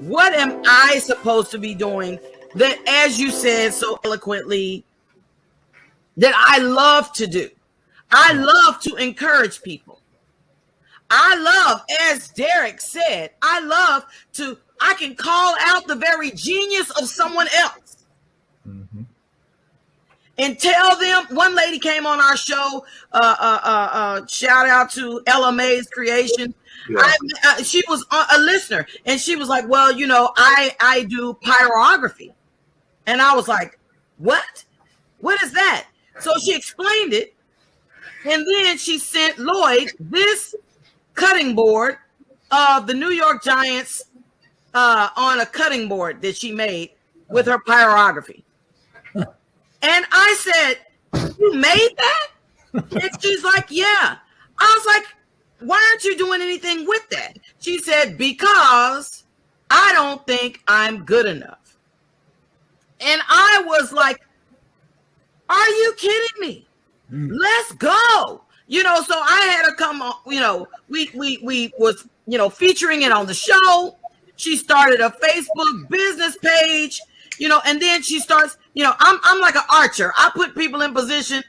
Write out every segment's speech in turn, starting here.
What am I supposed to be doing that, as you said so eloquently, that I love to do? I love to encourage people. I love, as Derek said, I can call out the very genius of someone else. Mm-hmm. And tell them. One lady came on our show, shout out to Ella May's Creation. Yeah. She was a listener, and she was like, well, I do pyrography. And I was like, what is that? So she explained it, and then she sent Lloyd this cutting board of the New York Giants on a cutting board that she made with her pyrography. And I said, you made that? And she's like, yeah. I was like, why aren't you doing anything with that? She said, because I don't think I'm good enough. And I was like, are you kidding me? Let's go. So I had to come on, we was, featuring it on the show. She started a Facebook business page, and then she starts, I'm like an archer. I put people in position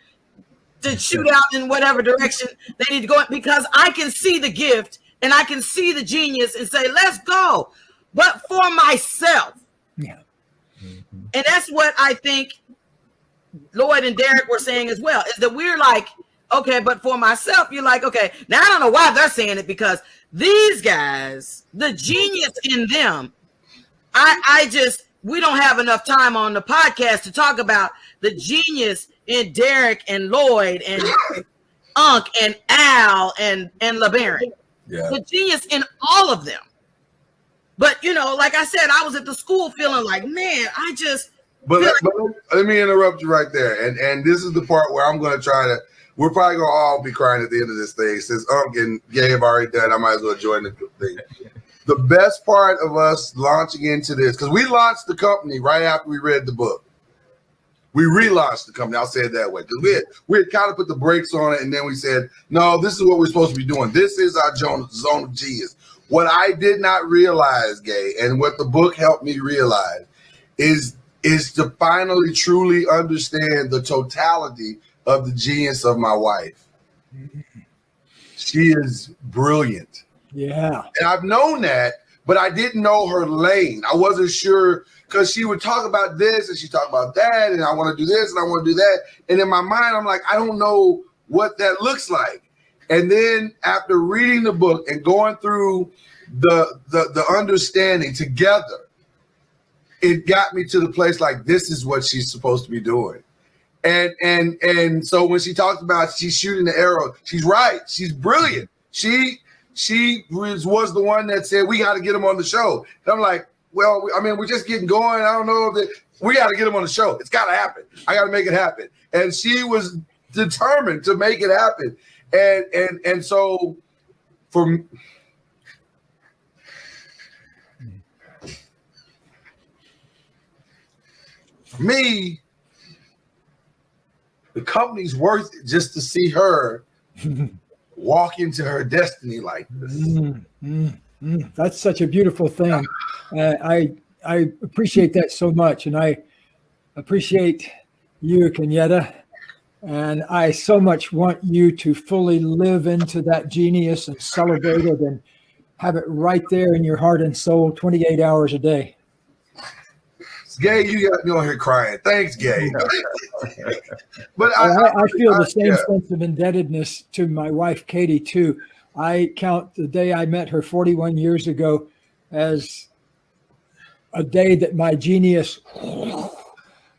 to shoot out in whatever direction they need to go in, because I can see the gift and I can see the genius and say, let's go. But for myself. Yeah. Mm-hmm. And that's what I think Lloyd and Derek were saying as well, is that we're like, okay, but for myself, you're like, okay, now I don't know why they're saying it, because these guys, the genius in them, we don't have enough time on the podcast to talk about the genius in Derek and Lloyd and Unc and Al and LeBaron. Yeah. The genius in all of them. But, like I said, I was at the school feeling like, man, But let me interrupt you right there. And this is the part where I'm going to we're probably going to all be crying at the end of this thing. Since Unc and Gabe have already done, I might as well join the thing. The best part of us launching into this, because we launched the company right after we read the book. We relaunched the company. I'll say it that way. Because we had kind of put the brakes on it, and then we said, no, this is what we're supposed to be doing. This is our zone of genius. What I did not realize, Gay, and what the book helped me realize is to finally truly understand the totality of the genius of my wife. She is brilliant. Yeah. And I've known that, but I didn't know her lane. I wasn't sure, because she would talk about this and she talk about that, and I want to do this and I want to do that. And in my mind, I'm like, I don't know what that looks like. And then after reading the book and going through the understanding together, it got me to the place like, this is what she's supposed to be doing. And so when she talks about she's shooting the arrow, she's right. She's brilliant. She was the one that said, we got to get him on the show. And I'm like, well, I mean, we're just getting going. I don't know that we got to get him on the show. It's got to happen. I got to make it happen. And she was determined to make it happen. And so for me, the company's worth it just to see her walk into her destiny like this. That's such a beautiful thing. I appreciate that so much. And I appreciate you, Kenyatta. And I so much want you to fully live into that genius and celebrate it and have it right there in your heart and soul 28 hours a day. Gay, you got me on here crying. Thanks, Gay. But I feel the same sense of indebtedness to my wife, Katie, too. I count the day I met her 41 years ago as a day that my genius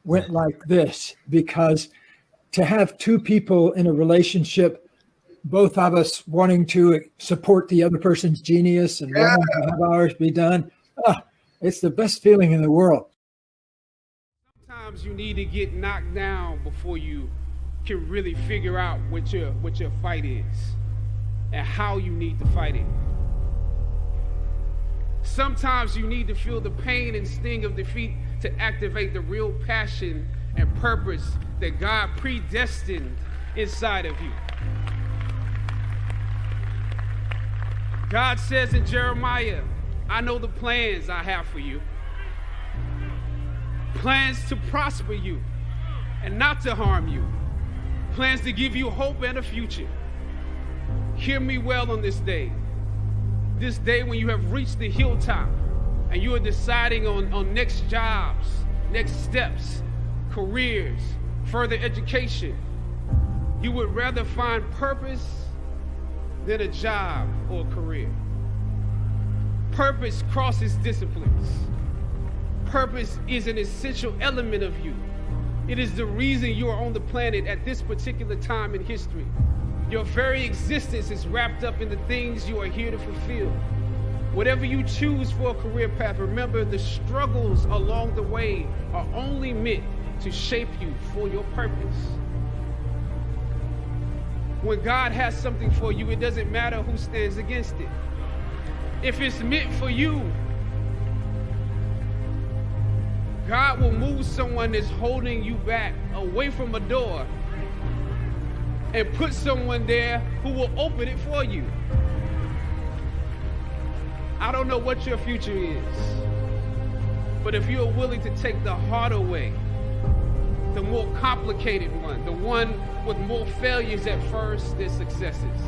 went like this, because to have two people in a relationship, both of us wanting to support the other person's genius and wanting to have ours be done, it's the best feeling in the world. Sometimes you need to get knocked down before you can really figure out what your fight is and how you need to fight it. Sometimes you need to feel the pain and sting of defeat to activate the real passion and purpose that God predestined inside of you. God says in Jeremiah I know the plans I have for you. Plans to prosper you and not to harm you. Plans to give you hope and a future. Hear me well on this day. This day when you have reached the hilltop and you are deciding on next jobs, next steps, careers, further education. You would rather find purpose than a job or a career. Purpose crosses disciplines. Purpose is an essential element of you. It is the reason you are on the planet at this particular time in history. Your very existence is wrapped up in the things you are here to fulfill. Whatever you choose for a career path, remember the struggles along the way are only meant to shape you for your purpose. When God has something for you, it doesn't matter who stands against it. If it's meant for you, God will move someone that's holding you back away from a door and put someone there who will open it for you. I don't know what your future is, but if you're willing to take the harder way, the more complicated one, the one with more failures at first than successes,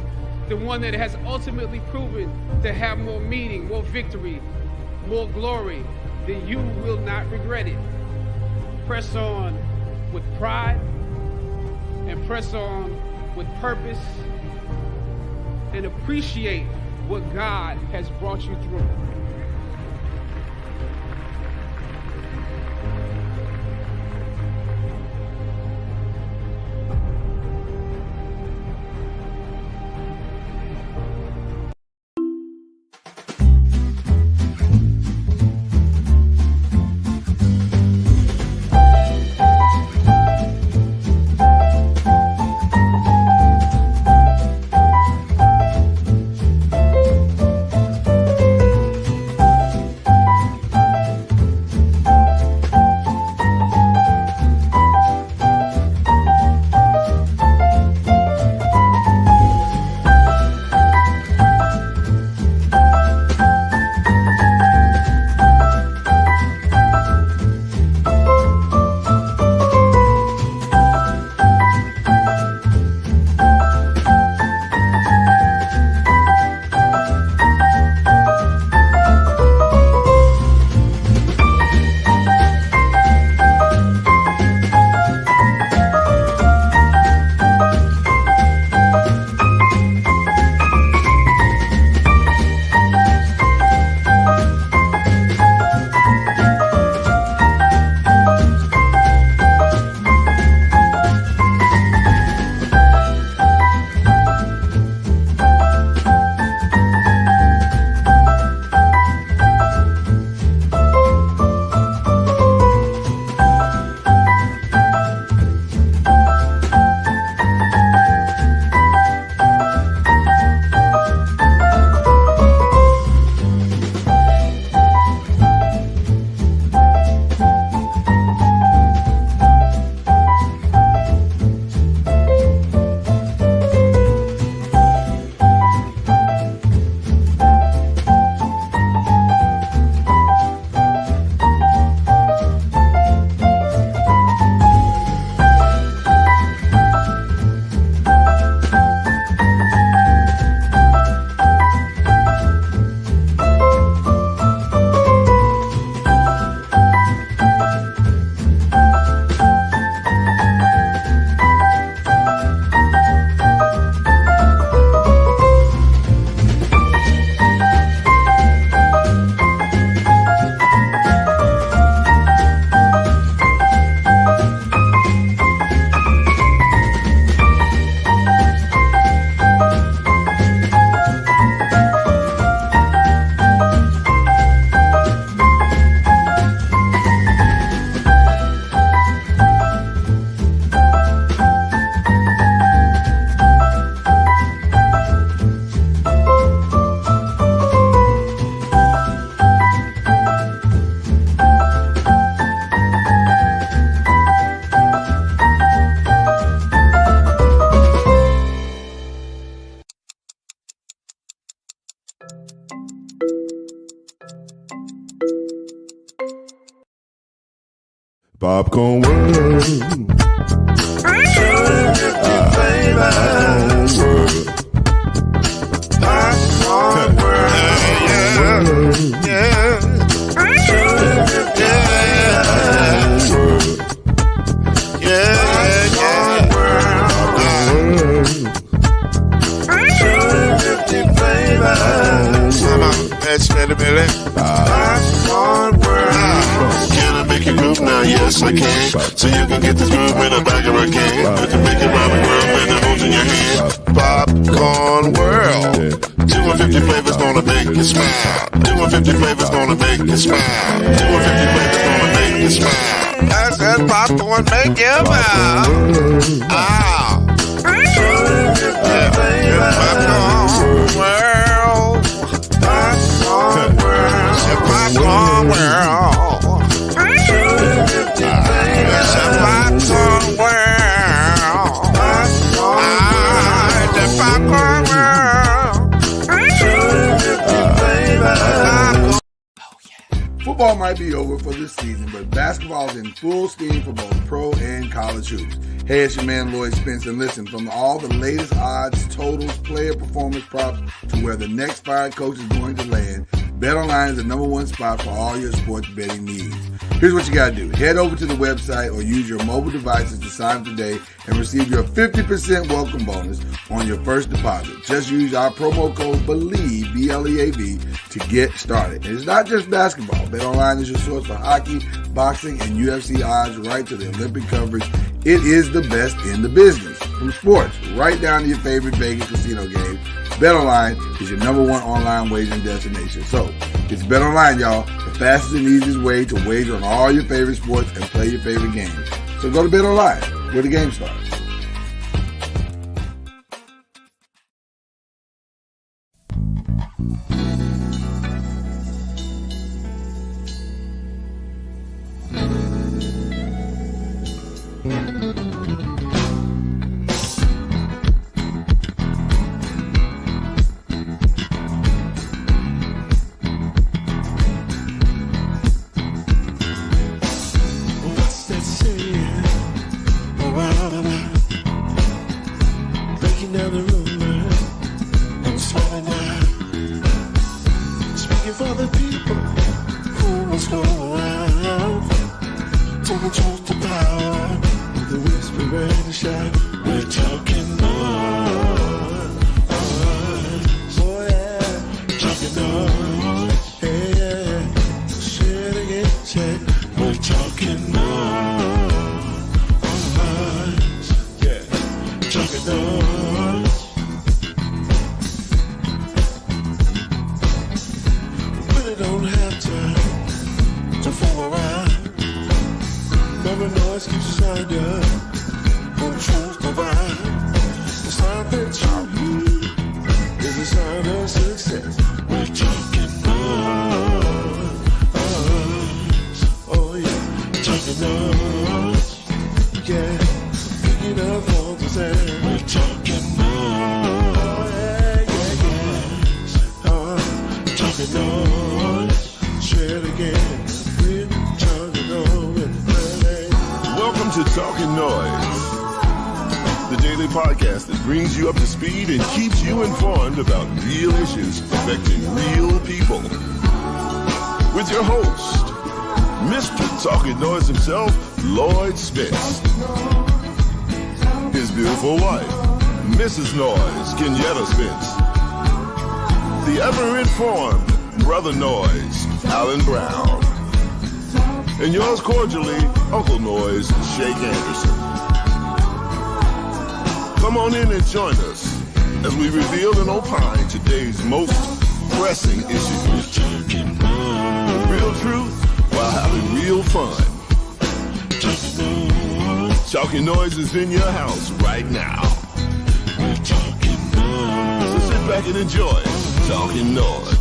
the one that has ultimately proven to have more meaning, more victory, more glory, then you will not regret it. Press on with pride and press on with purpose and appreciate what God has brought you through. Popcorn World. Popcorn World. Yeah. Can I make you groove now? Yes, I can. So you can get this groove in the back of a can. You can make it rhyme and groove and the moves in your hand. Popcorn World. 250 flavors gonna make you smile. 250 flavors gonna make you smile. 250 flavors gonna make you smile. I said popcorn make you smile. Ah. Popcorn World. Popcorn World. Popcorn World. Popcorn World. The Popcorn World. Football might be over for this season, but basketball is in full steam for both pro and college hoops. Hey, it's your man Lloyd Spence, and listen, from all the latest odds, totals, player performance props, to where the next fired coach is going to land, BetOnline is the number one spot for all your sports betting needs. Here's what you got to do. Head over to the website or use your mobile devices to sign up today and receive your 50% welcome bonus on your first deposit. Just use our promo code BELIEVE, B-L-E-A-V, to get started. And it's not just basketball. BetOnline is your source for hockey, boxing, and UFC odds right to the Olympic coverage. It is the best in the business. From sports right down to your favorite Vegas casino game, BetOnline is your number one online wagering destination. So, it's BetOnline, y'all, the fastest and easiest way to wager on all your favorite sports and play your favorite games. So go to BetOnline, where the game starts. Welcome to Talkin NOIZ, the daily podcast that brings you up to speed and keeps you informed about real issues affecting real people. With your host, Mr. Talkin NOIZ himself, Lloyd Spence. His beautiful wife, Mrs. NOIZ, Kenyatta Spence. The ever-informed Brother NOIZ, Alan Brown. And yours cordially, Uncle NOIZ, Shake Anderson. Come on in and join us as we reveal and opine today's most pressing issues. Real truth while having real fun. Talkin NOIZ is in your house right now. So sit back and enjoy Talkin NOIZ.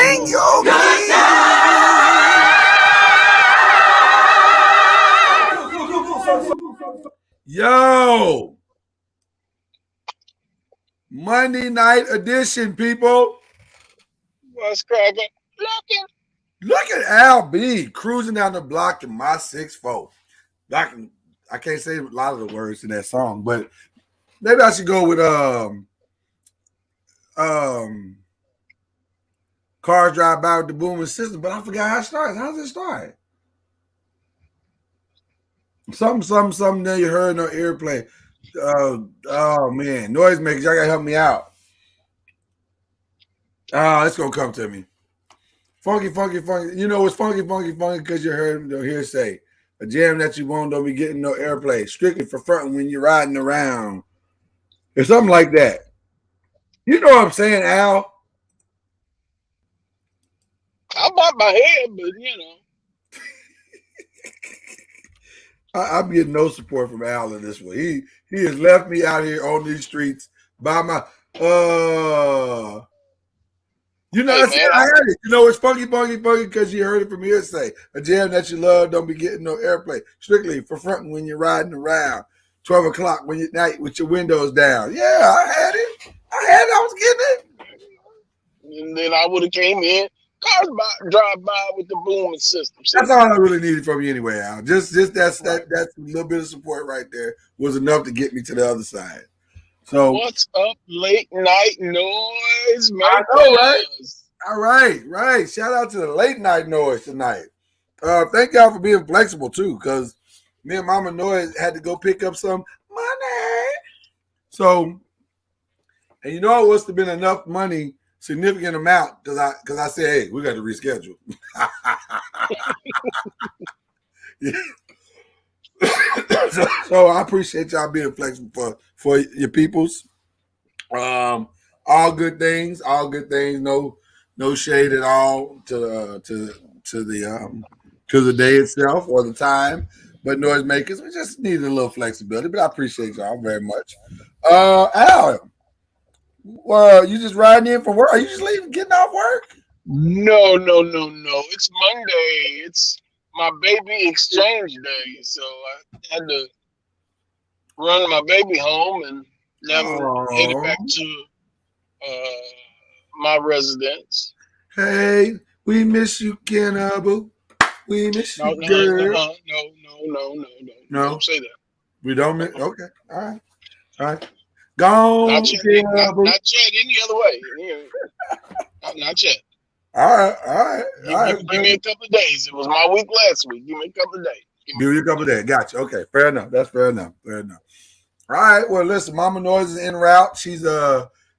Bang your Yo, Monday night edition, people. What's cracking? Look at Al B cruising down the block in my 6'4". I can't say a lot of the words in that song, but maybe I should go with Cars Drive By with the Booming System, but I forgot how it starts. How does it start? Something that you heard no airplay. Oh man, noisemakers, y'all gotta help me out. It's gonna come to me. Funky. You know it's funky because you heard the hearsay. A jam that you won't don't be getting no airplay. Strictly for fronting when you're riding around. Or something like that. You know what I'm saying, Al? I'm about my head, but you know. I'm getting no support from Al in this one. He has left me out here on these streets by my you know, Hey, I heard it. You know, it's funky because you heard it from hearsay. A jam that you love don't be getting no airplay. Strictly for fronting when you're riding around. 12 o'clock when you're night with your windows down. Yeah, I had it. I was getting it. And then I would have came in. Cars drive by with the booming system. That's all I really needed from you anyway, Al. Just that's little bit of support right there was enough to get me to the other side. So what's up, late night noise, man? I know, right? All right. Shout out to the late night noise tonight. Thank y'all for being flexible too, because me and Mama Noise had to go pick up some money. So, and you know it must have been enough money, significant amount, because I said, hey, we got to reschedule. So I appreciate y'all being flexible for your peoples. All good things. No shade at all to the day itself or the time. But noisemakers, we just need a little flexibility. But I appreciate y'all very much. Al, well, you just riding in from work? Are you just getting off work? No. It's Monday. It's my baby exchange day, so I had to run my baby home, and now I'm headed back to my residence. Hey, we miss you, Kennabu. We miss you, girl. No. Don't say that. We don't miss. Okay, all right. Gone. Not yet any other way. Not yet. All right. Give me a couple of days. It was my week last week. Give me a couple of days. Give you a couple of days. Gotcha. Okay, fair enough. That's fair enough. All right. Well, listen, Mama Noise is en route. She's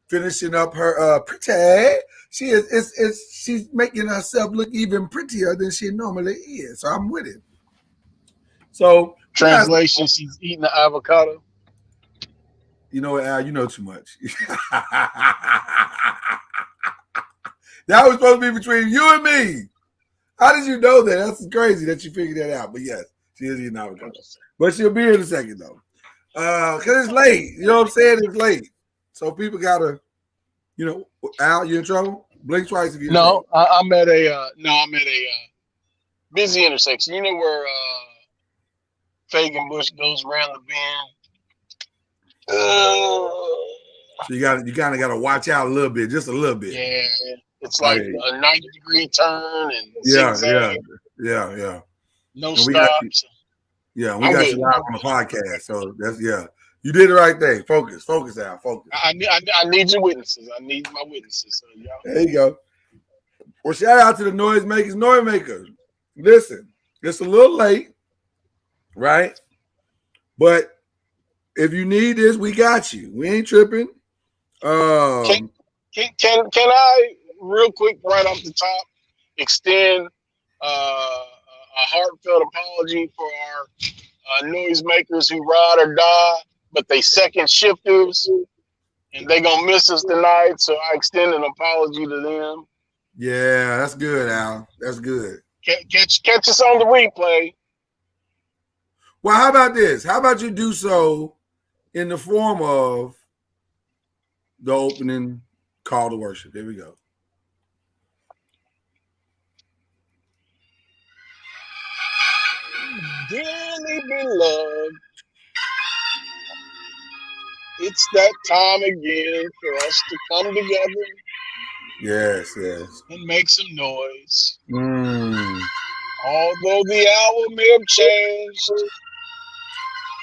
finishing up her pretty. She's making herself look even prettier than she normally is. So I'm with it. So translation, she's eating the avocado. You know what, Al? You know too much. That was supposed to be between you and me. How did you know that? That's crazy that you figured that out. But yes, she is eating avocado. But she'll be here in a second though. Because it's late. You know what I'm saying? It's late. So people gotta, Al, you in trouble? Blink twice if you I'm at a busy intersection. You know where Fagan Bush goes around the bend. So you kind of gotta watch out a little bit, just a little bit. Yeah, it's like a 90-degree turn and zigzag. Yeah. No stops. We got you live on the podcast, so that's you did the right thing. Focus, Al. Focus. I need your witnesses. I need my witnesses. So y'all. There you go. Well, shout out to the noisemakers. Listen, it's a little late, right? But if you need this, we got you. We ain't tripping. Can I real quick right off the top extend a heartfelt apology for our noisemakers who ride or die, but they second shifters and they gonna miss us tonight. So I extend an apology to them. Yeah, that's good, Al. That's good. Catch us on the replay. Well, how about this? How about you do so in the form of the opening call to worship? Here we go. dearly beloved, it's that time again for us to come together. Yes, yes. And make some noise. Mm. Although the hour may have changed,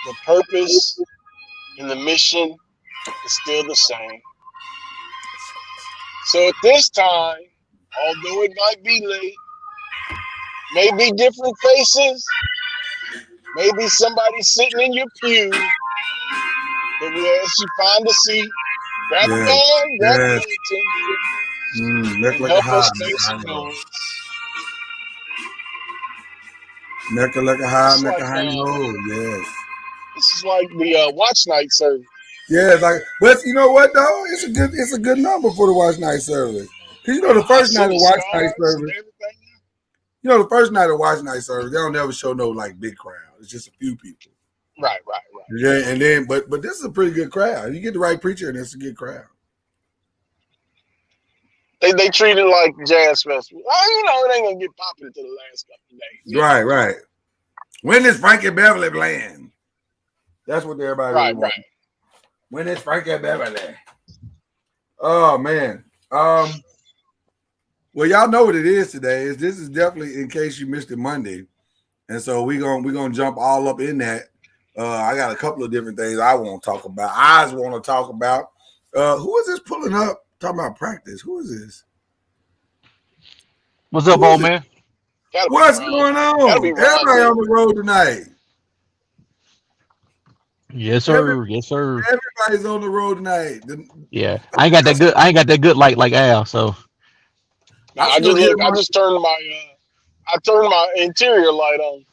the purpose and the mission is still the same. So at this time, although it might be late, maybe different faces, maybe somebody sitting in your pew, but we ask you find a seat, grab a gun, grab a bulletin, and help us make some noise. Mecca like a high, Mecca high road. Yes. This is like the watch night service. Yeah, but you know what though? It's a good number for the watch night service. Cause you know the first night of watch night service. You know the first night of watch night service, they don't ever show no like big crowd. It's just a few people. Right. Yeah, and then but this is a pretty good crowd. You get the right preacher, and it's a good crowd. They treat it like jazz festival. Well, you know, it ain't gonna get popping until the last couple of days. Right. When is Frankie Beverly playing? That's what everybody really wants. Right. When is Frankie Beverly? Oh man. Well, y'all know what it is today. This is definitely in case you missed it Monday, and so we're gonna jump all up in that. I got a couple of different things I want to talk about. Who is this pulling up? Talking about practice. Who is this? What's up, old man? What's going on? Everybody on the road tonight. Yes, sir. Yes, sir. Everybody's on the road tonight. Yeah, I ain't got that good light like Al. So I just turned my interior light on.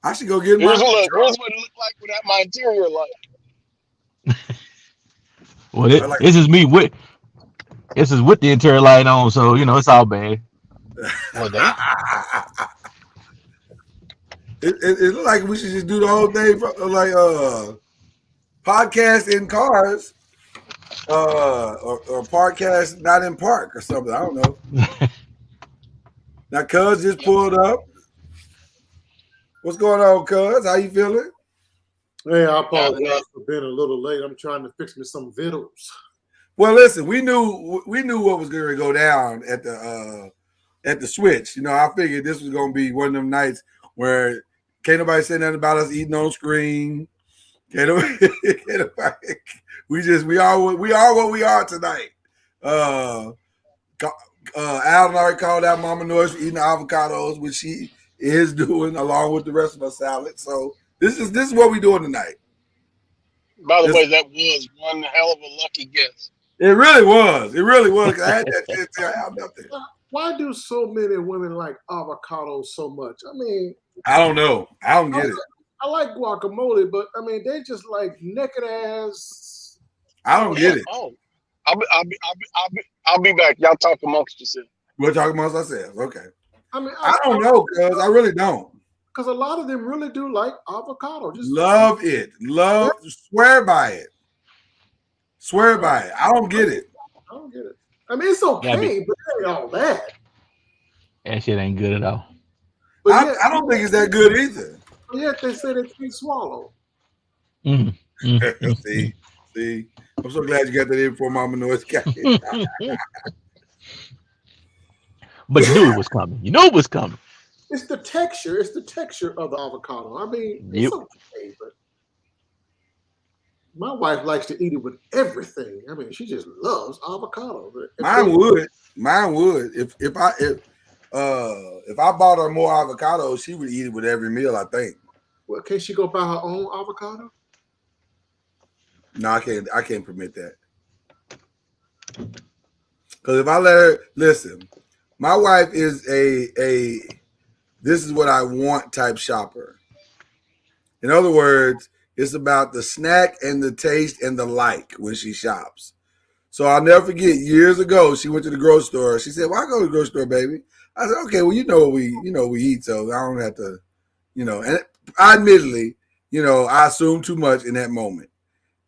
I should go get Here's what it looked like without my interior light. Well, this is me with the interior light on, so you know it's all bad. Well, it looks like we should just do the whole thing like podcast in cars, or podcast not in park or something. I don't know. Now, Cuz just pulled up. What's going on, Cuz? How you feeling? Hey, I apologize for being a little late. I'm trying to fix me some vittles. Well, listen, we knew what was going to go down at the switch. You know, I figured this was going to be one of them nights where can't nobody say nothing about us eating on screen. We are what we are tonight. Alan already called out Mama Noise for eating the avocados, which she is doing along with the rest of her salad. So this is what we're doing tonight. By the way, that was one hell of a lucky guess. It really was. I had that to have nothing. Why do so many women like avocados so much? I mean, I don't know. I don't get it. I like guacamole, but I mean, they just like naked ass. I don't get it. Oh, I'll be back. Y'all talk amongst yourselves. We'll talk amongst ourselves. Okay. I mean, I don't know, cuz I really don't. Because a lot of them really do like avocado. Just love it. Swear by it. I don't get it. I mean, it's okay, but it ain't all that. That shit ain't good at all. But I don't think it's that good either. But yet they say they can't swallow. See. I'm so glad you got that in before Mama Noise got it. But you knew it was coming. It's the texture. It's the texture of the avocado. I mean, it's okay, but my wife likes to eat it with everything. I mean, she just loves avocado. Mine would. If I bought her more avocado, she would eat it with every meal, I think. Well, can she go buy her own avocado? No, I can't permit that. Because if I let her listen, my wife is a this is what I want type shopper. In other words, it's about the snack and the taste and the like when she shops. So I'll never forget, years ago, she went to the grocery store. She said, "Well, I go to the grocery store, baby." I said, "Okay, well, you know we eat, so I don't have to, And admittedly, I assumed too much in that moment.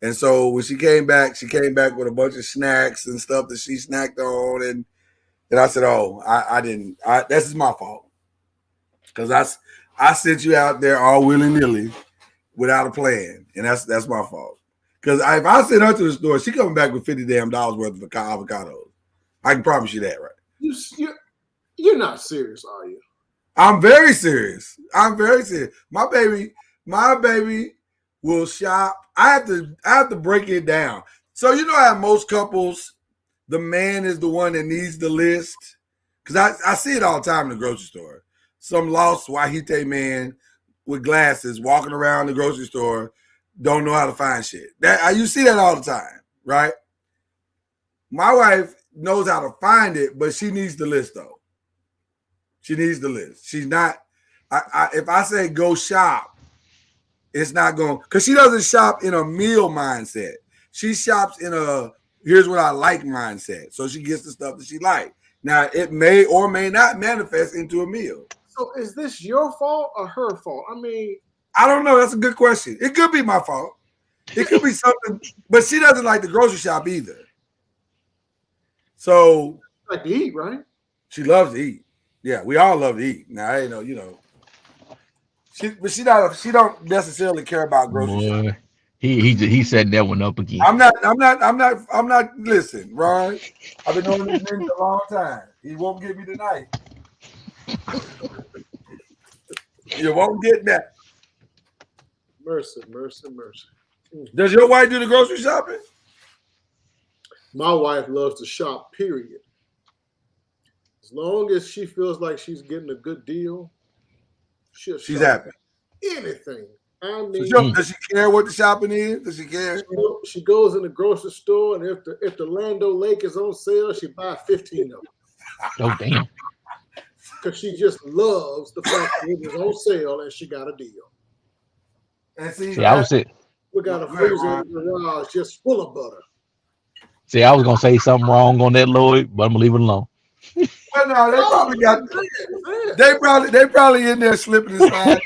And so when she came back with a bunch of snacks and stuff that she snacked on, and I said, "Oh, I didn't. This is my fault." Because I sent you out there all willy-nilly without a plan, and that's my fault. Because if I send her to the store, she coming back with $50 worth of avocados. I can promise you that, right? You're not serious, are you? I'm very serious. My baby will shop. I have to break it down. So you know how most couples, the man is the one that needs the list? Because I see it all the time in the grocery store. Some lost Wahite man with glasses walking around the grocery store, don't know how to find shit. You see that all the time, right? My wife knows how to find it, but she needs the list though. She needs the list. She's not. If I say go shop, it's not going, because she doesn't shop in a meal mindset. She shops in a here's what I like mindset. So she gets the stuff that she likes. Now it may or may not manifest into a meal. So is this your fault or her fault? I mean, I don't know. That's a good question. It could be my fault. It could be something, but she doesn't like the grocery shop either. So like to eat, right? She loves to eat. Yeah, we all love to eat. Now I know, she don't necessarily care about grocery shopping. He set that one up again. I'm not. Listen, Ron. I've been knowing this man a long time. He won't get me tonight. You won't get that. Mercy. Does your wife do the grocery shopping? My wife loves to shop, period. As long as she feels like she's getting a good deal, she's happy. Anything. I mean, does she care what the shopping is? Does she care? She goes in the grocery store, and if the Lando Lake is on sale, she buys 15 of them. Oh, damn. Because she just loves the fact that it was on sale and she got a deal. And see, we got a freezer in the garage just full of butter. See, I was gonna say something wrong on that, Lloyd, but I'm gonna leave it alone. Well, no, they probably in there slipping and sliding.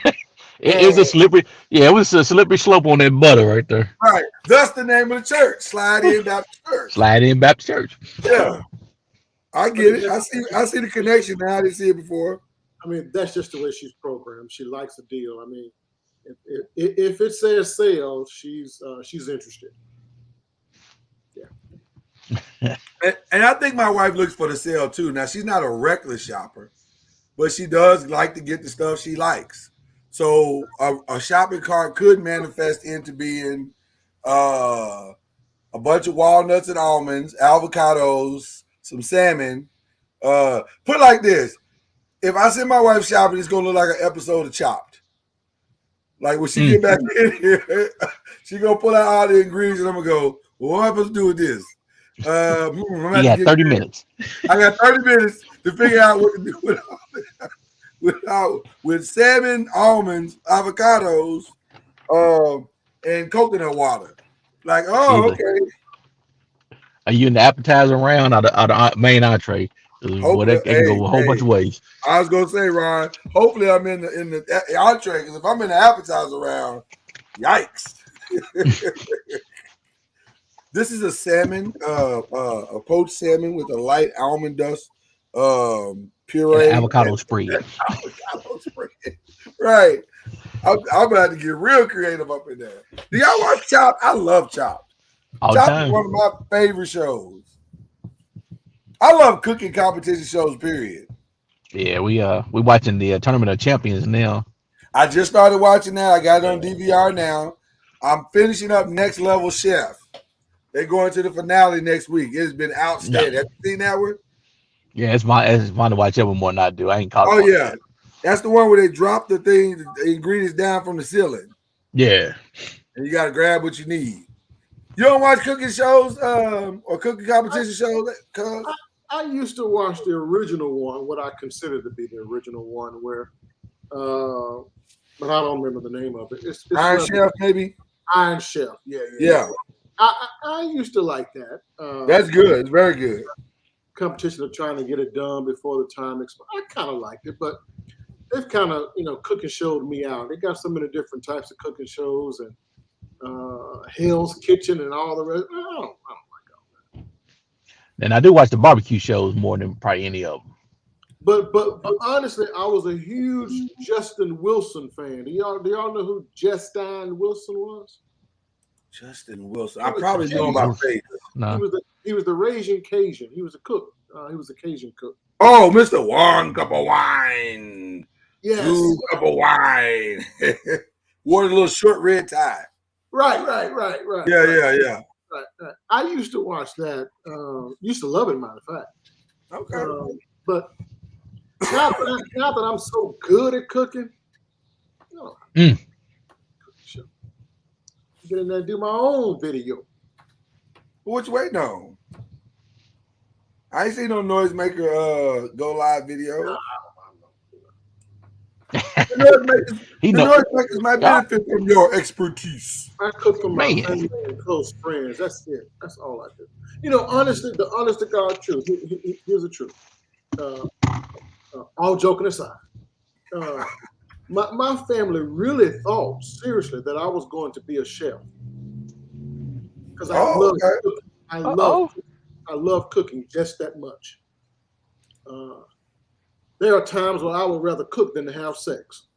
It's a slippery, it was a slippery slope on that butter right there. Right, that's the name of the church. Slide in Baptist Church. Slide in Baptist Church. Yeah, I get it. I see the connection now. I didn't see it before. I mean, that's just the way she's programmed. She likes the deal. I mean, if it says sale, she's interested. Yeah. and I think my wife looks for the sale too. Now she's not a reckless shopper, but she does like to get the stuff she likes. So a shopping cart could manifest into being a bunch of walnuts and almonds, avocados, some salmon. Put it like this: if I send my wife shopping, it's gonna look like an episode of Chopped. Like when she get back in here, she gonna pull out all the ingredients, and I'm gonna go, well, what am I supposed to do with this? You got 30 minutes. I got 30 minutes to figure out what to do with with salmon, almonds, avocados, and coconut water. Like, okay. Are you in the appetizer round or the main entree? Well, that can go a whole bunch of ways. I was gonna say, Ron, hopefully I'm in the entree, because if I'm in the appetizer round, yikes. This is a salmon, a poached salmon with a light almond dust puree. Avocado spread. Avocado spread. Right. I'm about to get real creative up in there. Do y'all watch Chopped? I love Chopped. Chopped is one of my favorite shows. I love cooking competition shows, period. Yeah, we watching the Tournament of Champions now. I just started watching that. I got it on DVR now. I'm finishing up Next Level Chef. They're going to the finale next week. It's been outstanding. Have you seen that one? Yeah, it's fun to watch every more than I do. I ain't caught. Oh yeah, that. That's the one where they drop the ingredients down from the ceiling. Yeah, and you got to grab what you need. You don't watch cooking shows or cooking competition shows? I used to watch the original one, what I consider to be the original one, where, but I don't remember the name of it. It's Iron Chef, maybe. Iron Chef, yeah. I used to like that. That's good. It's very good. Competition of trying to get it done before the time expires. I kind of liked it, but they've kind of, cooking showed me out. They got so many different types of cooking shows and Hell's Kitchen and all the rest. I don't like all that. And I do watch the barbecue shows more than probably any of them. But honestly, I was a huge Justin Wilson fan. Do y'all know who Justin Wilson was? Justin Wilson. I probably know him by face. No. He was the Raging Cajun. He was a cook. He was a Cajun cook. Oh, Mr. One Cup of Wine. Yes. 2 cup of wine. Wore a little short red tie. Right. Yeah. Right. I used to watch that. Used to love it, matter of fact. Okay. But now that I'm so good at cooking, get in there and do my own video. What you waiting on? I ain't seen no noisemaker go live video. The noisemakers might benefit from your expertise. I cook for my family and close friends. That's it. That's all I do. You know, honestly, the honest to God truth. Here's the truth. All joking aside, my family really thought seriously that I was going to be a chef because I love cooking just that much. There are times when I would rather cook than to have sex.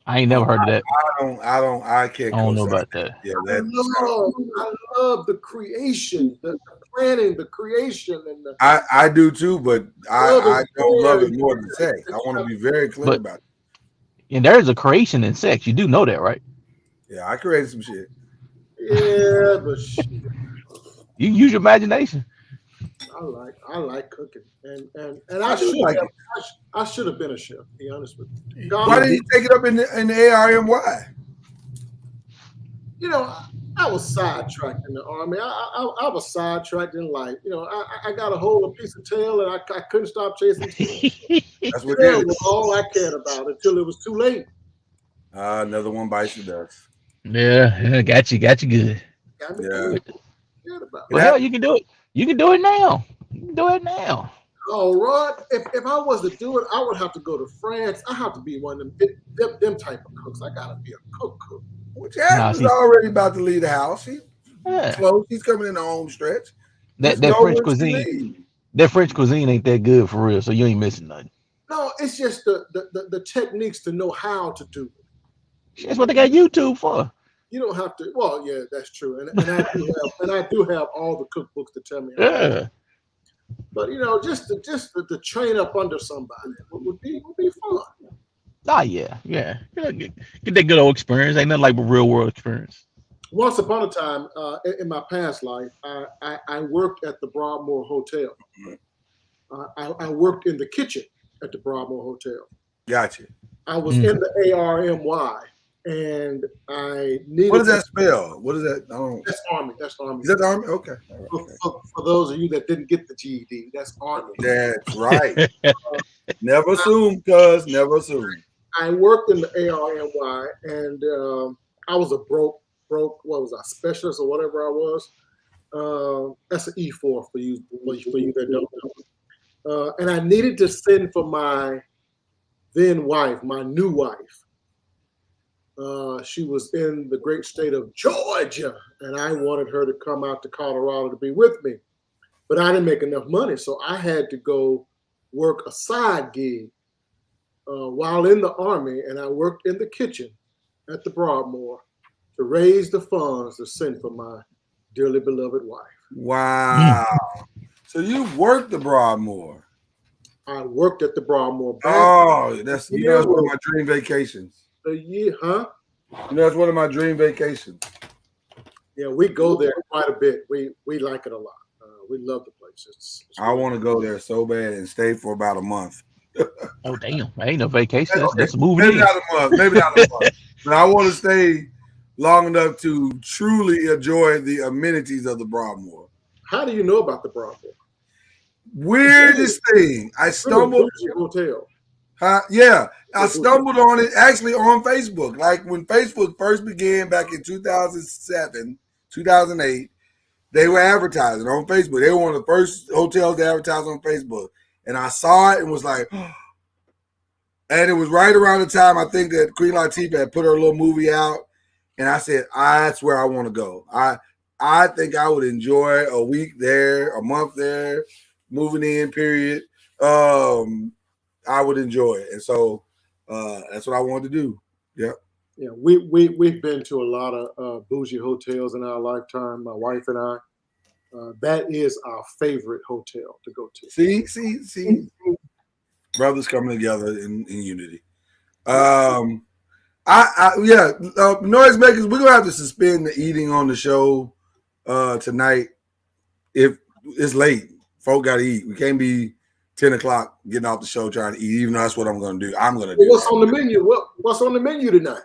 I ain't never heard of that. I can't. I don't know about that. Yeah, I love the creation, the planning, the creation, and the. I do too, but I don't love it more than sex. I want to be very clear about it. And there is a creation in sex. You do know that, right? Yeah, I created some shit. Yeah, but shit. You use your imagination. I like cooking, and I should have been a chef. To be honest with you. Why didn't you take it up in the ARMY? You know, I was sidetracked in the Army. I was sidetracked in life. You know, I got a hold of a piece of tail, and I couldn't stop chasing. That's what that was all I cared about until it was too late. Another one bites the dust. Yeah, got you good. Yeah. Well, hell, you can do it. You can do it now. You can do it now. Oh, Rod, if I was to do it, I would have to go to France. I have to be one of them type of cooks. I gotta be a cook. Which is already about to leave the house. He's coming in the home stretch. That French cuisine ain't that good for real, so you ain't missing nothing. No, it's just the techniques to know how to do it. That's what they got YouTube for. You don't have to. Well, yeah, that's true, and I do have all the cookbooks to tell me. Yeah. But you know, just to train up under somebody would be fun. Oh yeah. Get that good old experience. Ain't nothing like a real world experience. Once upon a time, in my past life, I worked at the Broadmoor Hotel. I worked in the kitchen at the Broadmoor Hotel. Gotcha. I was in the ARMY. And I needed. What does that spell? What is that? That's Army. That's Army. Is that the Army? Okay. For those of you that didn't get the GED, that's Army. That's right. Never assume, cuz never assume. I worked in the ARMY, and I was a broke. What was I, specialist or whatever I was? That's an E4 for you that don't know. And I needed to send for my then wife, my new wife. She was in the great state of Georgia, and I wanted her to come out to Colorado to be with me. But I didn't make enough money, so I had to go work a side gig while in the Army, and I worked in the kitchen at the Broadmoor to raise the funds to send for my dearly beloved wife. Wow. So you worked the Broadmoor. I worked at the Broadmoor. That's one of my dream vacations. A year, huh? That's one of my dream vacations. Yeah, we go there quite a bit. We like it a lot. We love the place. It's I want to go there so bad and stay for about a month. Oh damn! Ain't no vacation. That's a movie. Maybe not a month. Maybe not a month. But I want to stay long enough to truly enjoy the amenities of the Broadmoor. How do you know about the Broadmoor? Weirdest thing. I stumbled. Hotel. Yeah, I stumbled on it actually on Facebook. Like when Facebook first began back in 2007, 2008, they were advertising on Facebook. They were one of the first hotels to advertise on Facebook. And I saw it and was like, and it was right around the time I think that Queen Latifah had put her little movie out. And I said, that's where I want to go. I think I would enjoy a week there, a month there, moving in, period. I would enjoy it. And so that's what I wanted to do. Yep. Yeah, we've been to a lot of bougie hotels in our lifetime, my wife and I. That is our favorite hotel to go to. See. Brothers coming together in unity. Noisemakers, we're gonna have to suspend the eating on the show tonight. If it's late, folk gotta eat. We can't be 10 o'clock getting off the show trying to eat, even though that's what I'm gonna do. I'm gonna do. What's on the menu? What's on the menu tonight?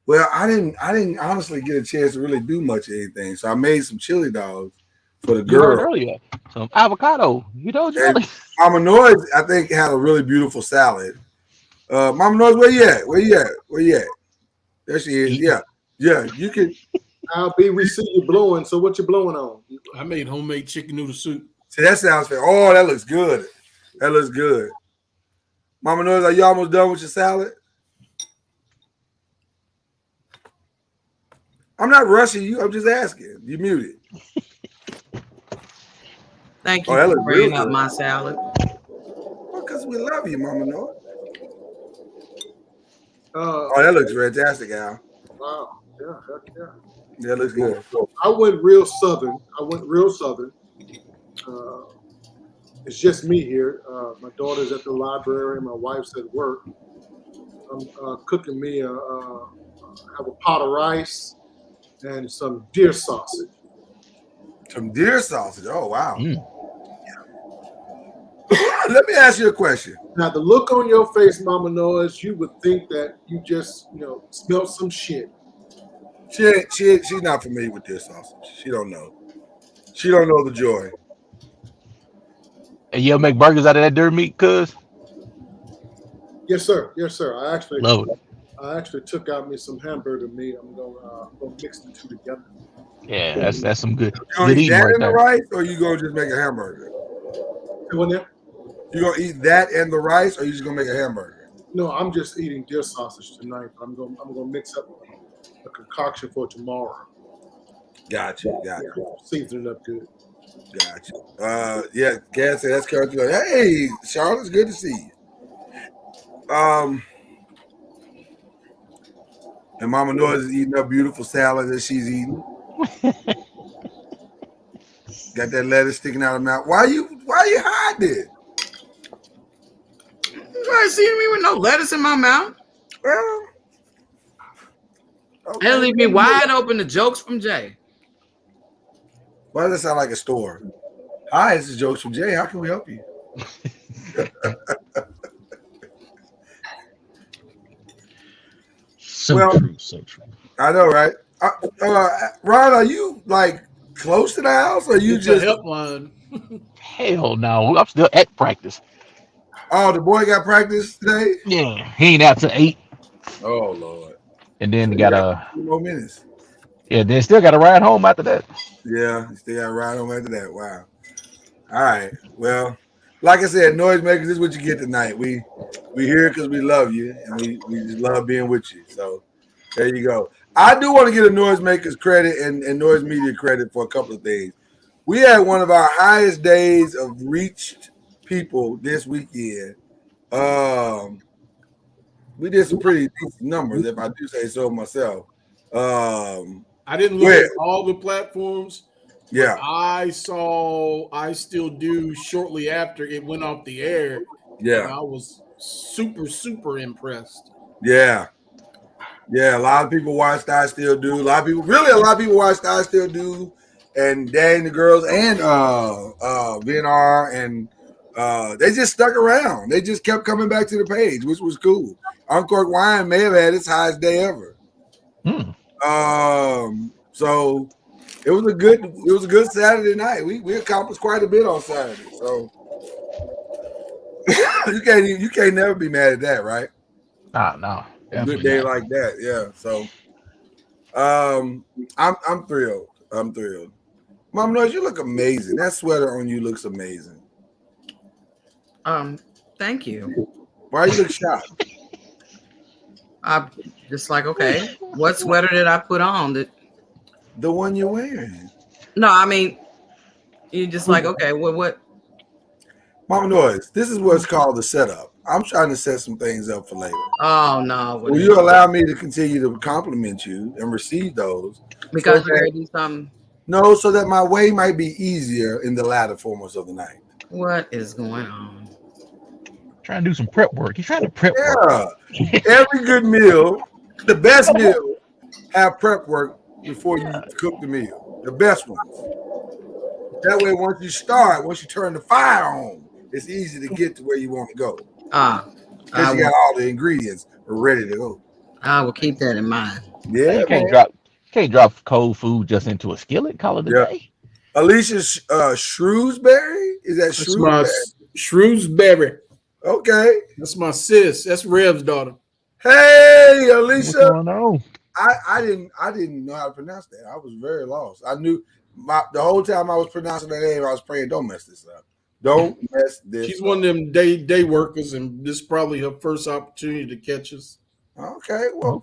Well, I didn't honestly get a chance to really do much of anything. So I made some chili dogs for the girl earlier. Some avocado. You know, Mama Noise, I think, had a really beautiful salad. Mama Noise, where you at? Where you at? There she is. Yeah. You can. We see you blowing. So what you blowing on? I made homemade chicken noodle soup. See, that sounds fair. Oh, that looks good. Mama Noise, are you almost done with your salad? I'm not rushing you. I'm just asking. You muted. Thank you for bringing up my salad. Well, because we love you, Mama Noise. That looks fantastic, Al. Wow. Yeah, heck yeah. That looks good. I went real southern. It's just me here. My daughter's at the library. My wife's at work. I'm cooking me have a pot of rice and some deer sausage. Some deer sausage. Oh, wow. Let me ask you a question. Now, the look on your face, Mama Noise, you would think that you just, smelled some shit. She's not familiar with deer sausage. She don't know. She don't know the joy. And you'll make burgers out of that deer meat, cuz? Yes, sir. I actually love it. I actually took out me some hamburger meat. I'm gonna mix the two together. Yeah, that's some good. You gonna eat that in the rice, or you gonna just make a hamburger? You gonna eat that and the rice, or you just gonna make a hamburger? No, I'm just eating deer sausage tonight. I'm gonna mix up a concoction for tomorrow. Gotcha. Season it up good. Gotcha. Yeah, Gad said that's currently. Hey, Charlotte, it's good to see you. And Mama Noise is eating her beautiful salad that she's eating. Got that lettuce sticking out of her mouth. Why you hiding it? You guys see me with no lettuce in my mouth? Well, okay. That'll leave me wide open to jokes from Jay. Why does that sound like a store? Hi, this is Jokes from Jay. How can we help you? So true. I know, right? Ron, are you like close to the house, or you just helpline? Hell no, I'm still at practice. Oh, the boy got practice today? Yeah, he ain't out till 8. Oh Lord! And then so got 2 more minutes. Yeah, then still got to ride home after that. Yeah, still got to ride home after that. Wow. All right. Well, like I said, Noisemakers, this is what you get tonight. We here because we love you, and we just love being with you. So there you go. I do want to give a Noisemakers credit and Noise Media credit for a couple of things. We had one of our highest days of reached people this weekend. We did some pretty decent numbers, if I do say so myself. I didn't look at all the platforms. Yeah. I Still Do shortly after it went off the air. Yeah. I was super impressed. Yeah. Yeah, a lot of people watched I Still Do. A lot of people watched I Still Do, and Dang the Girls, and VNR, and they just stuck around. They just kept coming back to the page, which was cool. Uncorked Wine may have had its highest day ever. So it was a good Saturday night. We accomplished quite a bit on Saturday. So you can't never be mad at that, right? No. Good day like that, yeah. So I'm thrilled. Mom Noise, you look amazing. That sweater on you looks amazing. Thank you. Why you look shocked? I'm just like, okay, what sweater did I put on? The one you're wearing. No, I mean, you're just like, okay, what? Mama Noise, this is what's called the setup. I'm trying to set some things up for later. Oh no! Will you allow me to continue to compliment you and receive those? Because so you gotta do something. No, so that my way might be easier in the latter foremost of the night. What is going on? Trying to do some prep work. He's trying to prep work. Every good meal, the best meal, have prep work before you cook the meal. The best ones. That way, once you turn the fire on, it's easy to get to where you want to go. Because you got all the ingredients ready to go. I will keep that in mind. Yeah, you can't drop cold food just into a skillet. Call it a day. Alicia Shrewsbury? Is that Shrewsbury? Shrewsbury. Okay. That's my sis. That's Rev's daughter. Hey, Alicia. What's going on? I didn't know how to pronounce that. I was very lost. I knew the whole time I was pronouncing that name, I was praying, don't mess this up. Don't mess this She's up. one of them day workers, and this is probably her first opportunity to catch us. Okay. Well,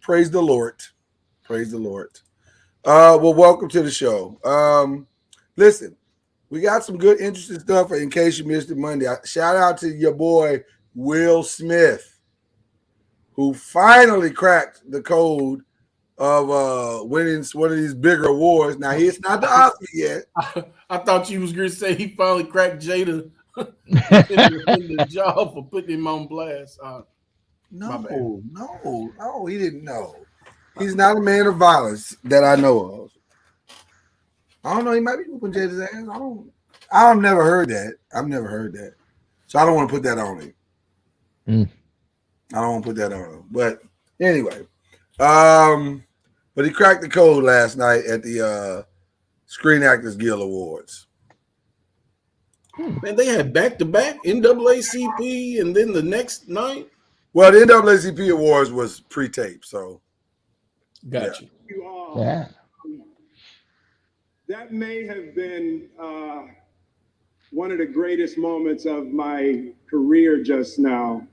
praise the Lord. Praise the Lord. Well, welcome to the show. Listen, we got some good, interesting stuff in case you missed it Monday. Shout out to your boy, Will Smith, who finally cracked the code of winning one of these bigger awards. Now, it's not the Oscar yet. I thought you was going to say he finally cracked Jada in the jaw for putting him on blast. No, he didn't know. He's not a man of violence that I know of. I don't know. He might be whooping Jada's ass. I've never heard that. So I don't want to put that on him. I don't want to put that on him. But anyway, but he cracked the code last night at the Screen Actors Guild Awards. Man, they had back-to-back NAACP and then the next night. Well, the NAACP Awards was pre-taped, so. Gotcha. You all. Yeah. That may have been one of the greatest moments of my career just now,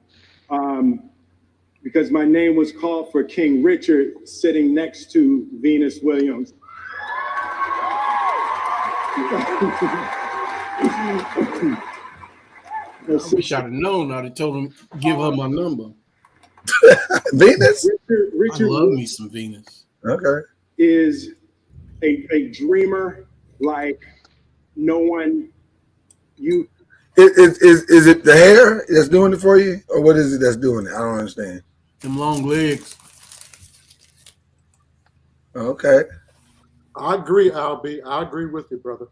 because my name was called for King Richard sitting next to Venus Williams. I wish I'd have known. I'd have told him, give her my number. Venus? Richard I love me some Venus. Okay. Is a dreamer like no one. Is it the hair that's doing it for you, or what is it that's doing it? I don't understand. Them long legs. Okay. I agree, Albie. I agree with you, brother.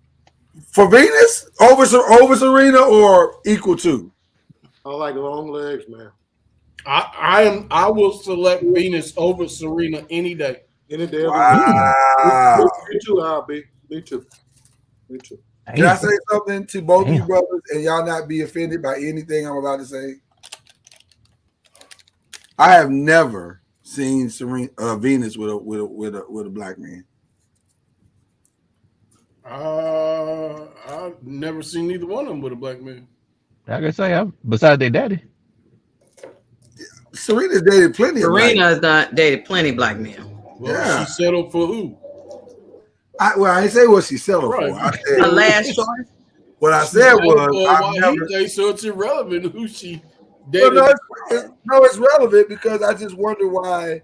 For Venus, over Serena, or equal to? I like long legs, man. I will select Venus over Serena any day. Any day. Wow. Me too, Albie. Me too. Can I say something to both of you brothers and y'all not be offended by anything I'm about to say? I have never seen Venus with a black man. I've never seen neither one of them with a black man. Like I say, besides their daddy. Serena's dated plenty. Serena's not dated plenty black men. Well, yeah. She settled for who? I didn't say what she settled for. I said, the last choice. What I said was, so it's irrelevant who she dated. No, it's relevant because I just wonder why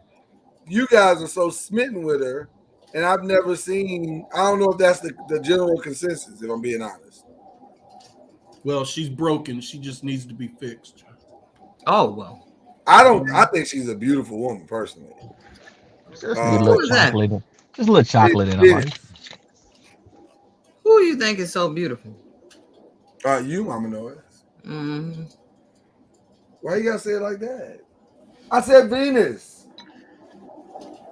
you guys are so smitten with her, and I've never seen. I don't know if that's the general consensus. If I'm being honest. Well, she's broken. She just needs to be fixed. Oh well. I think she's a beautiful woman personally. Just a little chocolate. Just a little chocolate in her life. Who you think is so beautiful? You, Mama Noise. Mm-hmm. Why you gotta say it like that? I said Venus.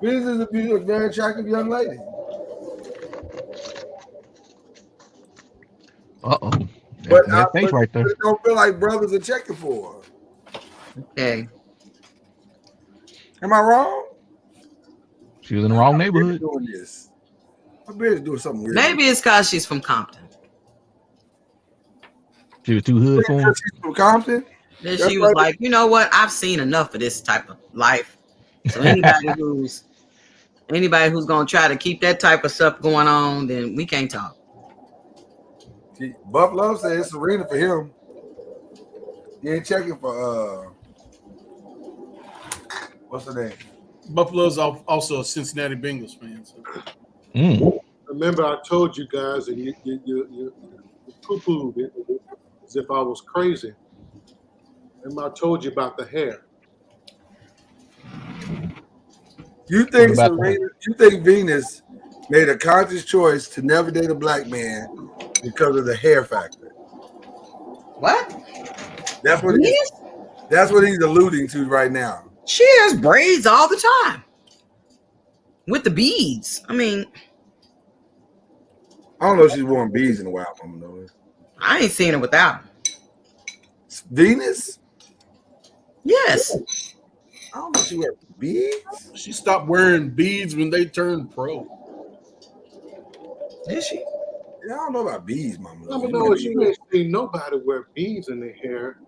Venus is a beautiful, very attractive young lady. Uh-oh. But that face right there. It don't feel like brothers are checking for her. Okay. Am I wrong? She was in the wrong neighborhood. Doing this. My beard's doing something weird. Maybe it's because she's from Compton. She was too hood for him. She's from Compton? Then she was like, you know what? I've seen enough of this type of life. So anybody who's gonna try to keep that type of stuff going on, then we can't talk. Buff Love said it's Serena for him. He ain't checking for what's her name? Buffalo's also a Cincinnati Bengals fan. So. Remember, I told you guys, and you poo-pooed it as if I was crazy. Remember, I told you about the hair. You think Serena? You think Venus made a conscious choice to never date a black man because of the hair factor? What? That's what he's alluding to right now. She has braids all the time with the beads. I mean, I don't know if she's worn beads in a while. I ain't seen her without them. Venus? Yes. I don't know if she wears beads. She stopped wearing beads when they turned pro. Is she? Yeah, I don't know about beads, Mama. No, you ain't seen nobody wear beads in their hair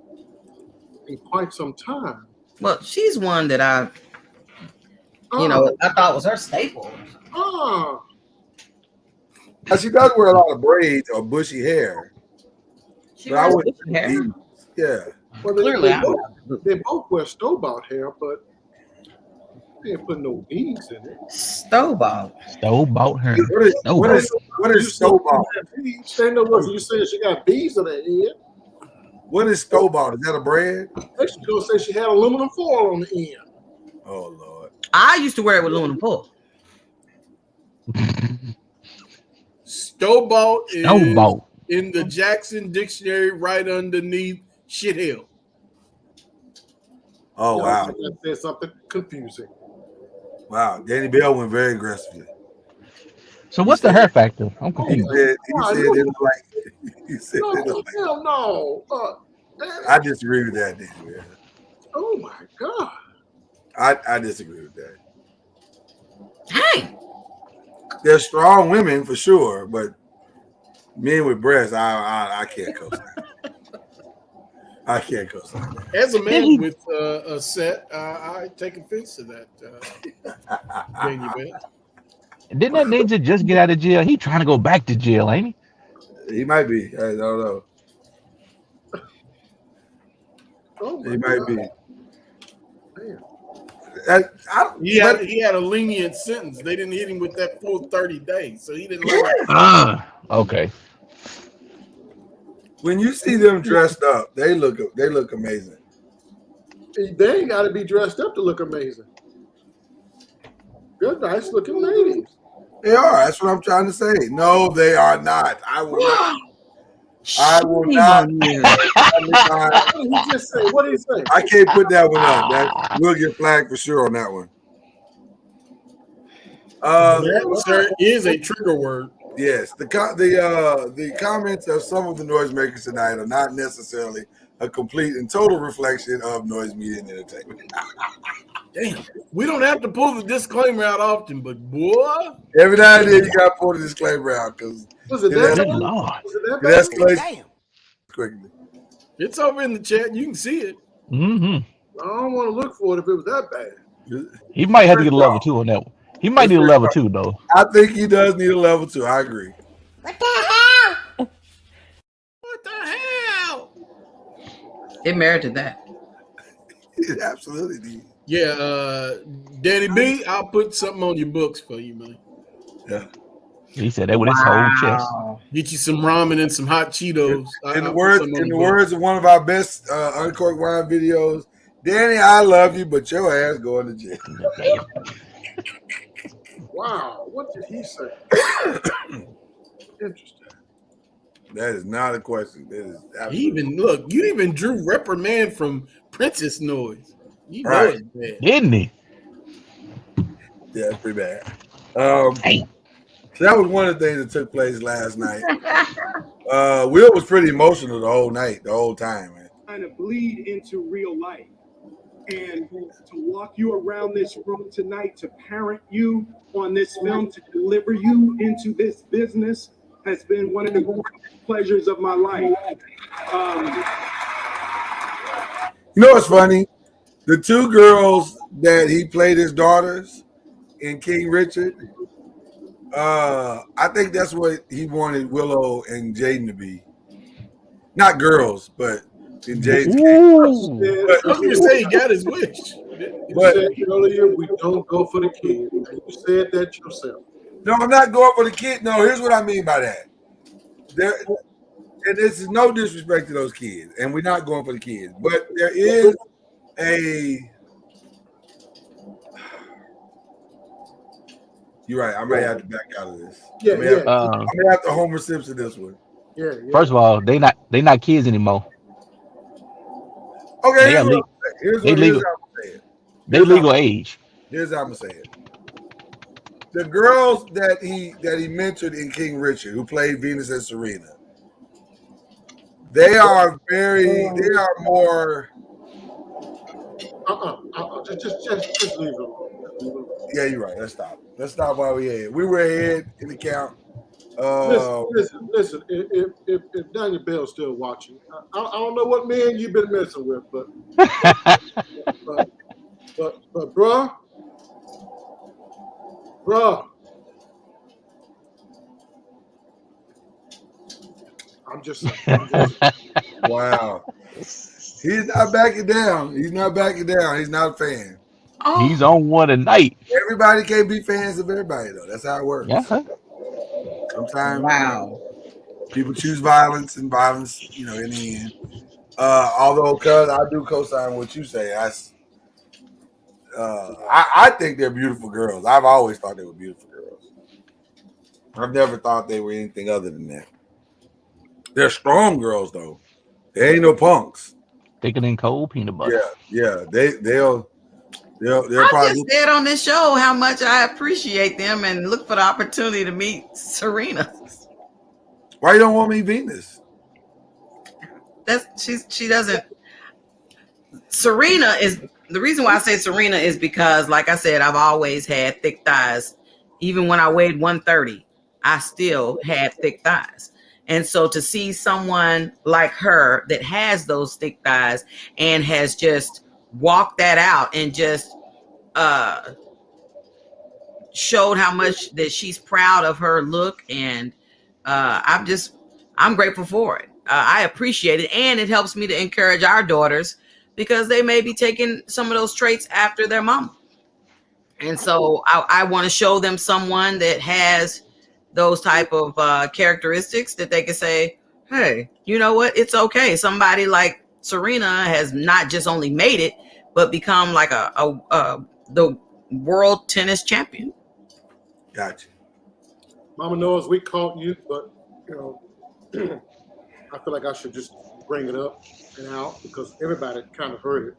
in quite some time. Well, she's one that I thought was her staple. Oh. She does wear a lot of braids or bushy hair. She wears bushy hair. Beads. Yeah. Well, Clearly, they both wear Stobart hair, but they ain't put no beads in it. Stobart hair. What is Stobart? You said she got beads in her head. What is Stobart? Is that a brand? She gonna say she had aluminum foil on the end. Oh Lord! I used to wear it with aluminum foil. Stobart is in the Jackson Dictionary right underneath shitheel. Oh wow! I said something confusing. Wow, Danny Bell went very aggressively. So what's the hair factor? I'm confused. He said no. I disagree with that, Danny Bell. Oh my God! I disagree with that. Hey, there's strong women for sure, but men with breasts, I can't co-sign. I can't co-sign that. As a man with a set, I take offense to that. Daniel Bell. Didn't that ninja just get out of jail? He trying to go back to jail, ain't he? He might be. I don't know. He might be. He had a lenient sentence. They didn't hit him with that full 30 days, so he didn't like it. Okay. When you see them dressed up, they look amazing. They ain't got to be dressed up to look amazing. They're nice looking ladies. They are. That's what I'm trying to say. No, they are not. I will not. I will not. What did he just say? What did he say? I can't put that one up. We'll get flagged for sure on that one. That, sir, is a trigger word. Yes, the comments of some of the noisemakers tonight are not necessarily a complete and total reflection of noise media and entertainment. Damn, we don't have to pull the disclaimer out often, but boy, every now and then you got to pull the disclaimer out because escalates quickly. It's over in the chat. You can see it. Mm-hmm. I don't want to look for it if it was that bad. He might have to get a level 2 on that one. He might need a level 2 though. I think he does need a level 2. I agree. What the hell? What the hell? It merited that. It absolutely did. Yeah, Danny B, I'll put something on your books for you, man. Yeah. He said that with his whole chest. Get you some ramen and some hot Cheetos. In the words of one of our best Uncorked Wine videos, Danny, I love you, but your ass going to jail. Wow, what did he say? Interesting. That is not a question. That is you even drew reprimand from Princess Noise. You know right. it's bad. Didn't he? Yeah, it's pretty bad. So that was one of the things that took place last night. Will was pretty emotional the whole night, the whole time, man. Kind of bleed into real life. And to walk you around this room tonight, to parent you on this film, to deliver you into this business has been one of the greatest pleasures of my life. You know what's funny? The two girls that he played his daughters in King Richard, I think that's what he wanted Willow and Jaden to be. Not girls, but in Jaden's case. I was going to say he got his wish. You said earlier we don't go for the kid. And you said that yourself. No, I'm not going for the kid. No, here's what I mean by that. And this is no disrespect to those kids, and we're not going for the kids, but there is a. You're right. I may have to back out of this. I may have to Homer Simpson this one. Yeah. First of all, they not kids anymore. Okay, here's what I'm saying. They legal age. Here's how I'm gonna say it. The girls that he mentored in King Richard, who played Venus and Serena, they are more. Just leave it alone. Yeah, you're right. Let's stop while we're ahead. We were ahead in the count. Listen. If Daniel Bell's still watching, I don't know what man you've been messing with, but bruh, I'm just saying. Wow. He's not backing down. He's not a fan. He's on one tonight. Everybody can't be fans of everybody, though. That's how it works. Yeah. Sometimes people choose violence, and violence, in the end. Although, cuz I do co-sign what you say. I think they're beautiful girls. I've always thought they were beautiful girls. I've never thought they were anything other than that. They're strong girls, though. They ain't no punks. Thicker than cold peanut butter. Yeah. They'll I probably just said on this show how much I appreciate them and look for the opportunity to meet Serena. Why you don't want me Venus? She doesn't. Serena is the reason why I say Serena is because, like I said, I've always had thick thighs. Even when I weighed 130, I still had thick thighs. And so to see someone like her that has those thick thighs and has just walked that out and just showed how much that she's proud of her look, and I'm grateful for it. I appreciate it, and it helps me to encourage our daughters because they may be taking some of those traits after their mama. And so I want to show them someone that has those type of characteristics that they can say, hey, you know what? It's okay. Somebody like Serena has not just only made it, but become like the world tennis champion. Gotcha. Mama knows we caught you, but I feel like I should just bring it up and out because everybody kind of heard it.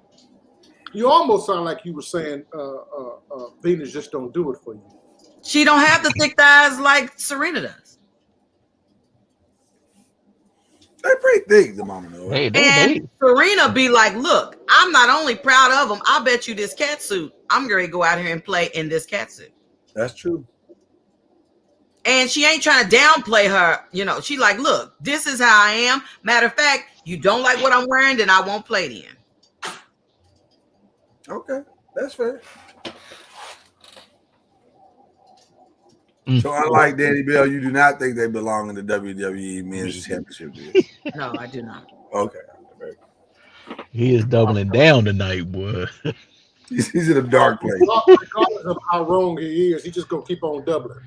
You almost sound like you were saying Venus just don't do it for you. She don't have the thick thighs like Serena does. They're pretty thick, the mama knows. And Serena be like, look, I'm not only proud of them, I bet you this cat suit, I'm going to go out here and play in this cat suit. That's true. And she ain't trying to downplay her. She like, look, this is how I am. Matter of fact, you don't like what I'm wearing, then I won't play then. Okay, that's fair. So unlike Danny Bell, you do not think they belong in the WWE Men's Championship? No, I do not. Okay. He is doubling down tonight, boy. He's in a dark place. Regardless of how wrong he is, he's just going to keep on doubling.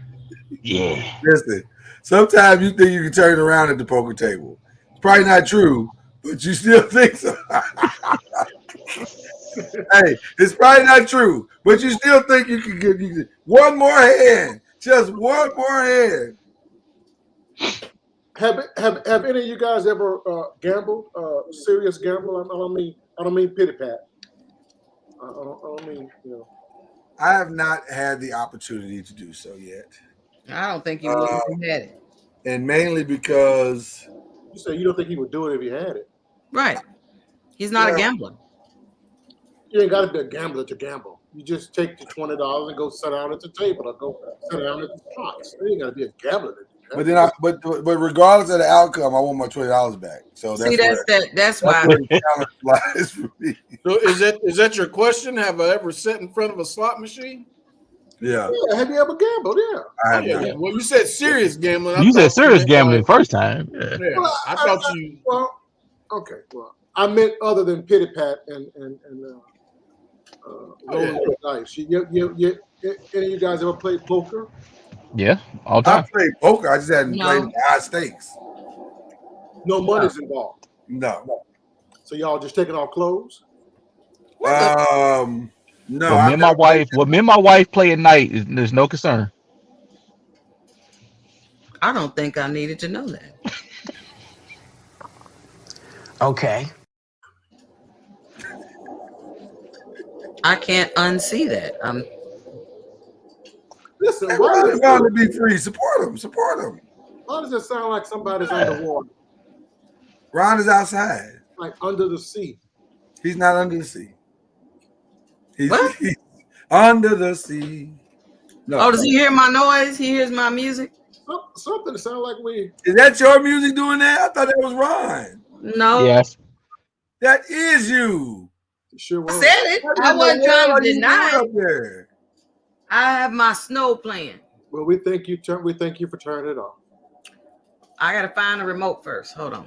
Yeah. Listen, sometimes you think you can turn around at the poker table. It's probably not true, but you still think so. Hey, it's probably not true, but you still think you can get one more hand. Just one more hand. Have any of you guys ever gambled? Serious gamble? I don't mean pity pat. I don't mean I have not had the opportunity to do so yet. I don't think you would have had it. And mainly because you say you don't think he would do it if he had it. Right. He's not a gambler. You ain't got to be a gambler to gamble. You just take the $20 and go sit down at the table or go sit down at the slots. You ain't got to be a gambler to do that. But regardless of the outcome, I want my $20 back. So that's why. So is that your question? Have I ever sat in front of a slot machine? Yeah. Have you ever gambled? Yeah. I have Yeah. not. Well, you said serious gambling. I You said thought serious meant, gambling like, the first time. Yeah. Well, I thought you. Well, okay. Well, I meant other than pity pat and rolling the dice. Any of you guys ever played poker? Yeah, all I time. played poker. I just hadn't No. played the high stakes. No money's involved. No. So y'all just taking off clothes? No. Well, me and my wife play at night. There's no concern. I don't think I needed to know that. Okay. I can't unsee that. Listen, Hey, why Ron trying to be free. Support him. Support him. Why does it sound like somebody's underwater, Ron is outside. like under the sea? He's not under the sea. He's What? under the sea. No. Oh, does he hear my noise? He hears my music? Something sounds like we. Is that your music doing that? I thought that was Ron. No. Yes. That is you. Sure I was. said it. I wasn't trying to deny up it. there. I have my snow playing. Well, we thank you for turning it off. I gotta find the remote first. Hold on.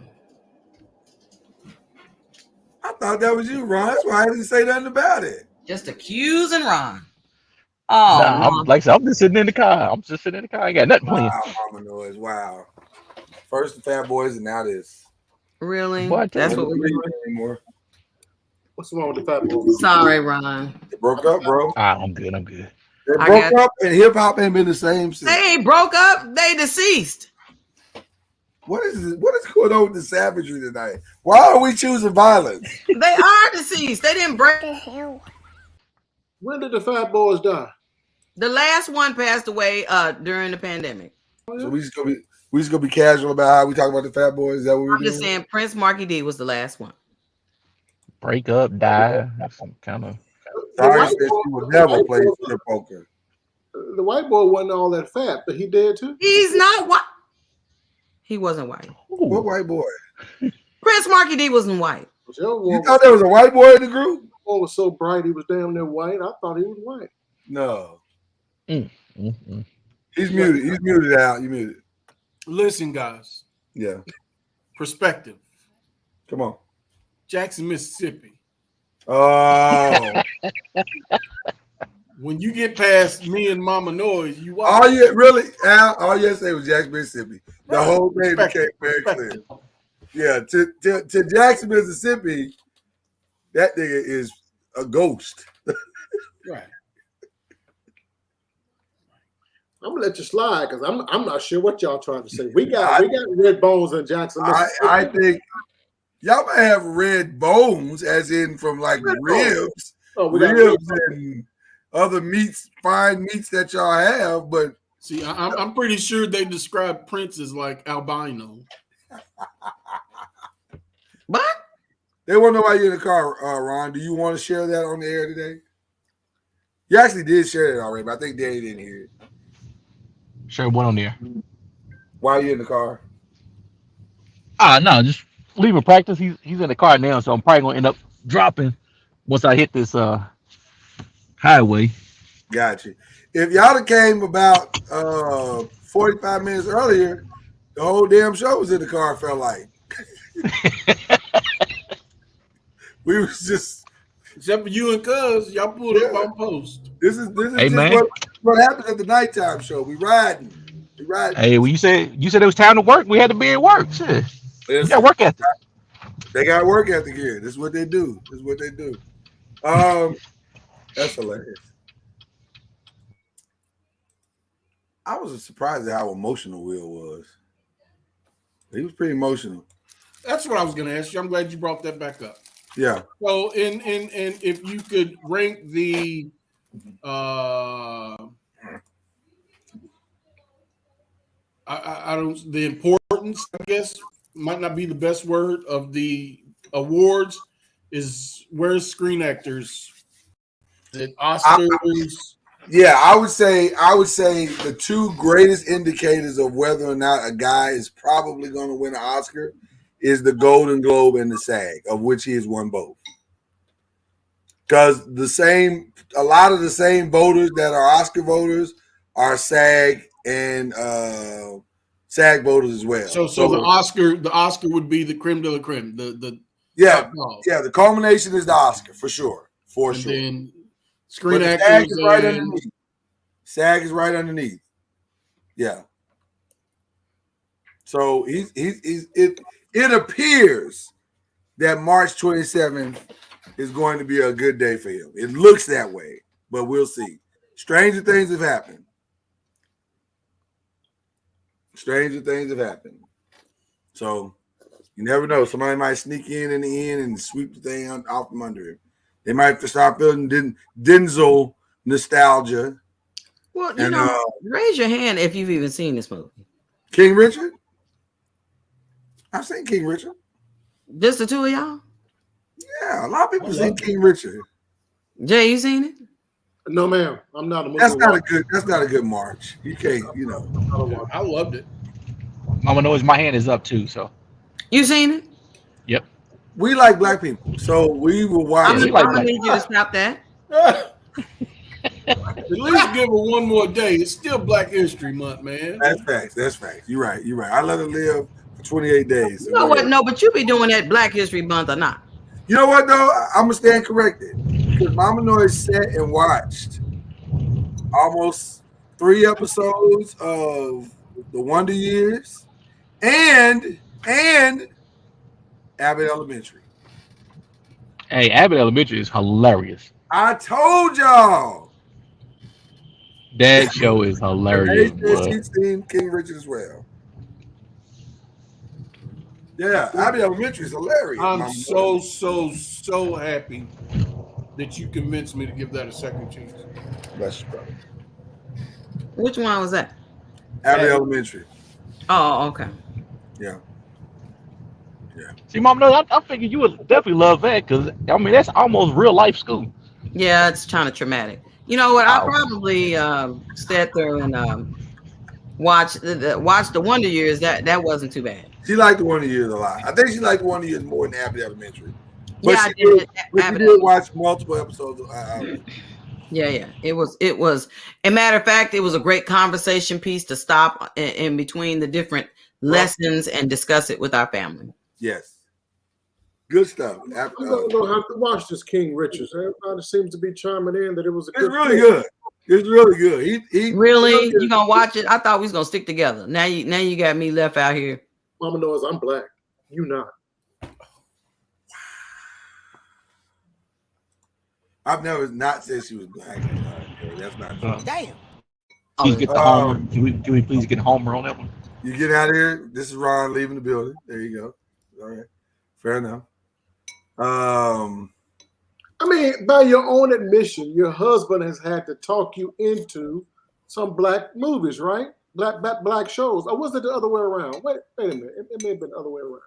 I thought that was you, Ron. That's why I didn't say nothing about it. Just accusing Ron. Oh, Nah, Ron. I'm just sitting in the car. I ain't got nothing playing. Wow, Mama Noise. Wow. First the Fat Boys and now this. Really? What? That's what we're doing. Anymore. What's wrong with the fat boys? Sorry, Ron. They broke up, bro. I'm good. They I broke got- up and hip hop ain't been the same since. They ain't broke up. They deceased. What is this? What is going on with the savagery tonight? Why are we choosing violence? They are deceased. They didn't break. When did the fat boys die? The last one passed away during the pandemic. So we just gonna be casual about how we talk about the Fat Boys. Is that what we're I'm doing? just saying Prince Marky D was the last one. Break up, die. That's some kind of. Sorry, said she would never play strip poker. The white boy wasn't all that fat, but he dead too. He's not white. He wasn't white. What white boy? Prince Marky D wasn't white. You thought there was a white boy in the group? One was so bright he was damn near white. I thought he was white. No. He's muted. He's muted out. You muted. Listen, guys. Yeah. Perspective. Come on. Jackson, Mississippi. Oh. When you get past me and Mama Noise, you watch. All you really, Al, all you had to say was Jackson, Mississippi. The Right. whole thing became very clear. Yeah, to Jackson, Mississippi, that nigga is a ghost. Right. I'm gonna let you slide because I'm not sure what y'all trying to say. We got red bones in Jackson, Mississippi. I think y'all might have red bones, as in from like ribs, ribs and other meats, fine meats that y'all have. But see, I'm pretty sure they describe Prince as like albino. What? They want to know why you're in the car, Ron. Do you want to share that on the air today? You actually did share it already, but I think Danny didn't hear it. Sure, what on there? Why are you in the car? No, just leaving practice. He's in the car now, so I'm probably gonna end up dropping once I hit this highway. Gotcha. If y'all have came about 45 minutes earlier, the whole damn show was in the car, felt like. We was just except for you and Cuz, y'all pulled up on post. This is Hey, just man. what happens at the nighttime show. We riding. Hey, well, you said it was time to work. We had to be at work. Shit. You got work ethic. They got work ethic here. This is what they do. That's hilarious. I was surprised at how emotional Will was. He was pretty emotional. That's what I was going to ask you. I'm glad you brought that back up. Yeah. So, and if you could rank the the importance, I guess, might not be the best word, of the awards, is where's Screen Actors? Is it Oscars? I would say the two greatest indicators of whether or not a guy is probably going to win an Oscar is the Golden Globe and the SAG, of which he has won both. Because a lot of the same voters that are Oscar voters are SAG and SAG voters as well. So the Oscar would be the creme de la creme. The yeah, top dog. yeah. The culmination is the Oscar for sure, and sure. Then Screen but Actors SAG is right underneath. SAG is right underneath. Yeah. So it appears that March 27th is going to be a good day for him. It looks that way, but we'll see. Stranger things have happened. Stranger things have happened. So you never know. Somebody might sneak in the end and sweep the thing off from under him. They might start feeling Denzel nostalgia. Well, you know, raise your hand if you've even seen this movie. King Richard? I've seen King Richard. Just the two of y'all? Yeah, a lot of people seen King Richard. Jay, you seen it? No, ma'am. I'm not a movie. That's not a good march. You can't, you know. I loved it. Mama knows my hand is up too. So you seen it? Yep. We like black people, so we will watch. I'm gonna need you to stop that. At least give her one more day. It's still Black History Month, man. That's facts. That's facts. You're right. I let her live for 28 days. You know what? No, but you be doing that Black History Month or not? You know what though? I'm gonna stand corrected because Mama Noise sat and watched almost 3 episodes of The Wonder Years and Abbott Elementary. Hey, Abbott Elementary is hilarious. I told y'all. That show is hilarious. She's seen King Richard as well. Yeah, Abbott Elementary is hilarious. I'm so happy that you convinced me to give that a second chance. Bless you, brother. Which one was that? Abbott Elementary. Oh, okay. Yeah. See, Mom, no, I figured you would definitely love that because I mean that's almost real life school. Yeah, it's kind of traumatic. You know what? I probably sat there and watched the Wonder Years. That wasn't too bad. She liked the Wonder Years a lot. I think she liked the Wonder Years more than Abbott Elementary. But yeah, she did watch multiple episodes of Yeah. It was. A matter of fact, it was a great conversation piece to stop in between the different lessons and discuss it with our family. Yes. Good stuff. I'm going to have to watch this King Richard. Everybody seems to be chiming in that it was a good. It's really good. It's really good. He really? You gonna watch it? I thought we was gonna stick together. Now you got me left out here. Mama knows I'm black. You not. I've never not said she was black. That's not true. Damn. Please get the Homer. Can we please get Homer on that one? You get out of here. This is Ron leaving the building. There you go. All right. Fair enough. I mean, by your own admission, your husband has had to talk you into some black movies, right? Black shows. Or was it the other way around? Wait a minute. It may have been the other way around.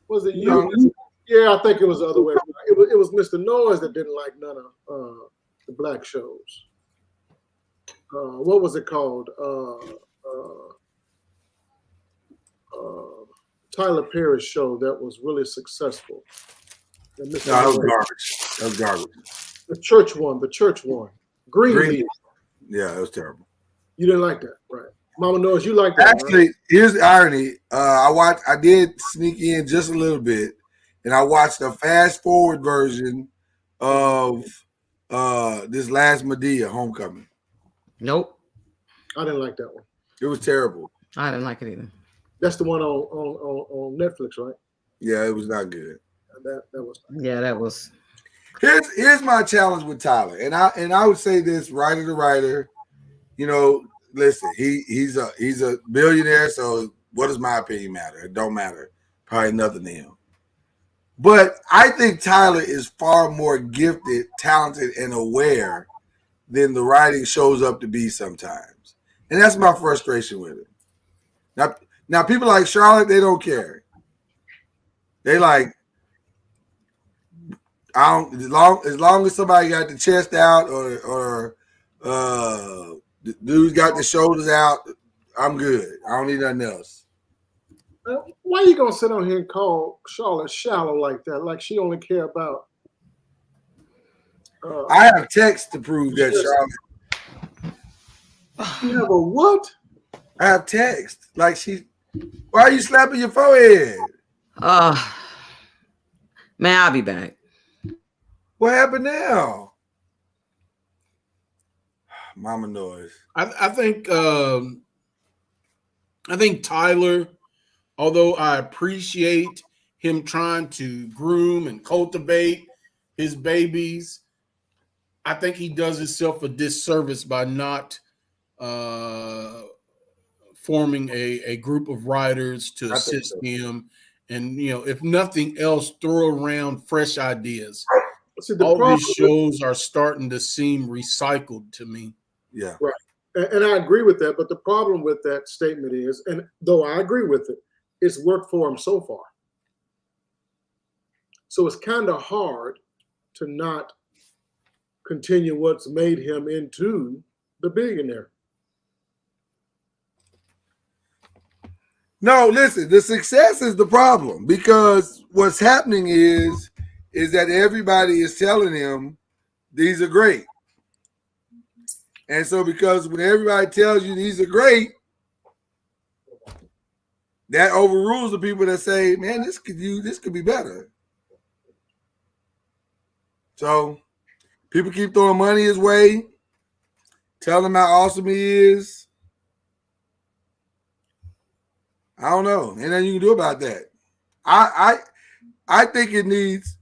Was it you? Yeah, I think it was the other way around. It was Mr. Noise that didn't like none of the black shows. What was it called? Tyler Perry's show that was really successful. No, that was garbage. That was garbage. The church one. Green. Yeah, it was terrible. You didn't like that, right? Mama knows you like that. Actually, right? Here's the irony. I did sneak in just a little bit, and I watched a fast forward version of this last Medea Homecoming. Nope. I didn't like that one. It was terrible. I didn't like it either. That's the one on Netflix, right? Yeah, it was not good. That was. Yeah, that was. Here's my challenge with Tyler, and I would say this writer to writer. You know, listen, he's a billionaire, so what does my opinion matter? It don't matter. Probably nothing to him. But I think Tyler is far more gifted, talented, and aware than the writing shows up to be sometimes. And that's my frustration with it. Now people like Charlotte, they don't care. They like, as long as somebody got the chest out or the dude's got the shoulders out, I'm good. I don't need nothing else. Why are you gonna sit on here and call Charlotte shallow like that? Like she only care about I have text to prove that, Charlotte. You have a what? I have text. Like why are you slapping your forehead? Man, I'll be back. What happened now? Mama Noise. I think Tyler, although I appreciate him trying to groom and cultivate his babies, I think he does himself a disservice by not forming a group of writers to assist him. And, if nothing else, throw around fresh ideas. See, all these shows are starting to seem recycled to me. Yeah. Right. And I agree with that. But the problem with that statement is, and though I agree with it, it's worked for him so far. So it's kind of hard to not continue what's made him into the billionaire. No, listen, the success is the problem, because what's happening is that everybody is telling him these are great. And so because when everybody tells you these are great, that overrules the people that say, man, this could be better. So people keep throwing money his way, tell him how awesome he is. I don't know. Ain't nothing you can do about that. I think it needs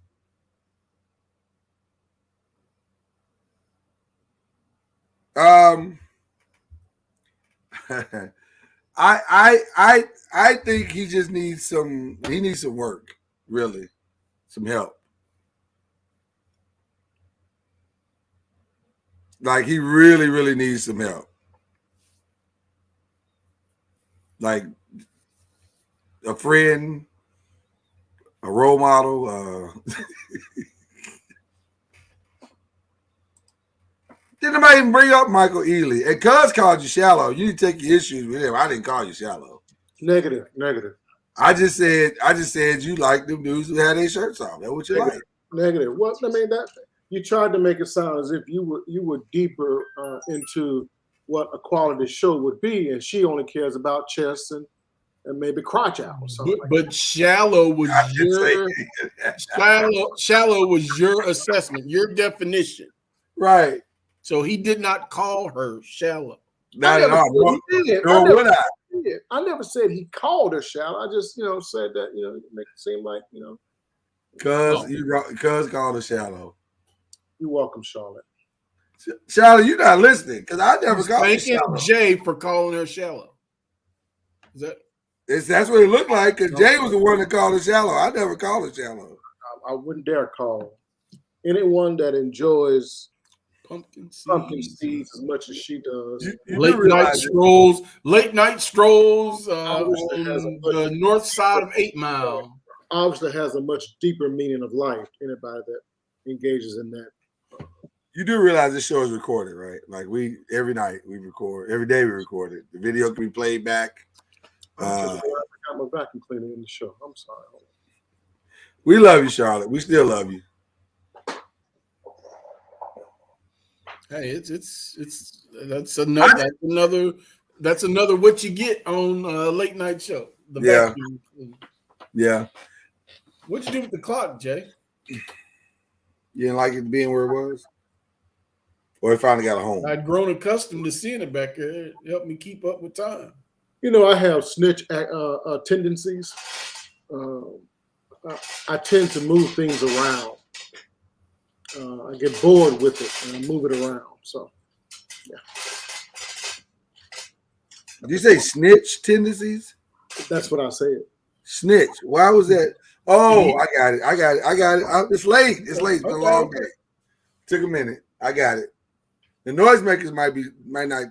I think he just needs some work, really. Some help. Like he really, really needs some help. Like a friend, a role model. Didn't nobody even bring up Michael Ealy? And Cuz called you shallow. You need to take your issues with him. I didn't call you shallow. Negative. I just said you like them dudes who had their shirts off. That's what you like. Negative. Well, I mean, that you tried to make it sound as if you were deeper into what a quality show would be, and she only cares about chess and maybe crotch out or something. But shallow was shallow was your assessment, your definition. Right. So he did not call her shallow. Not at all. I never said he called her shallow. I just, said that, make it seem like, Cuz called her shallow. You're welcome, Charlotte. Charlotte, you're not listening, because I never called her shallow. Jay for calling her shallow. That's what it looked like, because Jay was the one that called her shallow. I never called her shallow. I wouldn't dare call anyone that enjoys pumpkin seeds as much as she does. Late night strolls on the north side of 8 Mile. Obviously has a much deeper meaning of life. Anybody that engages in that. You do realize this show is recorded, right? Like every night we record, every day we record it. The video can be played back. I'm a vacuum cleaner in the show. I'm sorry. We love you, Charlotte. We still love you. Hey, that's another what you get on a late night show. The vacuum. Yeah. What'd you do with the clock, Jay? You didn't like it being where it was? Or it finally got a home? I'd grown accustomed to seeing it back there. It helped me keep up with time. I have snitch tendencies. I tend to move things around. I get bored with it and I move it around. So, yeah. Did you say snitch tendencies? That's what I said. Snitch. Why was that? Oh, I got it. It's late. It's late. It's been a long day. Took a minute. I got it. The noisemakers might not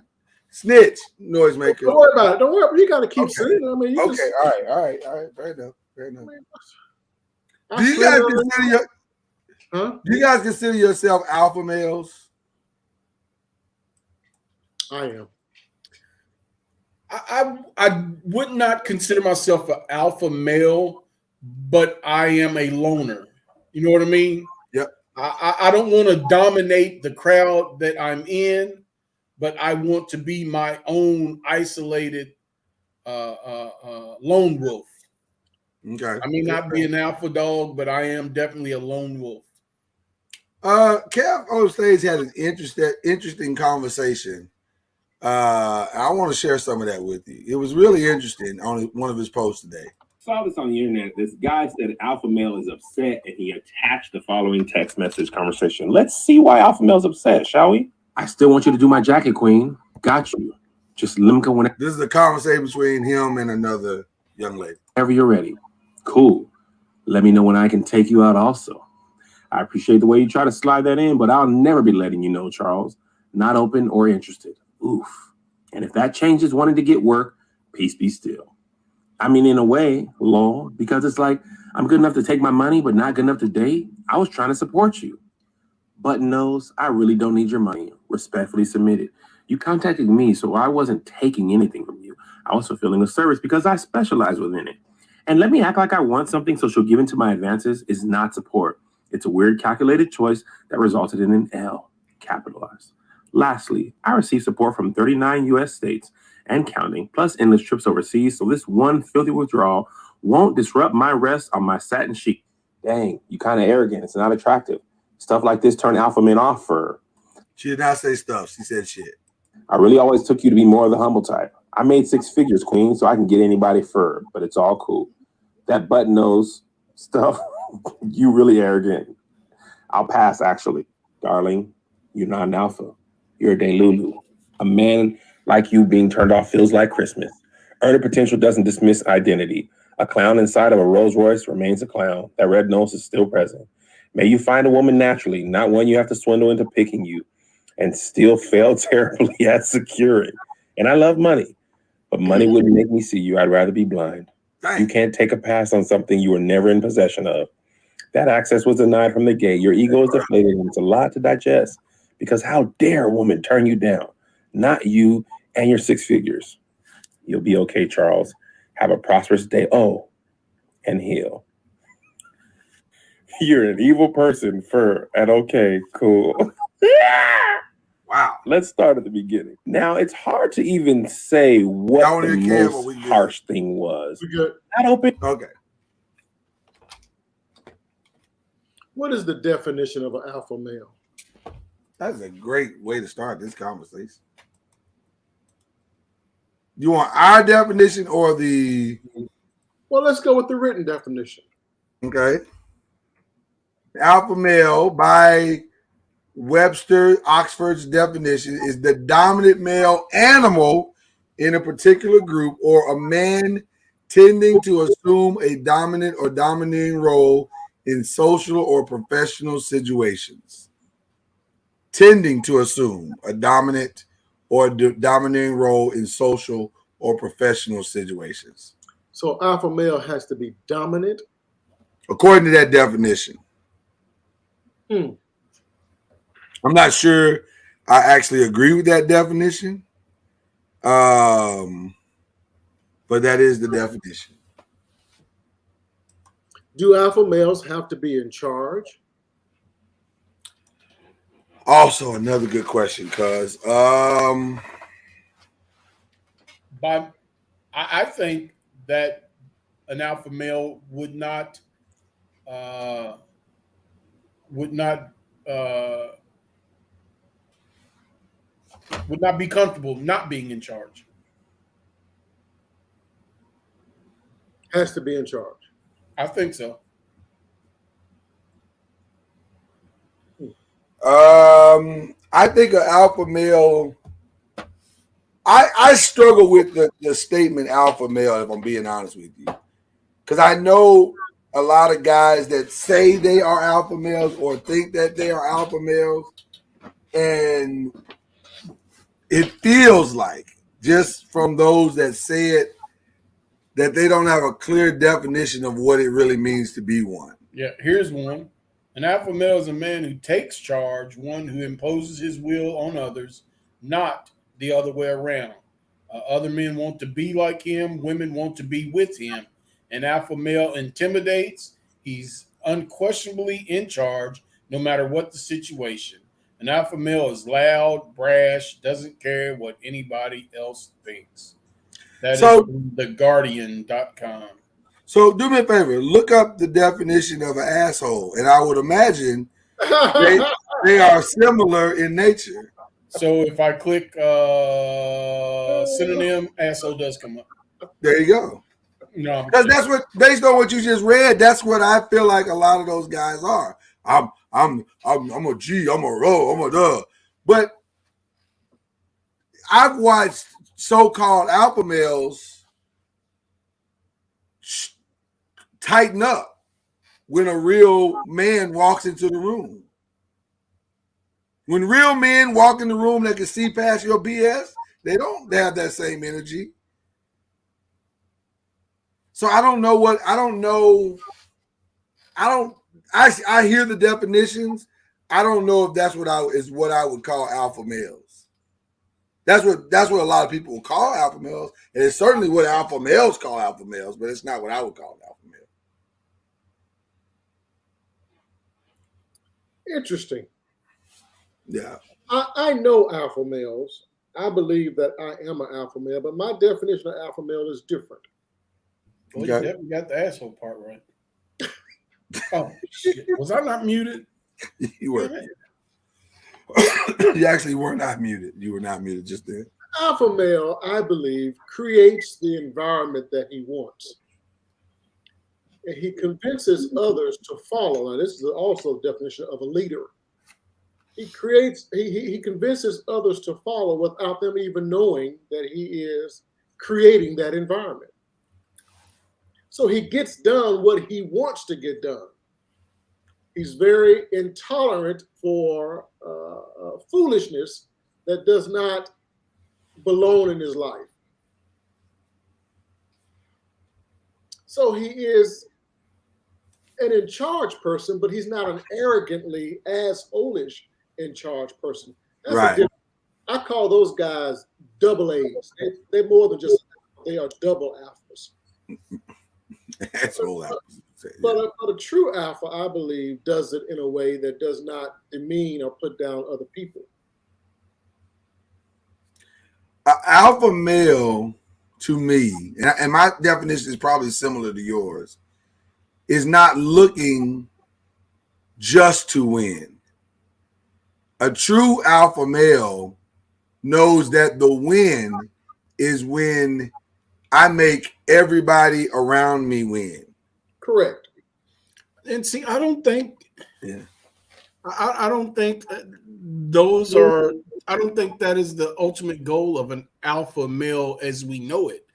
snitch. Noisemakers. Don't worry about it. Don't worry. You got to keep saying it. I mean, all right. Fair enough. Do you guys consider yourself alpha males? I am. I would not consider myself an alpha male, but I am a loner. You know what I mean? Yep. I don't want to dominate the crowd that I'm in, but I want to be my own isolated lone wolf. Okay. I may not be an alpha dog, but I am definitely a lone wolf. Kev on stage had an interesting conversation. I want to share some of that with you. It was really interesting on one of his posts today. Saw this on the internet. This guy said alpha male is upset, and he attached the following text message conversation. Let's see why alpha male's upset, shall we? I still want you to do my jacket, queen. Got you. Just let me go whenever. This is a conversation between him and another young lady. Whenever you're ready. Cool. Let me know when I can take you out also. I appreciate the way you try to slide that in, but I'll never be letting you know, Charles. Not open or interested. Oof. And if that changes wanting to get work, peace be still. I mean, in a way, lol, because it's like, I'm good enough to take my money, but not good enough to date. I was trying to support you. Button nose, I really don't need your money. Respectfully submitted. You contacted me, so I wasn't taking anything from you. I was fulfilling a service because I specialize within it. And let me act like I want something so she'll give in to my advances is not support. It's a weird calculated choice that resulted in an L, capitalized. Lastly, I received support from 39 U.S. states and counting, plus endless trips overseas, so this one filthy withdrawal won't disrupt my rest on my satin sheet. Dang, you kind of arrogant. It's not attractive. Stuff like this turn alpha men off for her. She did not say stuff. She said shit. I really always took you to be more of the humble type. I made 6 figures, queen, so I can get anybody fur, but it's all cool. That button nose stuff, you really arrogant. I'll pass, actually. Darling, you're not an alpha. You're a delulu. A man like you being turned off feels like Christmas. Earning potential doesn't dismiss identity. A clown inside of a Rolls Royce remains a clown. That red nose is still present. May you find a woman naturally, not one you have to swindle into picking you, and still fail terribly at securing. And I love money, but money wouldn't make me see you. I'd rather be blind. You can't take a pass on something you were never in possession of. That access was denied from the gate. Your ego is deflated, and it's a lot to digest. Because how dare a woman turn you down? Not you and your 6 figures. You'll be okay, Charles. Have a prosperous day. Oh, and heal. You're an evil person, and okay, cool. Wow. Let's start at the beginning. Now, it's hard to even say what the most harsh thing was. We good? Not open. Okay. What is the definition of an alpha male? That's a great way to start this conversation. You want our definition or the... Well, let's go with the written definition. Okay. Alpha male, by Webster, Oxford's definition, is the dominant male animal in a particular group or a man tending to assume a dominant or dominating role in social or professional situations. Tending to assume a dominant or dominating role in social or professional situations. So alpha male has to be dominant? According to that definition. I'm not sure I actually agree with that definition. But that is the definition. Do alpha males have to be in charge? Also, another good question, cuz. But I think that an alpha male would not be comfortable not being in charge. Has to be in charge. I think so. I think an alpha male. I struggle with the statement alpha male, if I'm being honest with you, because I know a lot of guys that say they are alpha males or think that they are alpha males, and it feels like, just from those that say it, that they don't have a clear definition of what it really means to be one. Yeah, here's one. An alpha male is a man who takes charge, one who imposes his will on others, not the other way around. Other men want to be like him. Women want to be with him. An alpha male intimidates. He's unquestionably in charge, no matter what the situation. An alpha male is loud, brash, doesn't care what anybody else thinks. That is theguardian.com. So do me a favor, look up the definition of an asshole, and I would imagine they are similar in nature. So if I click synonym, asshole does come up. There you go. No, because that's what, based on what you just read, that's what I feel like a lot of those guys are. I'm a G, I'm a Rho, I'm a duh. But I've watched so-called alpha males tighten up when a real man walks into the room. When real men walk in the room that can see past your BS, they don't have that same energy. So I hear the definitions. I don't know if that's what I would call alpha males. That's what a lot of people will call alpha males, and it's certainly what alpha males call alpha males, but it's not what I would call an alpha male. Interesting. Yeah. I know alpha males. I believe that I am an alpha male, but my definition of alpha male is different. Well, you definitely got the asshole part right. Oh, shit. Was I not muted? You were. You actually were not muted. You were not muted just then. Alpha male, I believe, creates the environment that he wants. And he convinces others to follow. Now, this is also a definition of a leader. He convinces others to follow without them even knowing that he is creating that environment. So he gets done what he wants to get done. He's very intolerant for foolishness that does not belong in his life. So he is an in charge person, but he's not an arrogantly asshole-ish in charge person. That's right. I call those guys double A's. They're more than just, they are double alphas. Asshole alphas. But a true alpha, I believe, does it in a way that does not demean or put down other people. An alpha male, to me, and my definition is probably similar to yours, is not looking just to win. A true alpha male knows that the win is when I make everybody around me win. Correct. And see, I don't think, I don't think those are, I don't think that is the ultimate goal of an alpha male as we know it.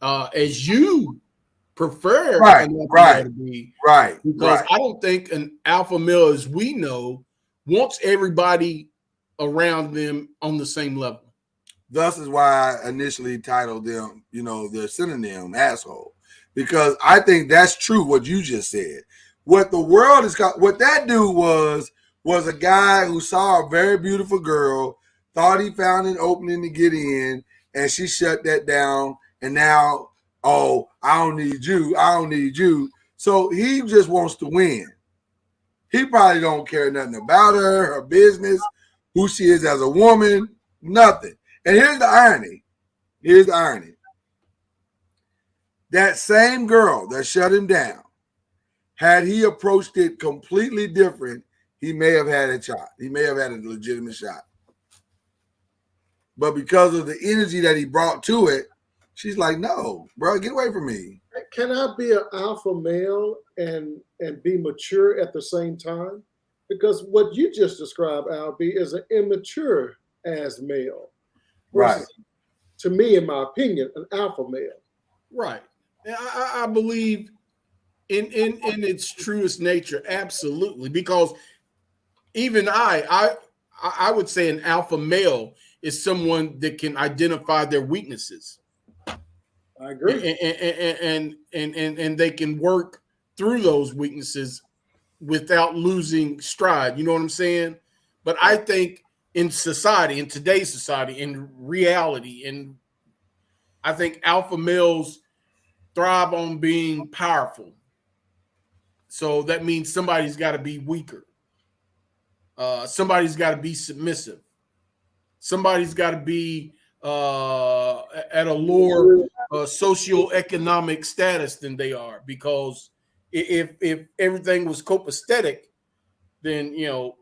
As you prefer an alpha male to be. Right. Because I don't think an alpha male as we know wants everybody around them on the same level. Thus is why I initially titled them, their synonym, asshole. Because I think that's true what you just said. What the world is called, what that dude was a guy who saw a very beautiful girl, thought he found an opening to get in, and she shut that down. And now, I don't need you. So he just wants to win. He probably don't care nothing about her business, who she is as a woman, nothing. And here's the irony. That same girl that shut him down, had he approached it completely different, he may have had a shot. He may have had a legitimate shot. But because of the energy that he brought to it, she's like, no, bro, get away from me. Can I be an alpha male and be mature at the same time? Because what you just described, Albie, is an immature as male. Right. To me, in my opinion, an alpha male. Right. I believe in its truest nature, absolutely. Because even I would say an alpha male is someone that can identify their weaknesses. I agree. And they can work through those weaknesses without losing stride. You know what I'm saying? But I think in society, in today's society, in reality, I think alpha males thrive on being powerful. So that means somebody's got to be weaker. somebody's got to be submissive. Somebody's got to be at a lower socioeconomic status than they are, because if everything was copacetic, then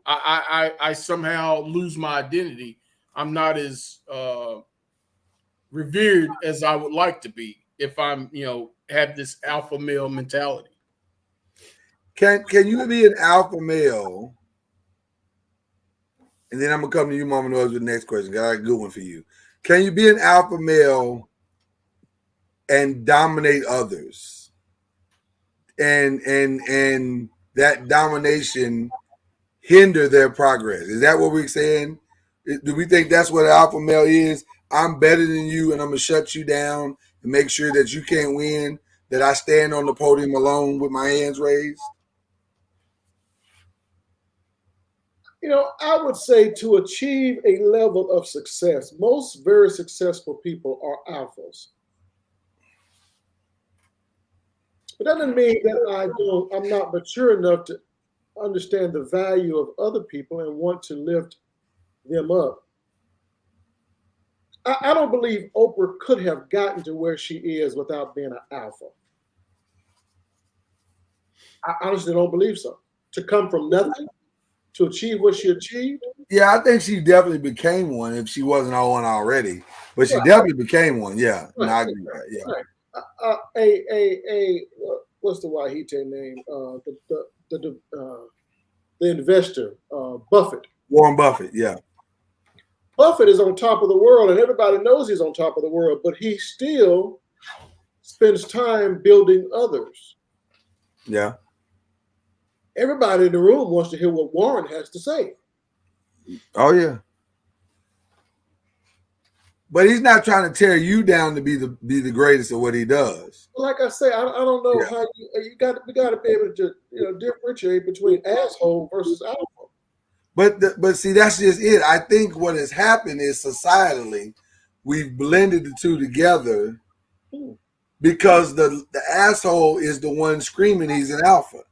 I somehow lose my identity. I'm not as revered as I would like to be if I'm have this alpha male mentality. Can you be an alpha male? And then I'm gonna come to you, Mama Noise, with the next question. Got a good one for you. Can you be an alpha male and dominate others? And that domination hinder their progress? Is that what we're saying? Do we think that's what an alpha male is? I'm better than you, and I'm gonna shut you down and make sure that you can't win, that I stand on the podium alone with my hands raised? I would say to achieve a level of success, most very successful people are alphas. But that doesn't mean that I'm not mature enough to understand the value of other people and want to lift them up. I don't believe Oprah could have gotten to where she is without being an alpha. I honestly don't believe so. To come from nothing to achieve what she achieved? Yeah, I think she definitely became one if she wasn't one already. But she definitely became one. Yeah, right, no, I agree with that. Yeah. Right. What's the Wahite name? The investor, Buffett. Warren Buffett, yeah. Buffett is on top of the world, and everybody knows he's on top of the world, but he still spends time building others. Yeah. Everybody in the room wants to hear what Warren has to say. Oh, yeah. But he's not trying to tear you down to be the greatest at what he does. Like I say, I don't know how we got to be able to differentiate between asshole versus alpha. But see, that's just it. I think what has happened is societally, we've blended the two together because the asshole is the one screaming he's an alpha.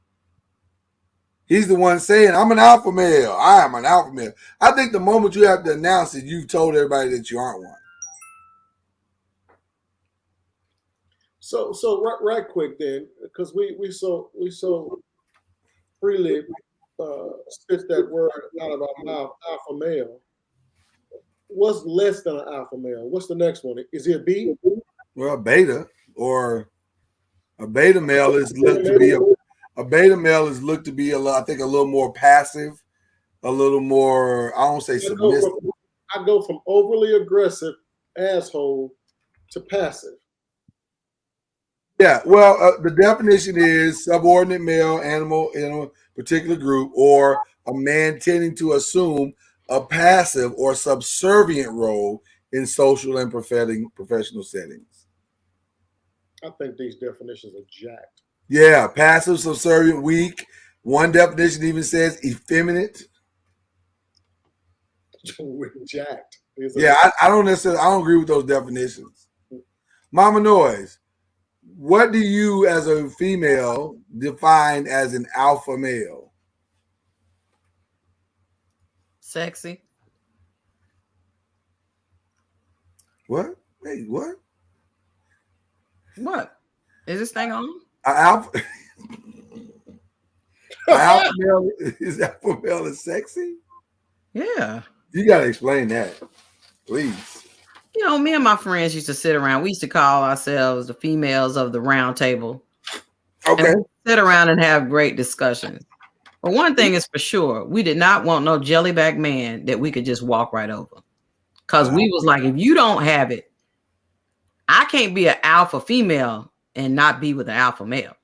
He's the one saying, I'm an alpha male. I am an alpha male. I think the moment you have to announce it, you've told everybody that you aren't one. So right quick then, because we so freely spit that word out of our mouth, alpha male. What's less than an alpha male? What's the next one? Is it a B? Well, a beta, or a beta male is looked to be a beta male is looked to be a little more passive, a little more, I won't say submissive. I go from overly aggressive asshole to passive. Yeah, well, the definition is subordinate male animal in a particular group, or a man tending to assume a passive or subservient role in social and professional settings. I think these definitions are jacked. Yeah, passive, subservient, weak. One definition even says effeminate. Jacked. Yeah, I don't agree with those definitions. Mama Noise, what do you as a female define as an alpha male? Sexy. What? Wait, what? What? Is this thing on? Alpha male is sexy? Yeah. You gotta explain that, please. Me and my friends used to sit around. We used to call ourselves the females of the round table. Okay. And sit around and have great discussions. But one thing is for sure, we did not want no jellyback man that we could just walk right over. Because we was like, if you don't have it, I can't be an alpha female and not be with an alpha male.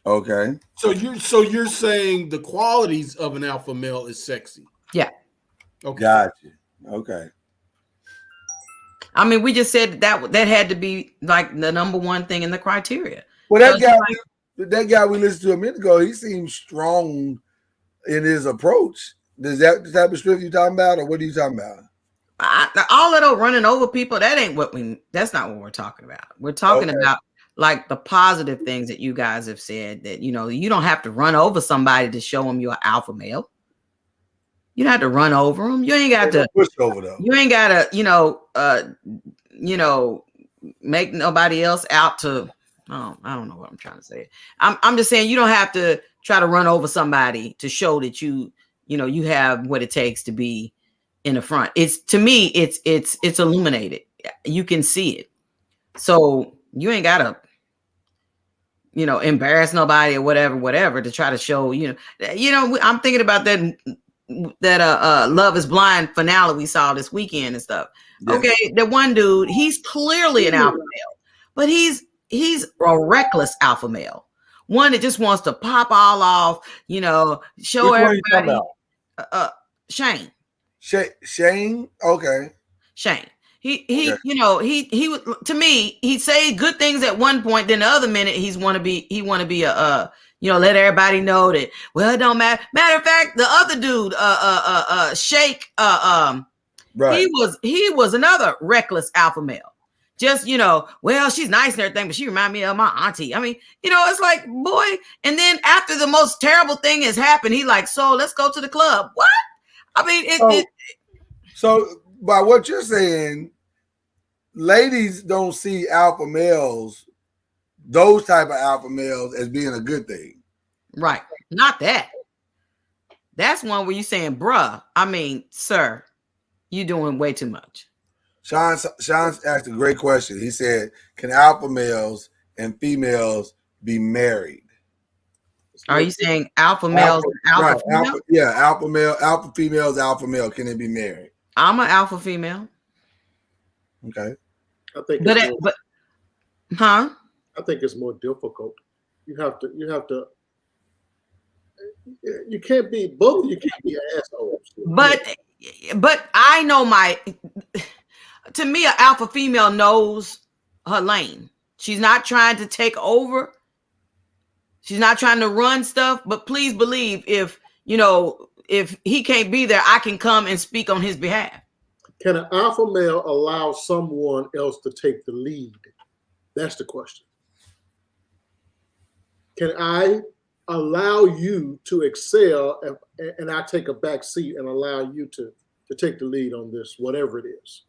Okay. So you're saying the qualities of an alpha male is sexy. Yeah. Okay. Gotcha. Okay. I mean, we just said that had to be like the number one thing in the criteria. Well, that guy we listened to a minute ago, he seems strong in his approach. Is that the type of strength you're talking about, or what are you talking about? All of those running over people, that's not what we're talking about. We're talking about like the positive things that you guys have said, that you don't have to run over somebody to show them you're an alpha male. You don't have to run over them. You ain't got to push over though. You ain't got to, make nobody else out to. Oh, I don't know what I'm trying to say. I'm just saying you don't have to try to run over somebody to show that you have what it takes to be in the front. To me, it's illuminated. You can see it. So you ain't gotta, embarrass nobody or whatever to try to show, I'm thinking about that Love is Blind finale we saw this weekend and stuff. Yeah. Okay, the one dude, he's clearly an alpha male, but he's a reckless alpha male. One that just wants to pop all off, show everybody. Shane. Shane? Okay. Shane. He was, to me, he'd say good things at one point, then the other minute he want to be let everybody know that, well, it don't matter. Matter of fact, the other dude, Shake, right. he was another reckless alpha male. Just, well, she's nice and everything, but she remind me of my auntie. I mean, it's like, boy. And then after the most terrible thing has happened, he like, so let's go to the club. What? I mean, so by what you're saying, ladies don't see alpha males, those type of alpha males, as being a good thing. Right. Not that. That's one where you're saying, bruh, I mean, sir, you doing way too much. Sean asked a great question. He said, can alpha males and females be married? Are you saying alpha males and alpha female? Alpha male, alpha females, alpha male. Can they be married? I'm an alpha female. Okay. I think I think it's more difficult. You can't be both. You can't be assholes. But I know to me, an alpha female knows her lane. She's not trying to take over. She's not trying to run stuff, but please believe if he can't be there, I can come and speak on his behalf. Can an alpha male allow someone else to take the lead? That's the question. Can I allow you to excel and I take a back seat and allow you to take the lead on this, whatever it is?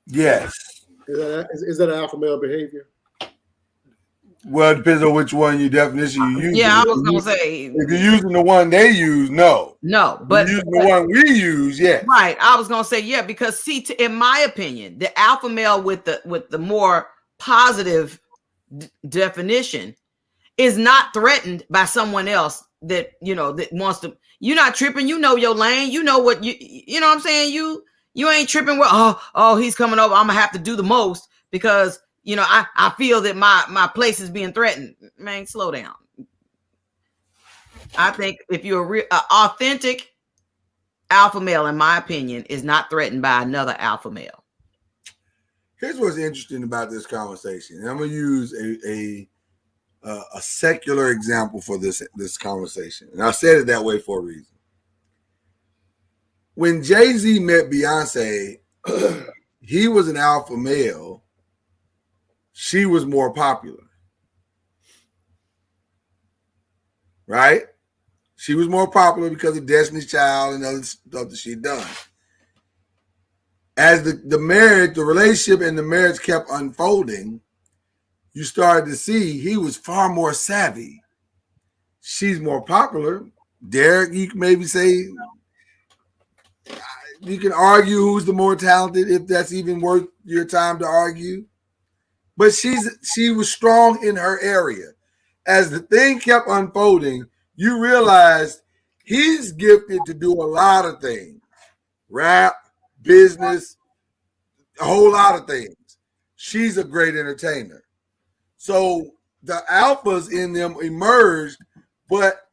Yes. Is that an alpha male behavior? Well, it depends on which one your definition you use. Yeah, I was gonna say if you're using the one they use, no. No, but using the one we use, yes. Right. I was gonna say, yeah, because see, in my opinion, the alpha male with the more positive definition is not threatened by someone else that that wants to. You're not tripping, your lane, what you know what I'm saying? You ain't tripping with oh he's coming over, I'm gonna have to do the most because I feel that my place is being threatened. Man, slow down. I think if you're authentic alpha male, in my opinion, is not threatened by another alpha male. Here's what's interesting about this conversation. And I'm going to use a secular example for this conversation. And I said it that way for a reason. When Jay-Z met Beyonce, he was an alpha male. She was more popular. Right? She was more popular because of Destiny's Child and other stuff that she'd done. As the relationship and the marriage kept unfolding, you started to see he was far more savvy. She's more popular. Derek, you can maybe say, you can argue who's the more talented, if that's even worth your time to argue. But she was strong in her area. As the thing kept unfolding, you realized he's gifted to do a lot of things. Rap, business, a whole lot of things. She's a great entertainer. So the alphas in them emerged, but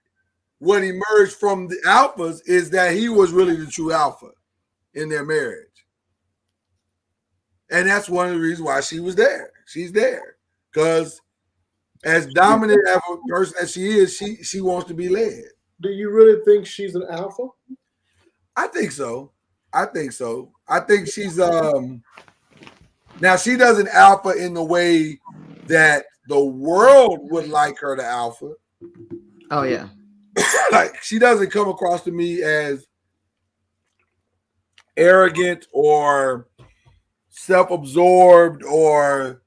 what emerged from the alphas is that he was really the true alpha in their marriage. And that's one of the reasons why she was there. She's there because as dominant of a person as she is, she wants to be led. Do you really think she's an alpha? I think so. I think she's now she doesn't alpha in the way that the world would like her to alpha. Oh yeah. like she doesn't come across to me as arrogant or self-absorbed or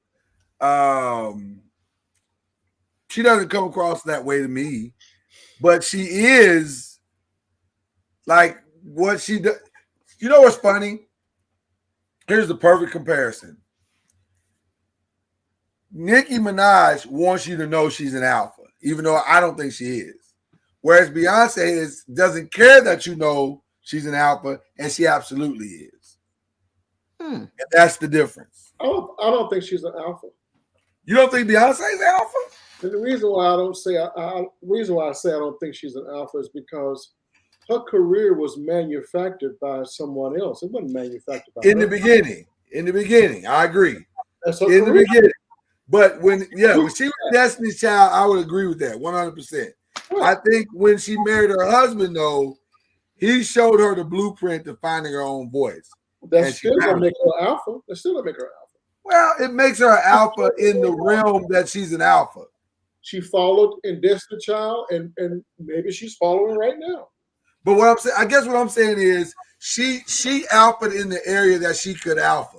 she doesn't come across that way to me, but she is like what she does. You know what's funny? Here's the perfect comparison. Nicki Minaj wants you to know she's an alpha, even though I don't think she is. Whereas Beyonce doesn't care that you know she's an alpha, and she absolutely is. And that's the difference. I don't think she's an alpha. You don't think Beyonce's alpha? And the reason why I say I don't think she's an alpha is because her career was manufactured by someone else. It wasn't manufactured by her. In the beginning, I agree. That's her in career. the beginning. But when she was Destiny's Child, I would agree with that 100%. I think when she married her husband, though, he showed her the blueprint to finding her own voice. That still don't make her alpha. That still don't make her alpha. Well, it makes her an alpha in the realm that she's an alpha. She followed in Destiny's Child, and maybe she's following right now. But what I'm saying, I guess what I'm saying is she alphaed in the area that she could alpha.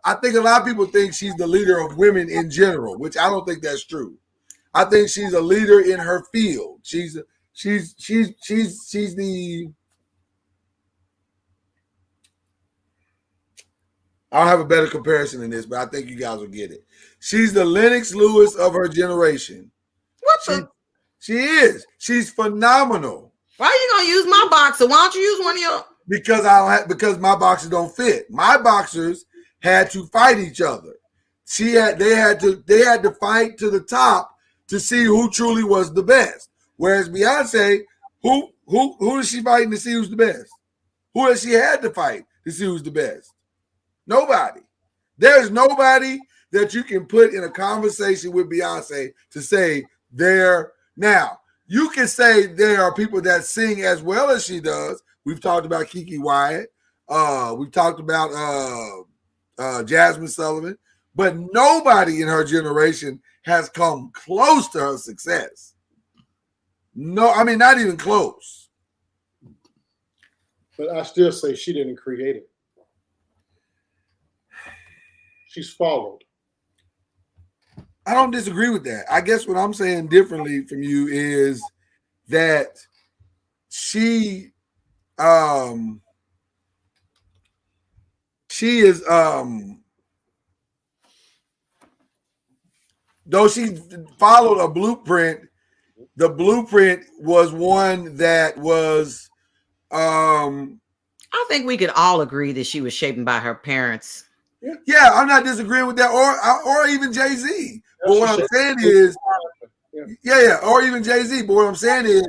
I think a lot of people think she's the leader of women in general, which I don't think that's true. I think she's a leader in her field. She's the I don't have a better comparison than this, but I think you guys will get it. She's the Lennox Lewis of her generation. She is. She's phenomenal. Why are you gonna use my boxer? Why don't you use one of your? Because my boxers don't fit. My boxers had to fight each other. They had to fight to the top to see who truly was the best. Whereas Beyonce, who is she fighting to see who's the best? Who has she had to fight to see who's the best? Nobody. There's nobody that you can put in a conversation with Beyonce to say they're now. You can say there are people that sing as well as she does. We've talked about Kiki Wyatt. We've talked about Jasmine Sullivan, but nobody in her generation has come close to her success. No, I mean, not even close. But I still say she didn't create it. She's followed. I don't disagree with that. I guess what I'm saying differently from you is that she is though she followed a blueprint, the blueprint was one that was I think we could all agree that she was shaped by her parents. Yeah, I'm not disagreeing with that, or even Jay-Z. But what I'm saying is, or even Jay-Z. But what I'm saying is,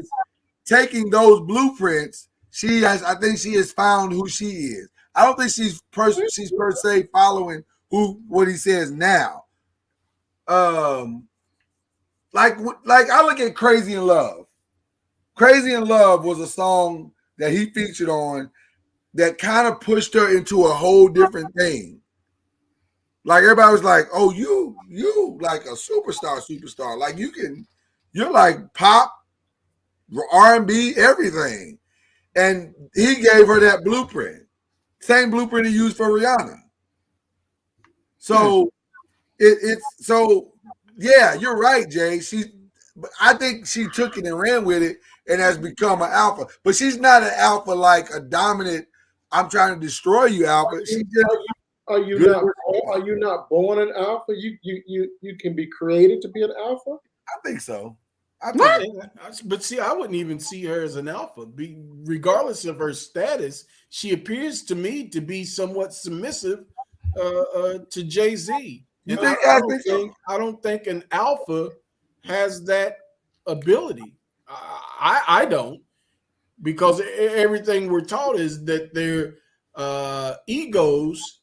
taking those blueprints, I think she has found who she is. I don't think she's per se following what he says now. Like I look at Crazy in Love. Crazy in Love was a song that he featured on that kind of pushed her into a whole different thing. Like everybody was like, "Oh, you like a superstar. Like you're like pop, R&B, everything." And he gave her that blueprint, same blueprint he used for Rihanna. So yeah, you're right, Jay. I think she took it and ran with it and has become an alpha. But she's not an alpha like a dominant. I'm trying to destroy you, alpha. She just. Are you not born an alpha? You can be created to be an alpha? I think so. But see, I wouldn't even see her as an alpha. Regardless of her status, she appears to me to be somewhat submissive to Jay-Z. And I don't think an alpha has that ability. I don't, because everything we're taught is that their egos.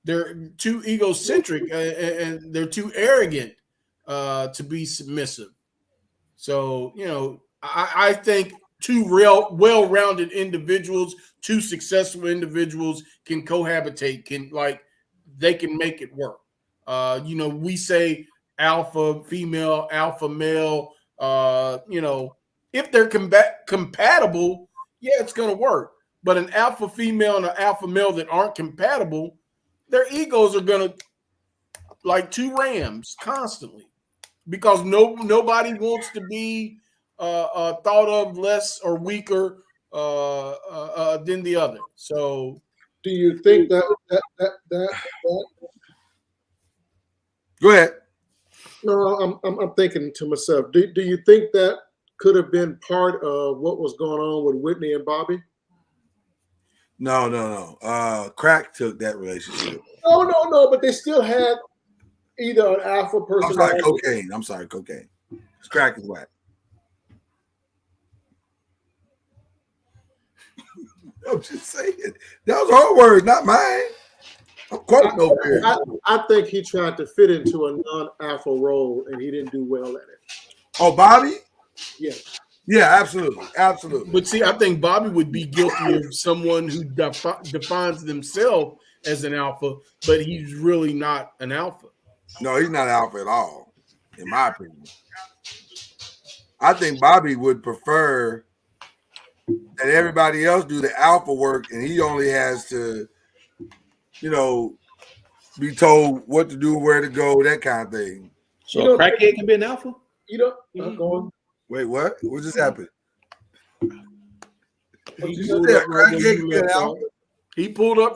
They're too egocentric and they're too arrogant to be submissive. So, I think two well-rounded individuals, two successful individuals can cohabitate, they can make it work. We say alpha female, alpha male, if they're compatible, yeah, it's going to work. But an alpha female and an alpha male that aren't compatible, their egos are going to like two rams constantly, because nobody wants to be thought of less or weaker than the other. So, do you think that Go ahead. No, I'm thinking to myself. Do you think that could have been part of what was going on with Whitney and Bobby? No. Crack took that relationship. No. But they still had either an alpha person. I'm sorry, cocaine. Crack is whack. I'm just saying. That was her words, not mine. I'm quoting over here. I think he tried to fit into a non-alpha role, and he didn't do well at it. Oh, Bobby? Yeah. Yeah, absolutely. But see, I think Bobby would be guilty of someone who defines themselves as an alpha, but he's really not an alpha. No, he's not alpha at all, in my opinion. I think Bobby would prefer that everybody else do the alpha work, and he only has to, be told what to do, where to go, that kind of thing. So a crackhead can be an alpha? I'm going. Wait, what? What just happened? He pulled up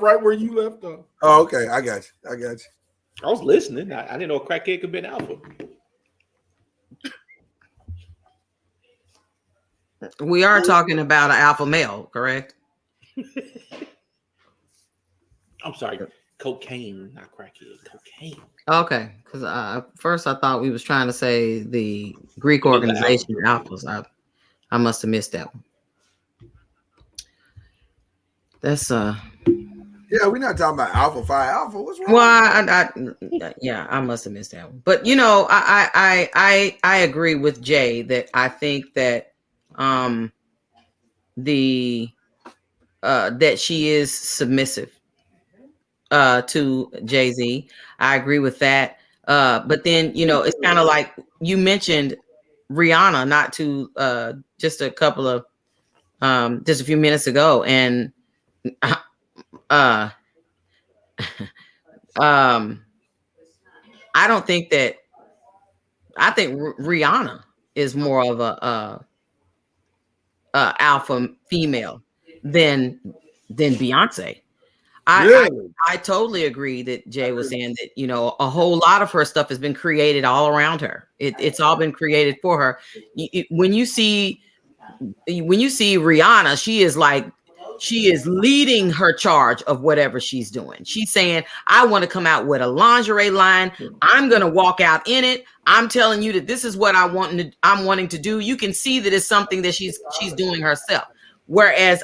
right where you left off. Oh, okay. I got you. I was listening. I didn't know a crackhead could be an alpha. We are talking about an alpha male, correct? I'm sorry. Cocaine, not crackhead. Cocaine. Okay, because first I thought we was trying to say the Greek organization alphas. I must have missed that one. That's Yeah, we're not talking about alpha phi alpha. What's wrong? Well, I must have missed that one. But I agree with Jay that I think that that she is submissive to Jay-Z. I agree with that. But then it's kind of like you mentioned Rihanna not too just a couple of just a few minutes ago, and I don't think that. I think Rihanna is more of a alpha female than Beyonce. I totally agree that Jay was saying that a whole lot of her stuff has been created all around her. It's all been created for her. When you see Rihanna, she is leading her charge of whatever she's doing. She's saying, I want to come out with a lingerie line. I'm going to walk out in it. I'm telling you that this is what I'm wanting to do. You can see that it's something that she's doing herself. Whereas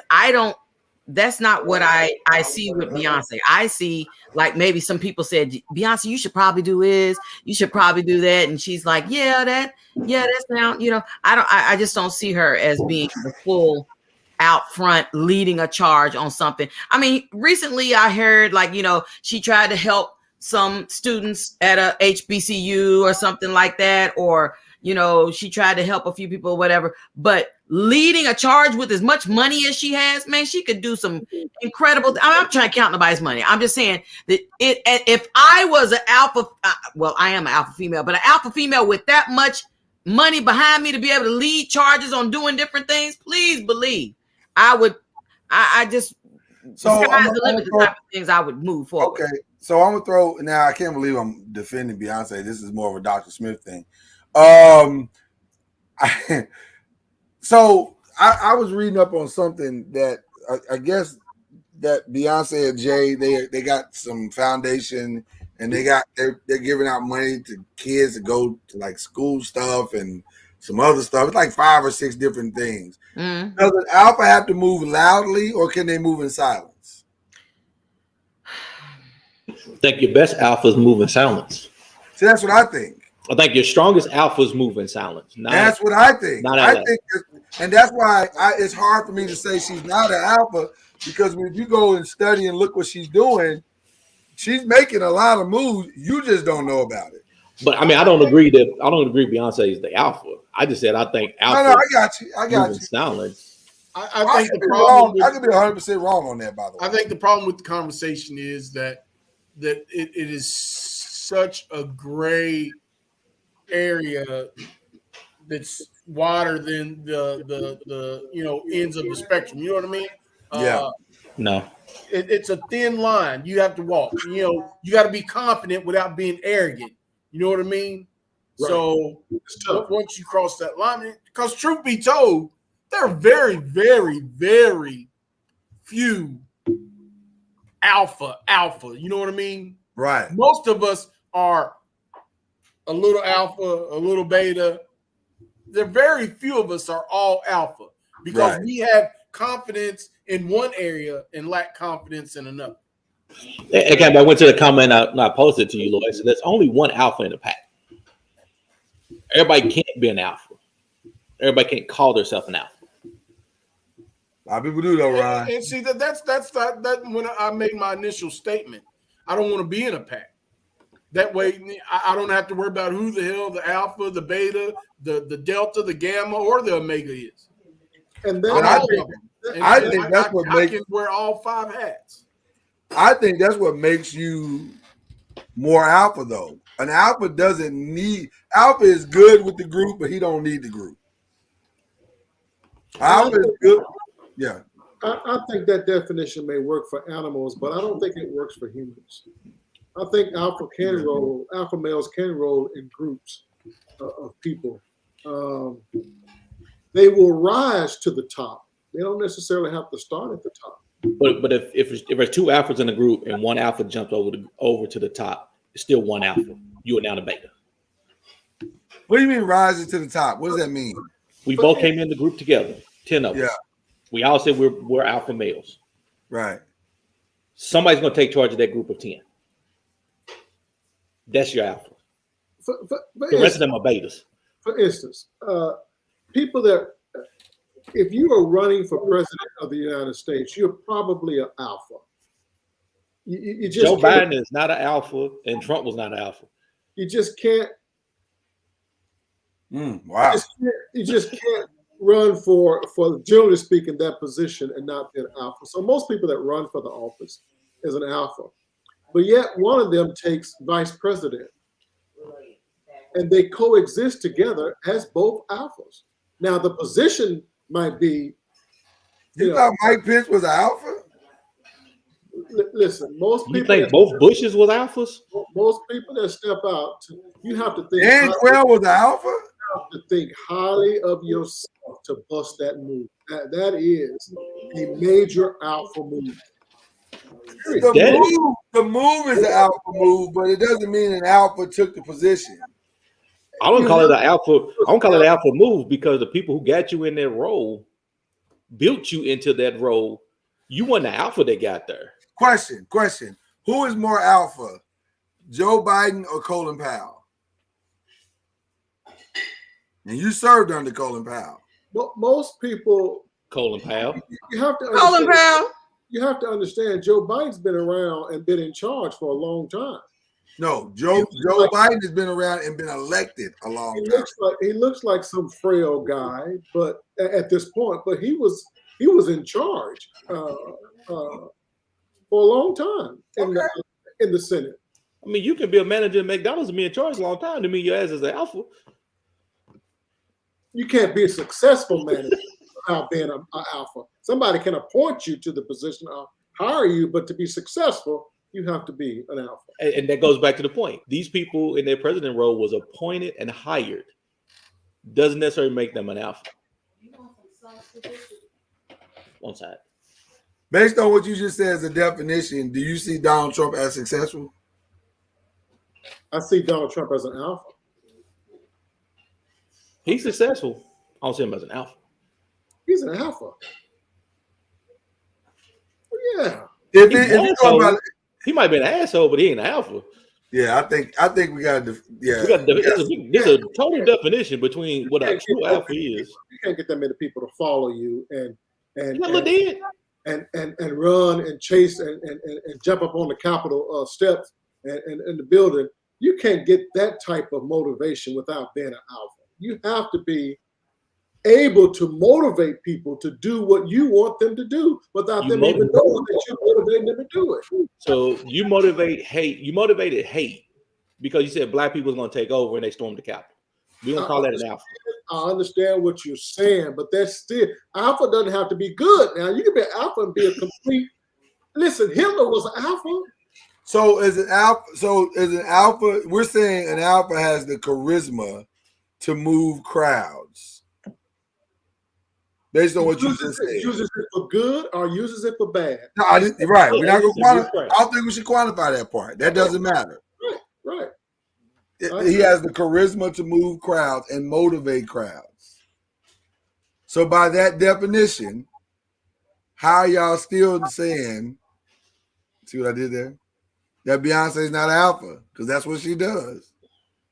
that's not what I see with Beyonce. I see, like, maybe some people said, Beyonce, you should probably do this, you should probably do that. And she's like, that's now, I just don't see her as being the full out front leading a charge on something. I mean, recently I heard she tried to help some students at a HBCU or something like that, or she tried to help a few people or whatever, but leading a charge with as much money as she has, man, she could do some incredible. I'm not trying to count nobody's money. I'm just saying that if I was an alpha, I am an alpha female, but an alpha female with that much money behind me to be able to lead charges on doing different things, please believe I would. I just sky's the limit. The type of things I would move forward. Okay, so I'm gonna throw now. I can't believe I'm defending Beyonce. This is more of a Dr. Smith thing. So I was reading up on something that I guess that Beyonce and Jay they got some foundation, and they're giving out money to kids to go to like school stuff and some other stuff. It's like 5 or 6 different things. Mm. Does an alpha have to move loudly, or can they move in silence? I think your best alphas move in silence. See, that's what I think. I think your strongest alphas move in silence. That's what I think. And that's why it's hard for me to say she's not an alpha, because when you go and study and look what she's doing, she's making a lot of moves. You just don't know about it. But I mean, I don't agree Beyonce is the alpha. I just said I think alpha. No, I got you. I got you. Silence. I think the be problem. wrong. I could be 100% wrong on that. By the way, I think the problem with the conversation is that it is such a gray area that's wider than the ends of the spectrum. You know what I mean? Yeah. No. It's a thin line you have to walk. You got to be confident without being arrogant. You know what I mean? Right. So once you cross that line, because truth be told, there are very, very, very few alpha. You know what I mean? Right. Most of us are a little alpha, a little beta. There are very few of us are all alpha because we have confidence in one area and lack confidence in another. Okay, I went to the comment I posted to you, Lloyd. So there's only one alpha in the pack. Everybody can't be an alpha. Everybody can't call themselves an alpha. A lot of people do though, Ryan. And see that when I made my initial statement, I don't want to be in a pack. That way, I don't have to worry about who the hell the alpha, the beta, the delta, the gamma, or the omega is. And I think that's what makes I can wear all 5 hats. I think that's what makes you more alpha, though. An alpha doesn't need alpha is good with the group, but he don't need the group. Alpha is good. Yeah. I think that definition may work for animals, but I don't think it works for humans. I think alpha males can roll in groups of people. They will rise to the top. They don't necessarily have to start at the top. But if there's 2 alphas in a group and one alpha jumps over to the top, it's still one alpha. You are now the beta. What do you mean rising to the top? What does that mean? We both came in the group together, 10 of us. We all said we're alpha males. Right. Somebody's going to take charge of that group of 10. That's your alpha. The rest of them are betas. For instance, people that, if you are running for president of the United States, you're probably an alpha. You just Joe Biden is not an alpha, and Trump was not an alpha. You just can't. Wow. You just can't run for generally speaking that position and not be an alpha. So most people that run for the office is an alpha, but yet one of them takes vice president, and they coexist together as both alphas. Now the position might be. You thought Mike Pence was an alpha? Listen, most people. You think both Bushes was alphas? Most people that step out, you have to think. And Quayle was an alpha? You have to think highly of yourself to bust that move. That is a major alpha move. The move is an alpha move, but it doesn't mean an alpha took the position. I don't call it an alpha. I don't call it an alpha move because the people who got you in that role built you into that role. You weren't the alpha that got there. Question. Who is more alpha, Joe Biden or Colin Powell? And you served under Colin Powell. Well, most people. Colin Powell. You have to. Colin Powell. You have to understand. Joe Biden's been around and been in charge for a long time. No, Joe Biden has been around and been elected a long time. He looks like some frail guy, but at this point, but he was in charge for a long time in the Senate. I mean, you can be a manager at McDonald's and be in charge a long time. To me, your ass is an alpha. You can't be a successful manager without being an alpha. Somebody can appoint you to the position or hire you, but to be successful, you have to be an alpha. And that goes back to the point. These people in their president role was appointed and hired. Doesn't necessarily make them an alpha. One side. Based on what you just said as a definition, do you see Donald Trump as successful? I see Donald Trump as an alpha. He's successful. I don't see him as an alpha. He's an alpha. Yeah. He might be an asshole, but he ain't an alpha. Yeah, I think we got to. Yeah, there's a total definition between what a true alpha is. You can't get that many people to follow you and run and chase and jump up on the Capitol steps and the building. You can't get that type of motivation without being an alpha. You have to be able to motivate people to do what you want them to do without them even knowing that you're motivating them to do it. So you motivate hate. You motivated hate because you said black people was going to take over and they stormed the Capitol. We don't call that an alpha. I understand what you're saying, but that's still alpha doesn't have to be good. Now you can be an alpha and be a complete. Listen, Hitler was an alpha. So as an alpha, we're saying an alpha has the charisma to move crowds. Based on what you just said. Uses it for good or uses it for bad. No, right. We're not going to quantify. I don't think we should quantify that part. That doesn't matter. Right. He has the charisma to move crowds and motivate crowds. So by that definition, how y'all still saying, see what I did there? That Beyonce is not an alpha because that's what she does.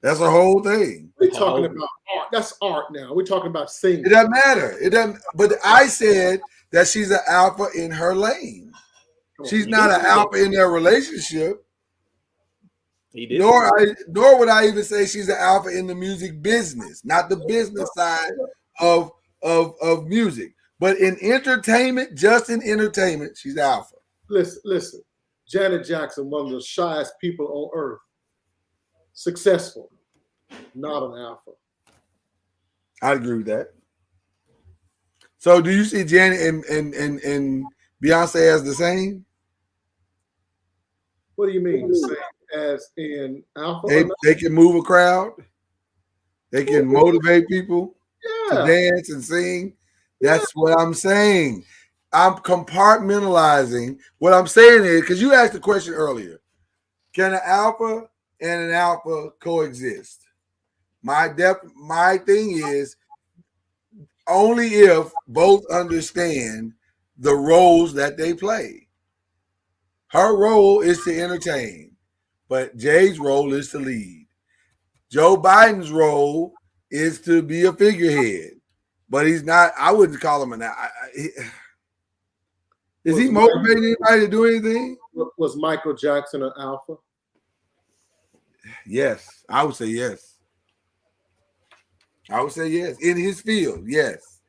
That's her whole thing. We're talking about art. That's art now. We're talking about singing. It doesn't matter. It doesn't. But I said that she's an alpha in her lane. She's not an alpha in their relationship. Nor would I even say she's an alpha in the music business, not the business side of music, but in entertainment, just in entertainment, she's alpha. Listen. Janet Jackson, one of the shyest people on earth, successful, not an alpha. I agree with that. So, do you see Janet and Beyonce as the same? What do you mean the same? As in alpha? They can move a crowd. They can motivate people to dance and sing. That's what I'm saying. I'm compartmentalizing. What I'm saying is, because you asked the question earlier, can an alpha and an alpha coexist? My thing is only if both understand the roles that they play. Her role is to entertain, but Jay's role is to lead. Joe Biden's role is to be a figurehead, but he's not. I wouldn't call him an. Is he motivating anybody to do anything? Was Michael Jackson an alpha? Yes, I would say yes. I would say yes. In his field, yes.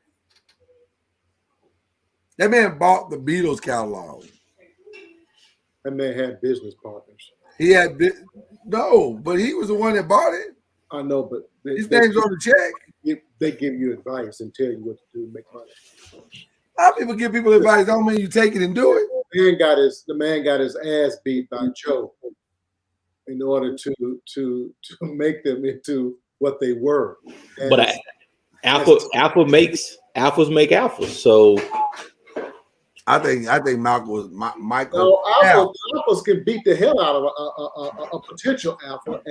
That man bought the Beatles catalog. That man had business partners. He had but he was the one that bought it. I know, but his name's on the check. They give you advice and tell you what to do to make money. A lot of people give people advice. Don't mean you take it and do it. The man got his ass beat by Joe in order to make them into what they were. And but alphas make alphas. So I think Michael. No, alphas can beat the hell out of a potential alpha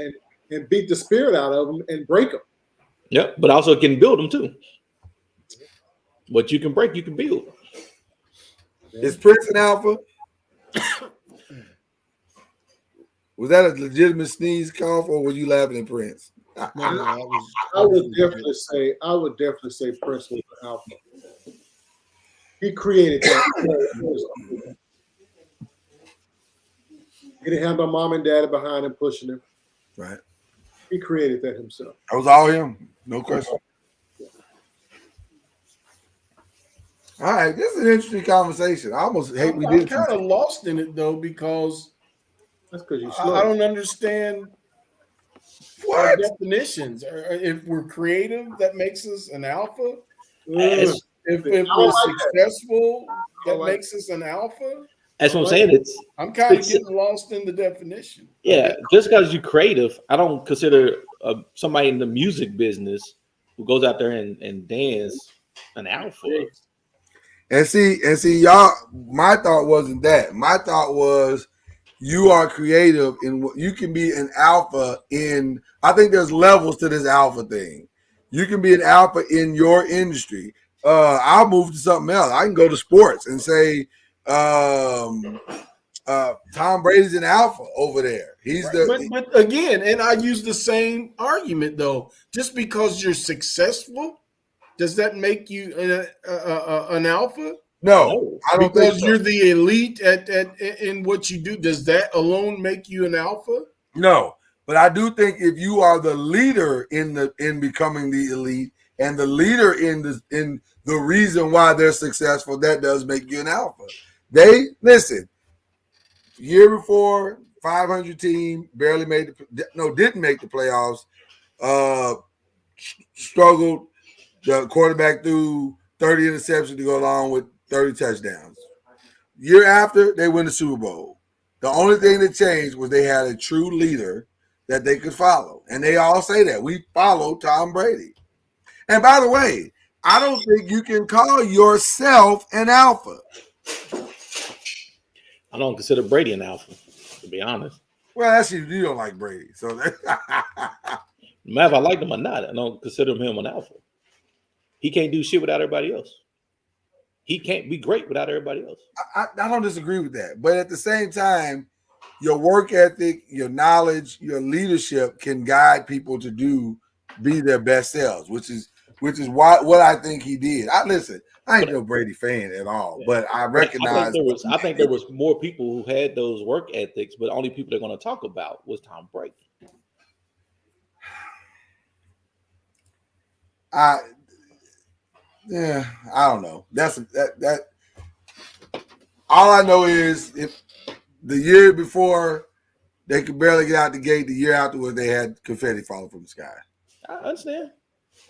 and beat the spirit out of them and break them. Yeah, but also can build them too. What you can break, you can build. Is Prince an alpha? Was that a legitimate sneeze cough, or were you laughing at Prince? I would definitely say Prince was an alpha. He created that. He didn't have no mom and daddy behind him pushing him. Right. He created that himself. That was all him. No question. All right, this is an interesting conversation. I almost hate we did. I'm kind of lost in it though because that's because you're slow. I don't understand what definitions. If we're creative, that makes us an alpha. If we're successful, that makes us an alpha. That's what I'm saying. I'm kind of getting lost in the definition. Yeah, just because you're creative, I don't consider somebody in the music business who goes out there and dance an alpha. And see, y'all. My thought wasn't that. My thought was you are creative in what you can be an alpha in. I think there's levels to this alpha thing. You can be an alpha in your industry. I'll move to something else. I can go to sports and say Tom Brady's an alpha over there. He's but again, and I use the same argument though. Just because you're successful, does that make you an alpha? No, I don't because think so. You're the elite in what you do. Does that alone make you an alpha? No, But I do think if you are the leader in becoming the elite and the leader in the reason why they're successful, that does make you an alpha. They listen. Year before, 500 team didn't make the playoffs. Struggled. The quarterback threw 30 interceptions to go along with 30 touchdowns. Year after, they win the Super Bowl. The only thing that changed was they had a true leader that they could follow. And they all say that. We follow Tom Brady. And by the way, I don't think you can call yourself an alpha. I don't consider Brady an alpha, to be honest. Well, that's you don't like Brady. So no matter if I like him or not, I don't consider him an alpha. He can't do shit without everybody else. He can't be great without everybody else. I don't disagree with that. But at the same time, your work ethic, your knowledge, your leadership can guide people to be their best selves, which is what I think he did. I ain't no Brady fan at all, but I recognize. I think there was more people who had those work ethics, but the only people they're going to talk about was Tom Brady. I don't know. That. All I know is if the year before they could barely get out the gate, the year afterwards they had confetti falling from the sky. I understand.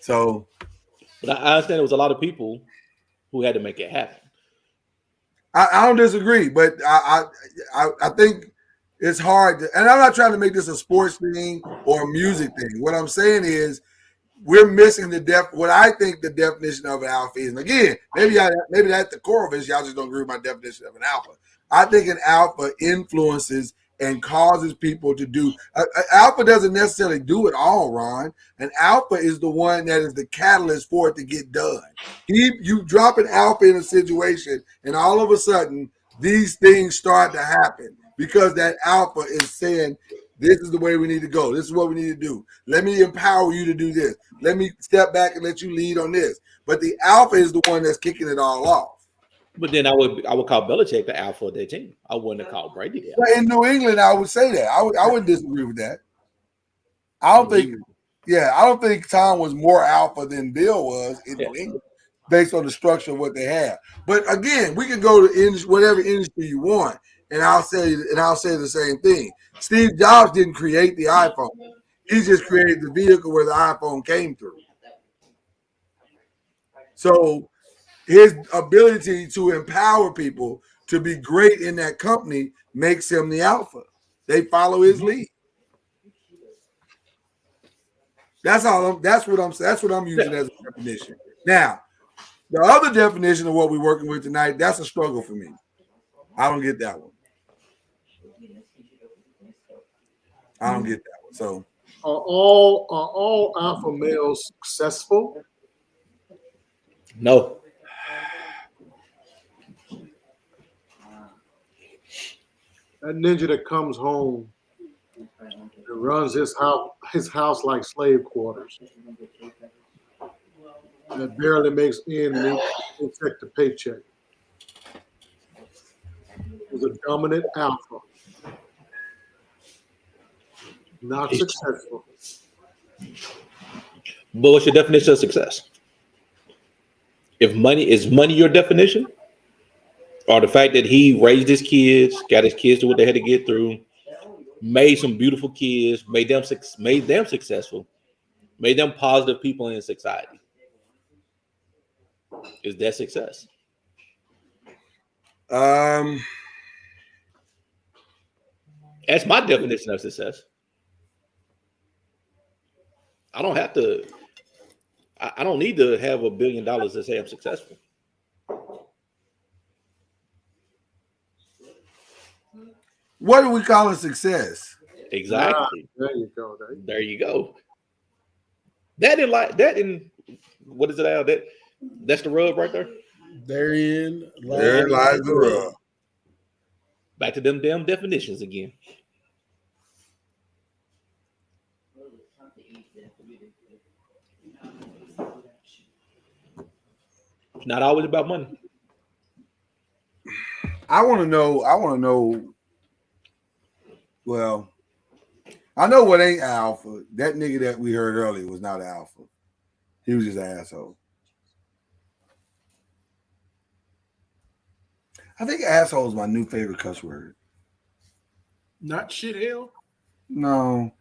So, but I understand there was a lot of people who had to make it happen. I don't disagree, but I think it's hard to, and I'm not trying to make this a sports thing or a music thing. What I'm saying is we're missing what I think the definition of an alpha is. And again, maybe that's the core of it. Y'all just don't agree with my definition of an alpha. I think an alpha influences and causes people to do. Alpha doesn't necessarily do it all, Ron. An alpha is the one that is the catalyst for it to get done. You drop an alpha in a situation, and all of a sudden, these things start to happen because that alpha is saying, this is the way we need to go. This is what we need to do. Let me empower you to do this. Let me step back and let you lead on this. But the alpha is the one that's kicking it all off. But then I would call Belichick the alpha of their team. I wouldn't have called Brady the alpha. Well, in New England, I would say that. I would disagree with that. I don't think Tom was more alpha than Bill was in New England based on the structure of what they have. But again, we can go to whatever industry you want, and I'll say the same thing. Steve Jobs didn't create the iPhone. He just created the vehicle where the iPhone came through. So his ability to empower people to be great in that company makes him the alpha. They follow his lead. That's what I'm using as a definition. Now, the other definition of what we're working with tonight, that's a struggle for me. I don't get that one. So are all alpha males successful? No. That ninja that comes home and runs his house like slave quarters, that barely makes ends meet check to paycheck, is a dominant alpha. Not successful. But what's your definition of success? Is money your definition? Or the fact that he raised his kids, got his kids to what they had to get through, made some beautiful kids, made them successful, made them positive people in society. Is that success? That's my definition of success. I don't have to. I don't need to have $1 billion to say I'm successful. What do we call a success? Exactly. There you go. There you go. That in what is it out? That's the rub right there. Therein lies the rub. Back to them damn definitions again. It's not always about money. I want to know. Well, I know what ain't alpha. That nigga that we heard earlier was not alpha. He was just an asshole. I think asshole is my new favorite cuss word. Not shit hell? No.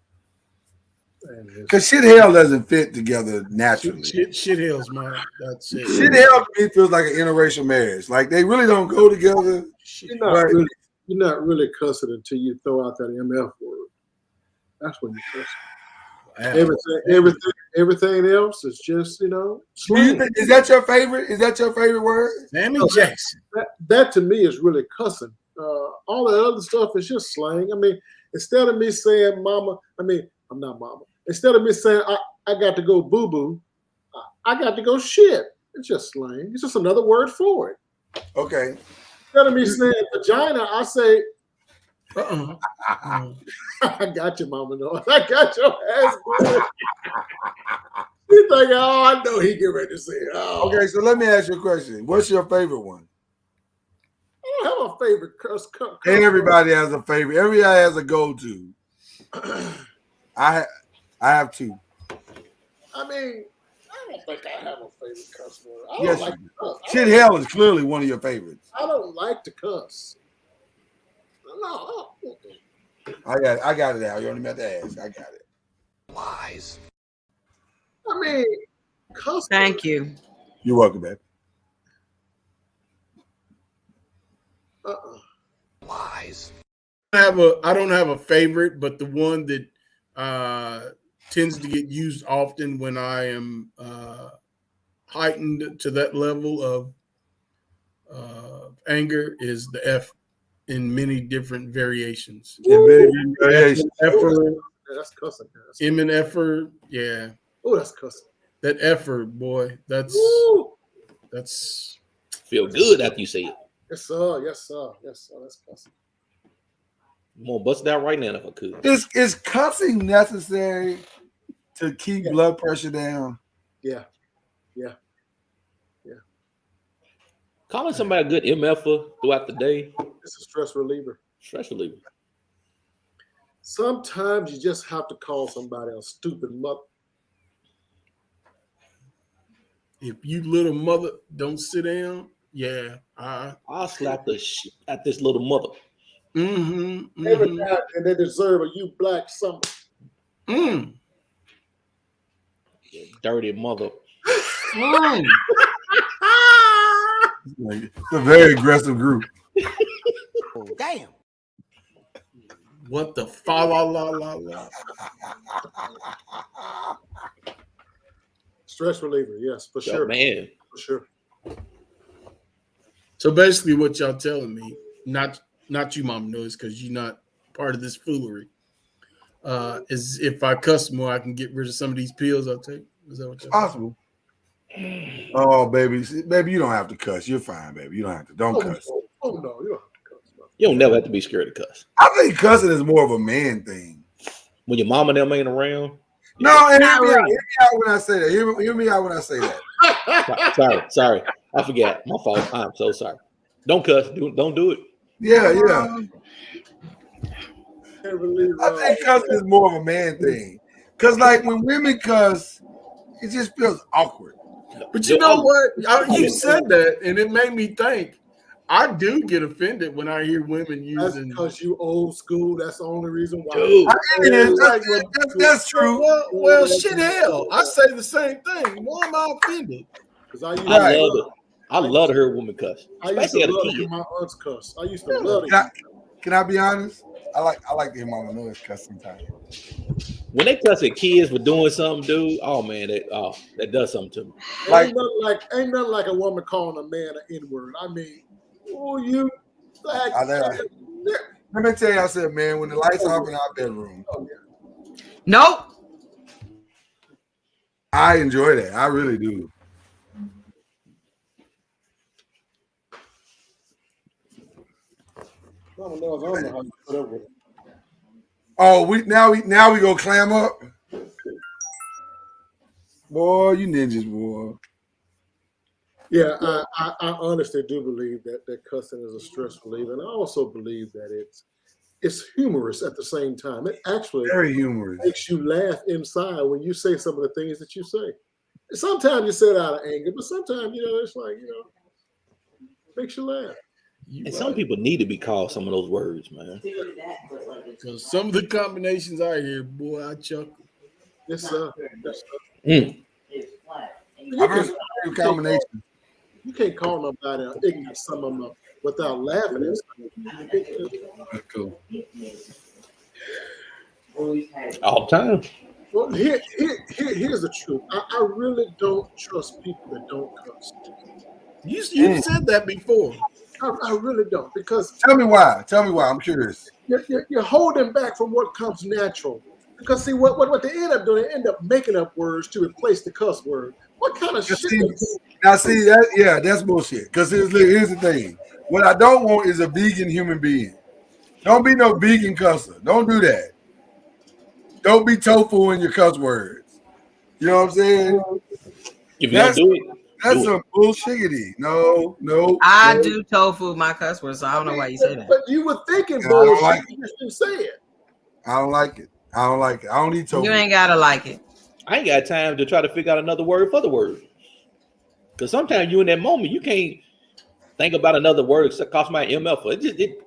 Because shit hell doesn't fit together naturally. Shit hell's mine. That's it. Shit hell to me feels like an interracial marriage. Like they really don't go together. You're not really cussing until you throw out that MF word. That's when you cuss. Everything else is just, slang. Is that your favorite? Is that your favorite word? Sammy Jackson. That to me is really cussing. All the other stuff is just slang. I mean, instead of me saying mama, I'm not mama. Instead of me saying I got to go boo boo, I got to go shit. It's just slang. It's just another word for it. Okay. Instead of me saying vagina, I say, I got you, mama. No, I got your ass. You think, I know he get ready to say it. Oh. Okay, so let me ask you a question. What's your favorite one? I don't have a favorite cuss. Everybody has a favorite. Everybody has a go-to. I have two. I don't think I have a favorite cuss word. Yes, shit hell is clearly one of your favorites. I don't like to cuss. No. I got it, Al. You only meant to ask. I got it. Lies. Cuss. Thank you. You're welcome, babe. Lies. I don't have a favorite, but the one that tends to get used often when I am heightened to that level of anger is the F in many different variations. Effort. That's cussing. M and effort. Yeah. Oh, that's cussing. That effort, boy. That's feel good after you say it. Yes, sir. That's cussing. I'm gonna bust it out right now if I could. Is cussing necessary to keep blood pressure down? Yeah. Calling somebody a good MFer throughout the day. It's a stress reliever. Stress reliever. Sometimes you just have to call somebody a stupid mother. If you little mother don't sit down, yeah, I'll slap the shit at this little mother. Every time, and they deserve a you black summer. You dirty mother. It's a very aggressive group. Oh, damn. What the fa la la la la. Stress reliever, yes, for sure. Man. For sure. So basically what y'all telling me, not you, Mama Noise, because you're not part of this foolery, is if I cuss more, I can get rid of some of these pills I'll take. Is that what you're possible? Oh, baby, you don't have to cuss. You're fine, baby. You don't have to. Don't cuss. Oh, no, you don't have to cuss. You don't never have to be scared to cuss. I think cussing is more of a man thing. When your mama and them ain't around. No, and hear me out when I say that. Hear me out when I say that. Sorry. I forgot. My fault. I'm so sorry. Don't cuss. Don't do it. Yeah. I think cussing is more of a man thing. Because, like, when women cuss, it just feels awkward. But you know what? You said that, and it made me think. I do get offended when I hear women using. That's because you old school. That's the only reason why. Dude, that's true. Well, shit, hell, I say the same thing. Why am I offended? Because I love to hear a woman cuss. I used to love to hear my aunts cuss. I used to love it. Can I be honest? I like to hear Mama Noise cuss sometimes. When they cuss at kids for doing something, dude, oh man, that does something to me. Ain't nothing like a woman calling a man an N-word. I mean, you black. Let me tell you, I said, man, when the lights off in our bedroom. Nope. I enjoy that. I really do. Mama knows I don't know how you put up with it. Oh, we go clam up. Boy, you ninjas, boy. Yeah, I honestly do believe that cussing is a stress reliever, and I also believe that it's humorous at the same time. It actually very humorous. Makes you laugh inside when you say some of the things that you say. Sometimes you say it out of anger, but sometimes, it's like, makes you laugh. And some people need to be called some of those words, man. Because some of the combinations I hear, boy, I chuckle. Yes, sir. Yes, sir. I've heard some combinations. You can't call nobody ignorant, some of them without laughing at something. Cool. All the time. Well, here's the truth. I really don't trust people that don't cuss. You said that before. I really don't, because Tell me why. I'm curious. You're holding back from what comes natural. Because see what they end up doing, they end up making up words to replace the cuss word. What kind of shit? That's bullshit. Because here's the thing. What I don't want is a vegan human being. Don't be no vegan cusser. Don't do that. Don't be tofu in your cuss words. You know what I'm saying? If you don't do it, that's some bullshitty. No. I do tofu my cuss words, so I don't know why you say that. But you were thinking bullshit. You just didn't say it. I don't like it. I don't eat tofu. You ain't gotta like it. I ain't got time to try to figure out another word for the word. Because sometimes you in that moment, you can't think about another word except cost my MF.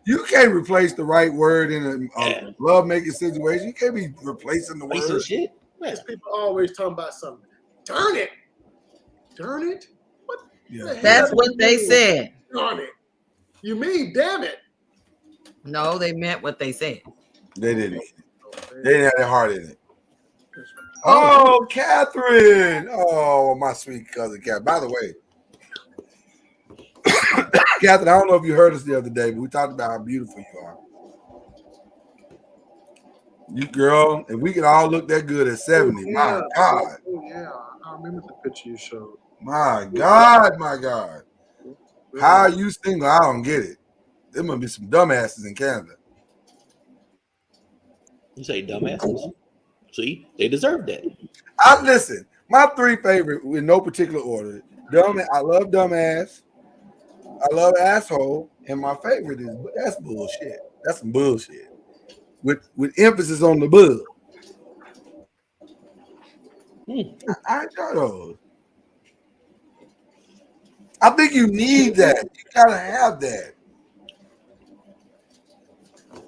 You can't replace the right word in a love-making situation. You can't be replacing the word. Shit. Because people always talking about something. Darn it. What? Yeah. That's what they said. Darn it. You mean damn it. No, they meant what they said. They didn't. They didn't have their heart in it. Oh, Catherine. Oh, my sweet cousin, Catherine. By the way, Catherine, I don't know if you heard us the other day, but we talked about how beautiful you are. You girl, if we could all look that good at 70, my God. Oh, yeah. I remember the picture you showed. My God. How are you single? I don't get it. There must be some dumbasses in Canada. You say dumbasses? See, they deserve that. Listen, my three favorite in no particular order. I love dumbass. I love asshole. And my favorite is that's bullshit. That's some bullshit. With emphasis on the bull. I enjoy those. I think you need that. You gotta have that.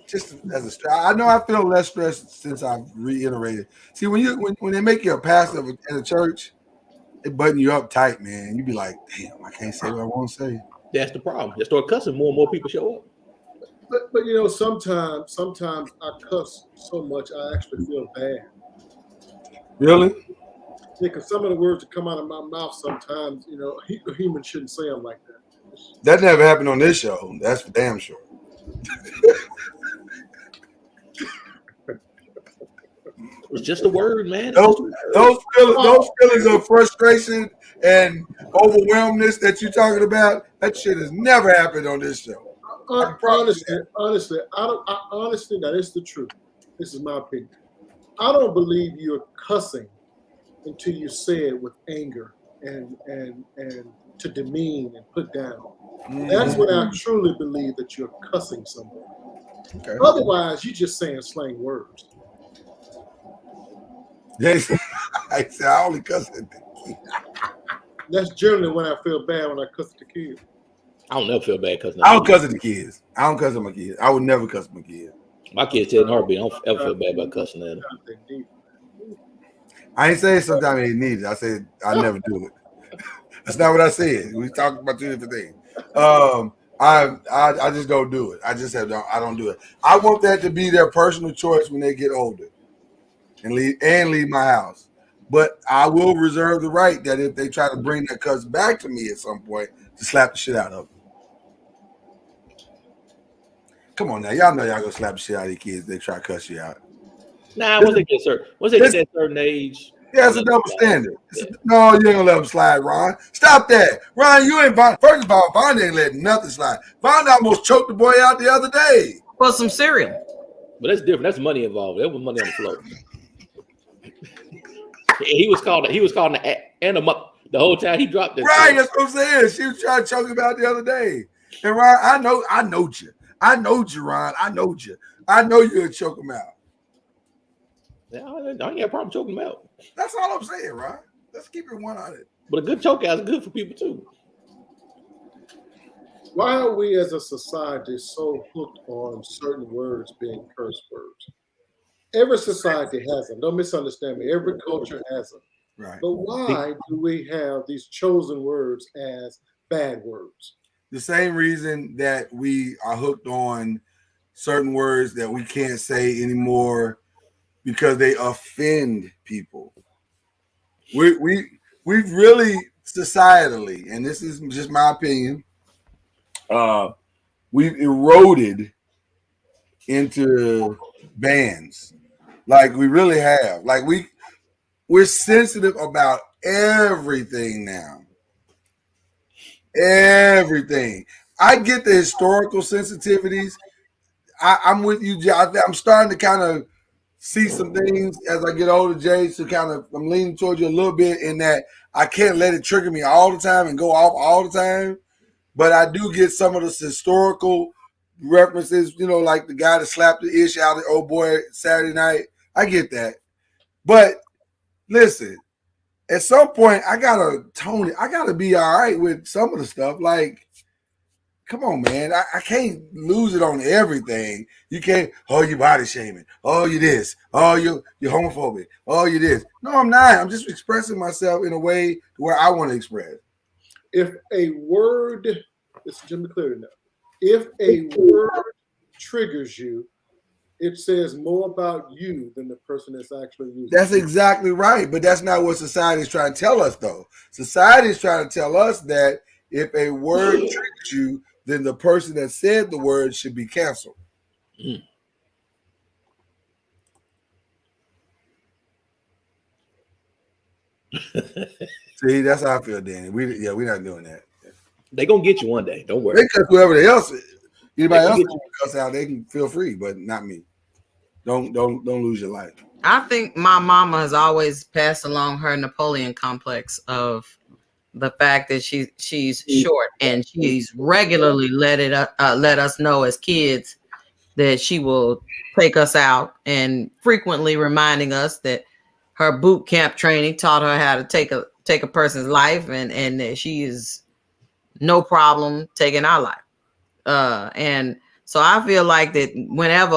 Just as a stress. I know I feel less stressed since I've reiterated. See, when they make you a pastor in a church, they button you up tight, man. You be like, damn, I can't say what I want to say. That's the problem. They start cussing, more and more people show up. But sometimes I cuss so much I actually feel bad. Really? Yeah, because some of the words that come out of my mouth sometimes, a human shouldn't say them like that. That never happened on this show. That's for damn sure. It's just a word, man. Those feelings of frustration and overwhelmness that you're talking about, that shit has never happened on this show. Honestly, that is the truth. This is my opinion. I don't believe you're cussing until you say it with anger and to demean and put down. That's when I truly believe that you're cussing someone. Okay. Otherwise, you're just saying slang words. I said I only cuss at the kids. That's generally when I feel bad when I cuss at the kids. I don't never feel bad cussing. I don't cuss at the kids. I don't cuss at my kids. I would never cuss at my kids. My kids tell in heartbeat. I don't ever feel bad about cussing at them. I ain't saying sometimes they need it. I said I never do it. That's not what I said. We talked about two different things. I just don't do it. I don't do it. I want that to be their personal choice when they get older and leave my house. But I will reserve the right that if they try to bring that cuss back to me at some point, to slap the shit out of them. Come on now, y'all know y'all gonna slap the shit out of your kids. They try to cuss you out. Nah, once they get that certain age. Yeah, it's a double standard. No, you ain't gonna let them slide, Ron. Stop that, Ron. You ain't first of all, Vaughn ain't letting nothing slide. Vaughn almost choked the boy out the other day. For some cereal. But that's different. That's money involved. That was money on the floor. He was called an animal the whole time he dropped that. Right, that's what I'm saying. She was trying to choke him out the other day. And Ron, I know you. I know Jerron. I know you. I know you'll choke him out. Yeah, I ain't got a problem choking him out. That's all I'm saying, Ron. Let's keep it 100. But a good choke out is good for people too. Why are we as a society so hooked on certain words being curse words? Every society has them. Don't misunderstand me. Every culture has them. Right. But why do we have these chosen words as bad words? The same reason that we are hooked on certain words that we can't say anymore because they offend people. We've really societally, and this is just my opinion, we've eroded into bans. Like we really have. Like we're sensitive about everything now. Everything. I get the historical sensitivities. I'm with you, Jay. I'm starting to kind of see some things as I get older, Jay. So I'm leaning towards you a little bit in that I can't let it trigger me all the time and go off all the time. But I do get some of this historical references, like the guy that slapped the ish out of the old boy Saturday night. I get that. But listen, at some point, I gotta tone it. I gotta be all right with some of the stuff. Like, come on, man. I can't lose it on everything. You can't, you body shaming. Oh, you this. Oh, you're homophobic. Oh, you this. No, I'm not. I'm just expressing myself in a way where I want to express. If a word, it's Jimmy clear enough. If a word triggers you, it says more about you than the person that's actually using it. That's exactly right. But that's not what society is trying to tell us, though. Society is trying to tell us that if a word triggers you, then the person that said the word should be canceled. Mm. See, that's how I feel, Danny. We're not doing that. They gonna get you one day. Don't worry. They cuss whoever else. Anybody else can cuss out, they can feel free, but not me. Don't lose your life. I think my mama has always passed along her Napoleon complex of the fact that she's short, and she's regularly let us know as kids that she will take us out, and frequently reminding us that her boot camp training taught her how to take a person's life, and that she is no problem taking our life. And so I feel like that whenever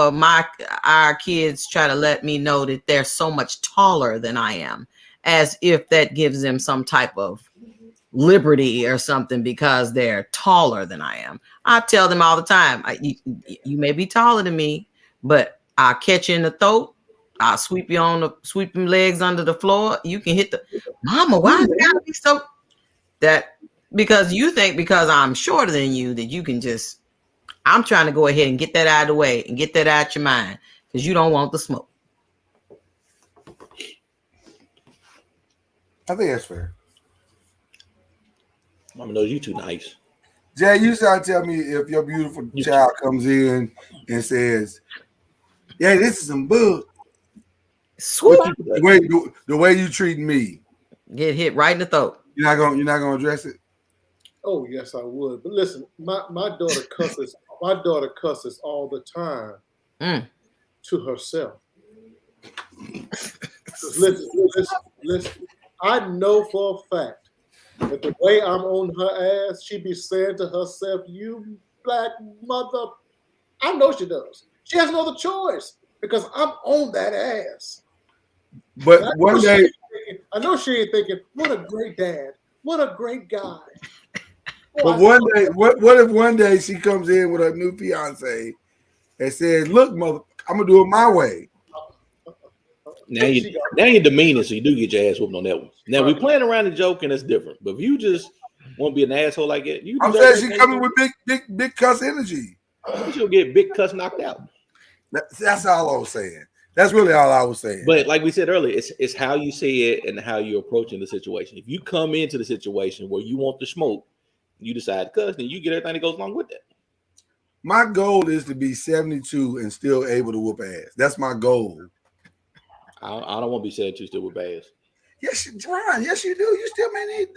our kids try to let me know that they're so much taller than I am, as if that gives them some type of liberty or something because they're taller than I am. I tell them all the time, you may be taller than me, but I'll catch you in the throat. I'll sweep them legs under the floor. You can hit the mama. Why is it gotta be so that? Because you think because I'm shorter than you that you can just. I'm trying to go ahead and get that out of the way and get that out your mind because you don't want the smoke. I think that's fair. Mama knows you too nice. Jay, you trying to tell me if your beautiful child comes in and says, "Yeah, this is some bull." Sweet. The way you treat me, get hit right in the throat. You're not gonna address it. Oh yes, I would. But listen, my daughter cusses. My daughter cusses all the time to herself. Listen. I know for a fact that the way I'm on her ass, she be saying to herself, "You black mother." I know she does. She has no other choice because I'm on that ass. But one day, I know she ain't thinking, "What a great dad! What a great guy!" But one day, what if one day she comes in with her new fiance and says, "Look, mother, I'm gonna do it my way." Now you're demeaning, so you do get your ass whooped on that one. Now we playing around and joking, that's different. But if you just want to be an asshole like that, I'm saying she coming with big cuss energy. She'll get big cuss knocked out. That's all I was saying. That's really all I was saying. But like we said earlier, it's how you say it and how you're approaching the situation. If you come into the situation where you want the smoke, you decide to cuss, then you get everything that goes along with that. My goal is to be 72 and still able to whoop ass. That's my goal. I don't want to be 72 still whoop ass. Yes, Ron. Yes, you do. You still may need.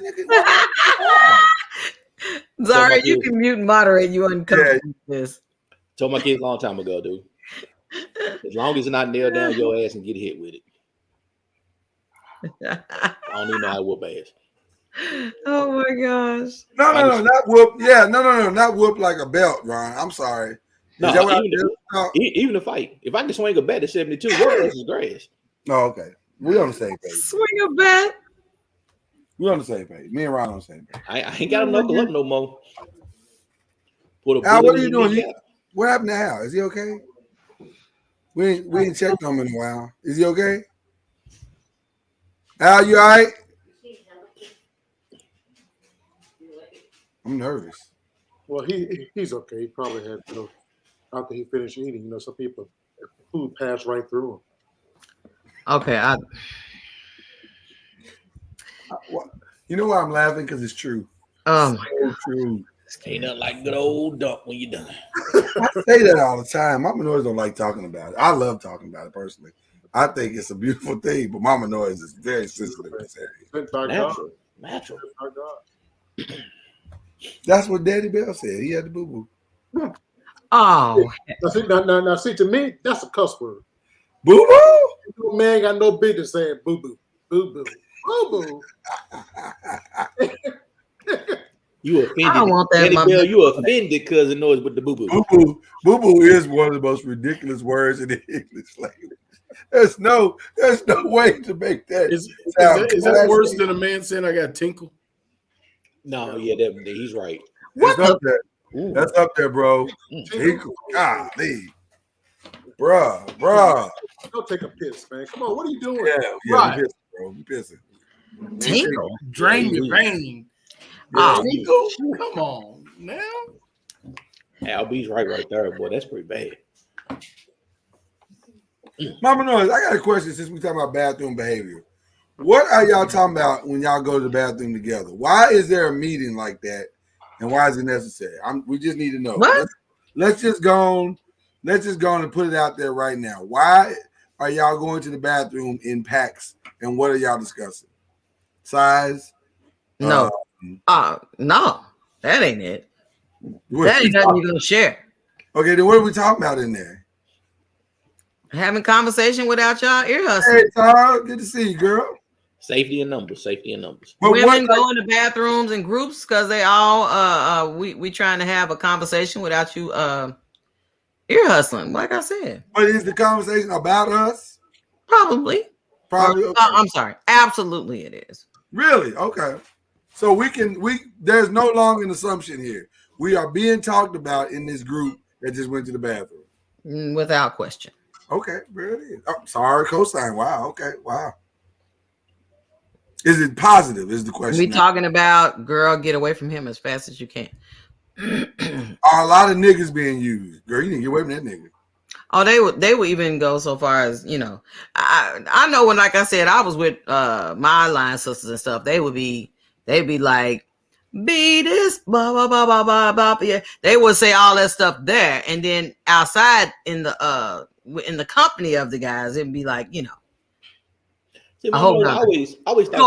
Sorry, you can mute and moderate. You uncomfortable with this. Told my kids a long time ago, dude. As long as it's not nailed down your ass and get hit with it. I don't even know how to whoop ass. Oh my gosh. No, not whoop. Yeah, no, not whoop like a belt, Ron. I'm sorry. No, even a fight. If I can swing a bat at 72, your ass is grass. Oh, okay. We on the same page. Swing a bat. We on the same page. Me and Ron on the same page. I ain't got to knuckle up no more. Al, what are you doing? What happened to Al? Is he okay? We ain't checked on him in a while. Is he okay? Al, you all right? I'm nervous. Well, he's okay. He probably had, after he finished eating, some people, food passed right through him. Okay, you know why I'm laughing? Because it's true. Oh my true. Ain't nothing like good old duck when you're done. I say that all the time. Mama Noise don't like talking about it. I love talking about it personally. I think it's a beautiful thing, but Mama Noise is very sensitive. Natural. That's what Daddy Bell said. He had the boo boo. Oh. Now, see, to me, that's a cuss word. Boo boo? Man got no business saying boo boo. Boo boo. Boo boo. You offended. I don't want that. Daddy Bell, you offended cousin Noise with the boo boo. Boo boo is one of the most ridiculous words in the English language. There's no way to make that. Is that worse than a man saying I got tinkle? No, yeah, he's right. That's up there. That's up there, bro. Tinkle. Golly. Bruh. Don't take a piss, man. Come on, what are you doing? Yeah, right. You pissing, bro. You pissing. Tinkle. Drain your vein. Tinkle. Come on, now. Al B's right there, boy. That's pretty bad. Mama Noise, I got a question since we talking about bathroom behavior. What are y'all talking about when y'all go to the bathroom together? Why is there a meeting like that, and why is it necessary? We just need to know. What? Let's just go on and put it out there right now. Why are y'all going to the bathroom in packs, and what are y'all discussing? Size? No. No. That ain't it. That ain't nothing you're gonna share. Okay, then what are we talking about in there? Having conversation without y'all ear hustling. Hey, Tara, good to see you, girl. Safety in numbers. Women go into bathrooms in groups because they all we trying to have a conversation without you ear hustling. Like I said. But is the conversation about us? Probably. Okay. I'm sorry. Absolutely, it is. Really? Okay. So there's no longer an assumption here. We are being talked about in this group that just went to the bathroom. Without question. Okay, there it is. Oh, sorry, cosign. Wow. Okay. Wow. Is it positive? Is the question. We talking about, girl, get away from him as fast as you can. Are a lot of niggas being used? Girl, you need to get away from that nigga. Oh, they would even go so far as, I know when, like I said, I was with my line sisters and stuff, they'd be like, be this, blah, blah, blah, blah, blah, blah. Yeah. They would say all that stuff there. And then outside in the company of the guys, it'd be like, See, I always thought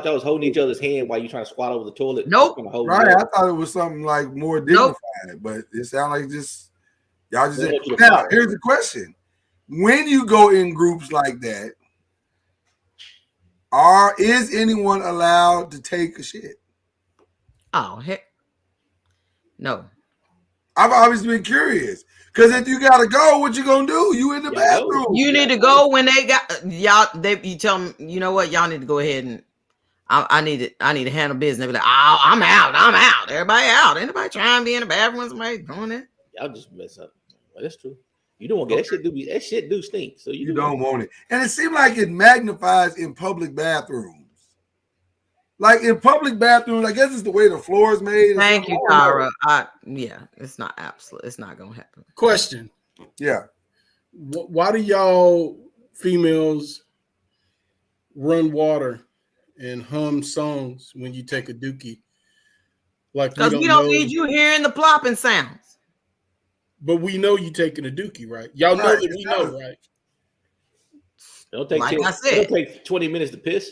y'all was holding each other's hand while you trying to squat over the toilet. Nope. Right. I thought it was something like more dignified, but it sounded like y'all just. Now, here's the question: when you go in groups like that, is anyone allowed to take a shit? Oh heck, no. I've always been curious. Because if you gotta go, what you gonna do? You in the bathroom. You need to go when they got y'all. You tell them, you know what, y'all need to go ahead and I need to handle business. They be like, oh, I'm out. Everybody out. Anybody trying to be in the bathroom? Somebody doing that? Y'all just mess up. Well, that's true. You don't want to get that shit do stink. So you don't want it. And it seems like it magnifies in public bathrooms. Like in public bathrooms, I guess it's the way the floor is made. Thank you, Tara. It's not absolute. It's not gonna happen. Question. Yeah. Why do y'all females run water and hum songs when you take a dookie? Like because we don't need you hearing the plopping sounds. But we know you taking a dookie, right? Y'all know that we know, right? It'll take 20 minutes to piss.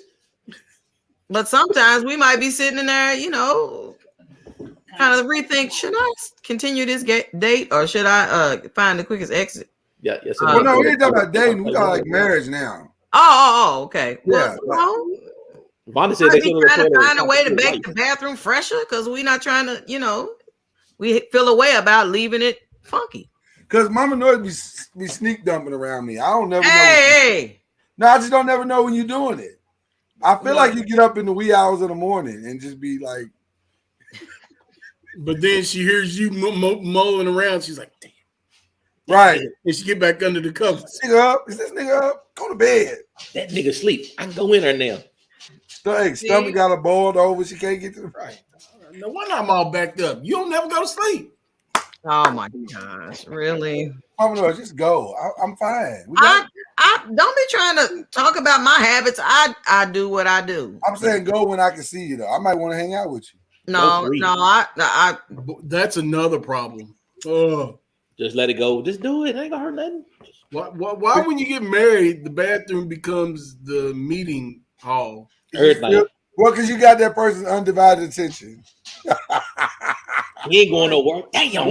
But sometimes we might be sitting in there, kind of rethink, should I continue this date or should I find the quickest exit? Yeah, yes. Well, no, we ain't talking about dating. We talking like marriage now. Oh, okay. Yeah. Well, Vonda said they trying to find a way to make the bathroom fresher because we're not trying to, we feel a way about leaving it funky. Because Mama Noise be sneak dumping around me. I don't never know. Hey. No, I just don't never know when you're doing it. I feel like you get up in the wee hours of the morning and just be like. But then she hears you mulling around. She's like, damn. Right. And she get back under the covers. Is this nigga up? Go to bed. That nigga sleep. I can go in there now. Stomach got her boiled over. She can't get to the right. No wonder I'm all backed up. You don't never go to sleep. Oh my gosh, really? Mama Noise, just go. I'm fine. I don't be trying to talk about my habits. I do what I do. I'm saying go when I can see you though. I might want to hang out with you. No, I that's another problem. Oh, just let it go. Just do it. It ain't gonna hurt nothing. Why when you get married, the bathroom becomes the meeting hall? Well, because you got that person's undivided attention. He ain't going nowhere. Damn.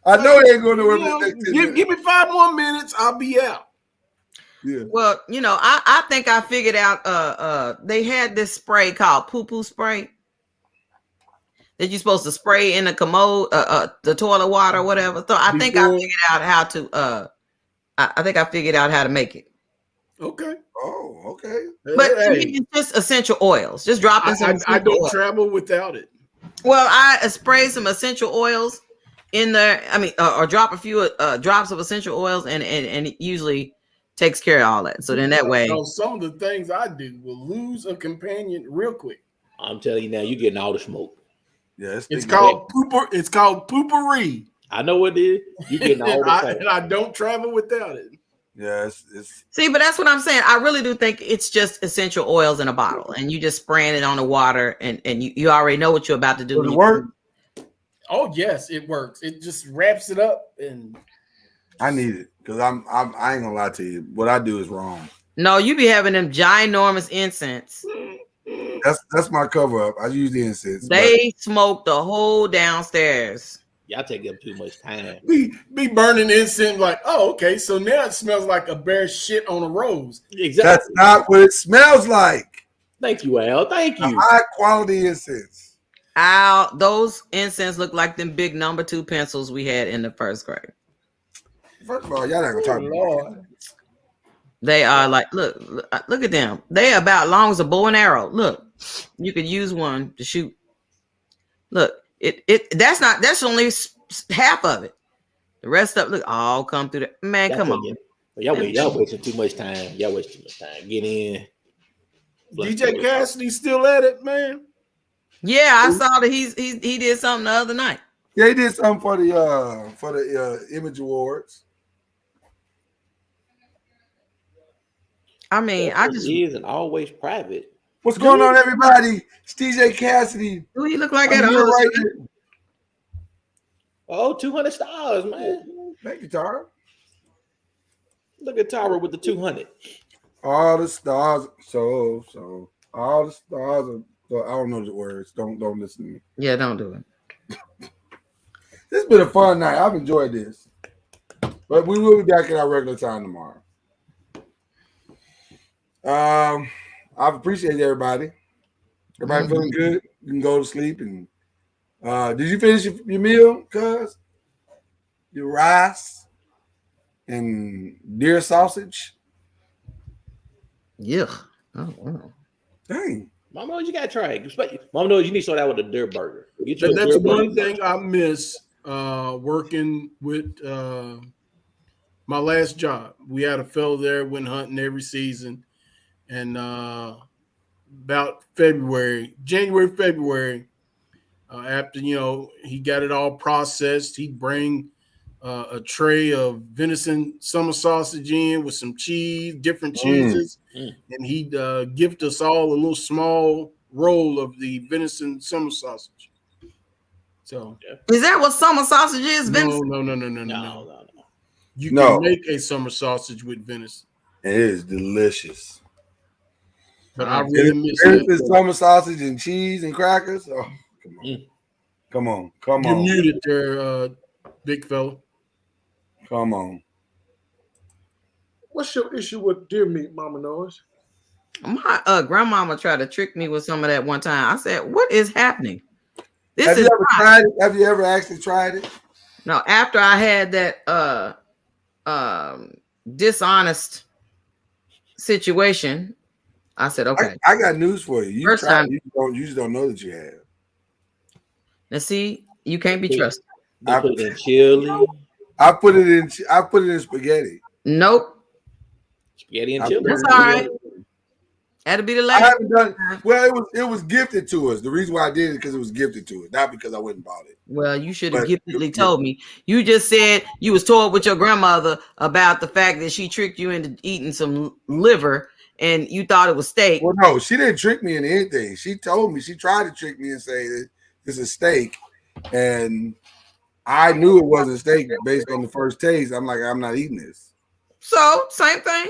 I know he ain't going nowhere. Give me 5 more minutes. I'll be out. Yeah. Well, I think I figured out. They had this spray called poo-poo spray that you're supposed to spray in the commode, the toilet water or whatever. So I think I figured out how to. I think I figured out how to make it. Okay. Oh, okay. But it's just essential oils. Just dropping some. I don't travel without it. Well, I spray some essential oils in there. I mean, or drop a few drops of essential oils, and it usually takes care of all that. So then that way, some of the things I do will lose a companion real quick. I'm telling you now, you're getting all the smoke. Yeah, it's called pooper. It's called poopery. I know what it is. You getting all the and I don't travel without it. Yeah, see, but that's what I'm saying. I really do think it's just essential oils in a bottle, and you just spraying it on the water, and you already know what you're about to do. Does it work? Oh yes, it works. It just wraps it up, and I need it because I ain't gonna lie to you. What I do is wrong. No, you be having them ginormous incense. That's my cover up. I use the incense. They smoke the whole downstairs. Y'all take up too much time. Be burning incense like, oh, okay. So now it smells like a bear shit on a rose. Exactly. That's not what it smells like. Thank you, Al. Thank you. High quality incense. Al, those incense look like them big number 2 pencils we had in the first grade. First of all, y'all not gonna talk about it. They are like, look at them. They are about long as a bow and arrow. Look, you could use one to shoot. Look. That's only half of it. The rest of it, look, all come through the man. Come on, y'all wasting too much time. Y'all wasting too much time. Get in. DJ Cassidy still at it, man. Yeah, I saw that he did something the other night. Yeah, he did something for the Image Awards. I mean, he isn't always private. What's going on, everybody? It's DJ Cassidy. Do he look like that? Right, oh, 200 stars, man. Thank you, Tara. Look at Tara with the 200. All the stars. So all the stars are. So I don't know the words. Don't listen to me. Yeah, don't do it. This has been a fun night. I've enjoyed this. But we will be back at our regular time tomorrow. I appreciate everybody. Everybody feeling good? You can go to sleep. And did you finish your meal, cuz? Your rice and deer sausage? Yeah. Oh wow. Dang. Mama knows you gotta try it. Mama knows you need to start out with a deer burger. That's one thing I miss working with my last job. We had a fellow there, went hunting every season. And about January, February, after, he got it all processed, he'd bring a tray of venison summer sausage in with some cheese, different cheeses, and he'd gift us all a little small roll of the venison summer sausage. So, is that what summer sausage is? Venison? No. You can make a summer sausage with venison. It is delicious. But I really miss it. Summer sausage and cheese and crackers. Oh, come on. Come on. You're muted there, big fella. Come on. What's your issue with deer meat, Mama Noise? My grandmama tried to trick me with some of that one time. I said, "What is happening?" Have you ever tried it? Have you ever actually tried it? No. After I had that dishonest situation, I said, "Okay." I got news for you. You First tried. time, You just don't know that you have. now see, you can't be trusted. They put it in chili. I put it in spaghetti. Nope. Spaghetti and chili. That's all right. That'll be the I last. haven't done. Well, it was gifted to us. The reason why I did it because it was gifted to us, not because I went and bought it. Well, you should have giftedly told me. You just said you was told with your grandmother about the fact that she tricked you into eating some liver, and you thought it was steak. Well, no, she didn't trick me into anything. She told me she tried to trick me and say that this is steak, and I knew it wasn't steak based on the first taste. I'm like, I'm not eating this. So same thing.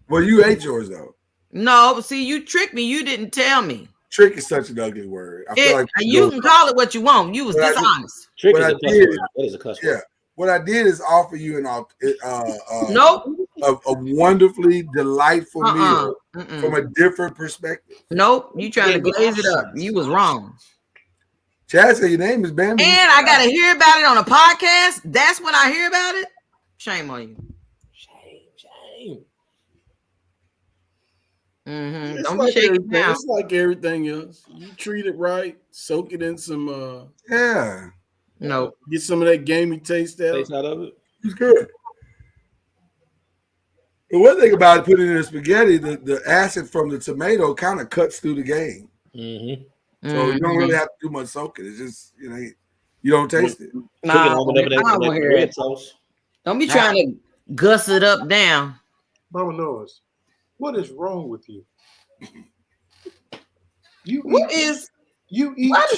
Well, you ate yours though. No, but see, you tricked me. You didn't tell me. Trick is such an ugly word. I feel like you can call it what you want. You was dishonest. Trick is a cuss word. That is a cuss word. Yeah. What I did is offer you nope. a wonderfully delightful meal from a different perspective. Nope. You trying to glaze it up. You was wrong. Chad said your name is Bambi. And I gotta hear about it on a podcast. That's when I hear about it. Shame on you. Shame. Mm-hmm. It's Don't like be shaking down. It's like everything else. You treat it right, soak it in some no. Get some of that gamey taste out of it. It's good. The one thing about it, putting it in spaghetti, the acid from the tomato kind of cuts through the game. Mm-hmm. So you don't really have to do much soaking. It's just, you don't taste it. Nah, don't be trying to guss it up down. Mama Noise, what is wrong with you? Why does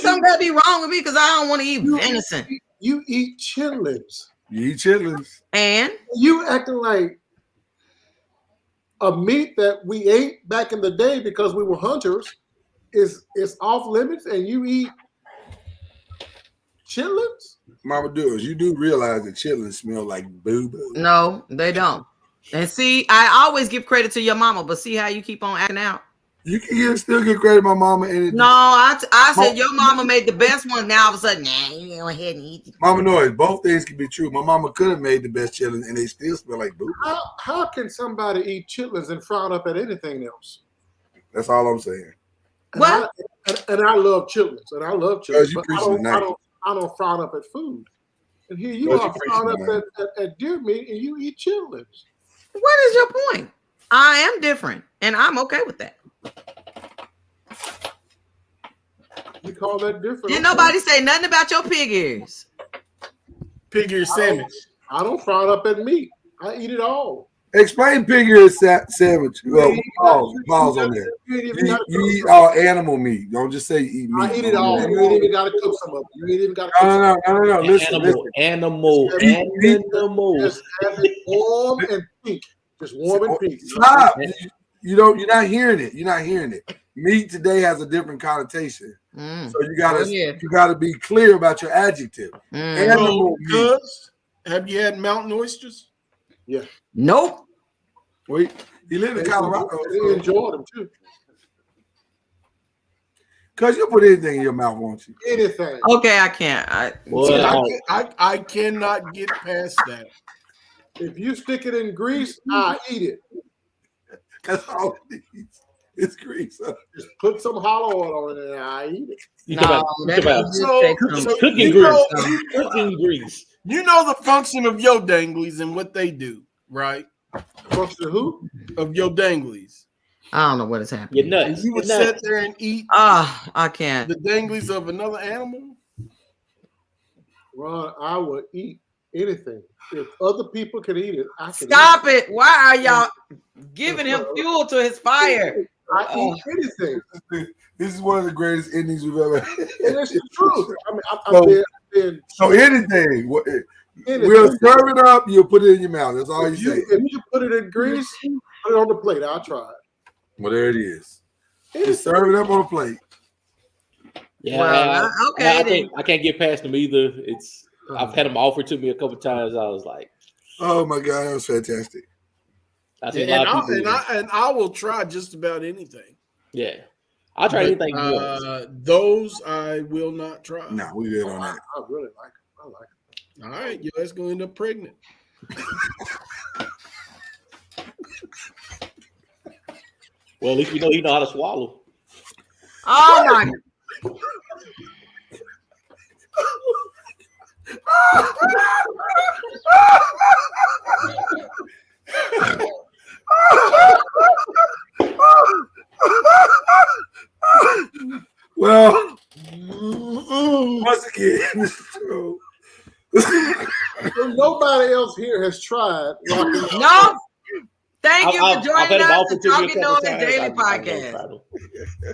something gotta be wrong with me? Because I don't want to eat venison. You eat chitlins. You eat chitlins. And you acting like a meat that we ate back in the day because we were hunters is off limits, and you eat chitlins? Mama Doers, you do realize that chitlins smell like boo-boo. No, they don't. And see, I always give credit to your mama, but see how you keep on acting out. You can still give credit to my mama. No, I said your mama made the best one. Now all of a sudden, you go ahead and eat it. Mama Noise, both things can be true. My mama could have made the best chitlins, and they still smell like boo. How can somebody eat chitlins and frown up at anything else? That's all I'm saying. What? And I love chitlins, but I don't frown up at food. And here you are frown up at deer meat, and you eat chitlins. What is your point? I am different, and I'm okay with that. You call that different? Didn't nobody say nothing about your pig ears? Pig ear sandwich. I don't frown up at meat. I eat it all. Explain pig ear sandwich. Well, pause on that. You eat all animal meat. Don't just say eat meat. I eat it all. You ain't even got to cook some of it. You ain't even got to cook No. Listen. Animals. Just have it warm and pink. Just warm and pink. Stop. You're not hearing it. You're not hearing it. Meat today has a different connotation. So you gotta be clear about your adjective. Animal meat. Have you had mountain oysters? Yeah. Nope. Wait, you live in Colorado. They enjoy them too. Cause you put anything in your mouth, won't you? Anything. Okay, I can't. I cannot get past that. If you stick it in grease, I eat it. That's all it needs. It's grease. Just put some hollow oil on it and I eat it. Cooking grease. You know the function of your danglies and what they do, right? Function of who? Of your danglies. I don't know what is happening. You're nuts. You would sit there and eat. I can't. The danglies of another animal. Ron, I would eat anything. If other people can eat it, I can. Stop it! Why are y'all giving him fuel to his fire? I eat anything. This is one of the greatest endings we've ever had. And that's the truth. I mean, I've been so anything. We'll serve it up. You'll put it in your mouth. That's all you say. If you put it in grease, put it on the plate. I'll try it. Well, there it is. Just serve it up on a plate. Yeah, Well, okay. I can't get past them either. I've had them offered to me a couple times. I was like, oh my God, that was fantastic. I see a lot of people. And I will try just about anything. Yeah, I'll try anything once. Those I will not try. No, we good on that. I really like it. I like it. All right, your ass gonna end up pregnant. Well, at least we know you know how to swallow. Oh my. Well, once again, so nobody else here has tried. No. Thank you for joining us for Talkin NOIZ Daily Podcast.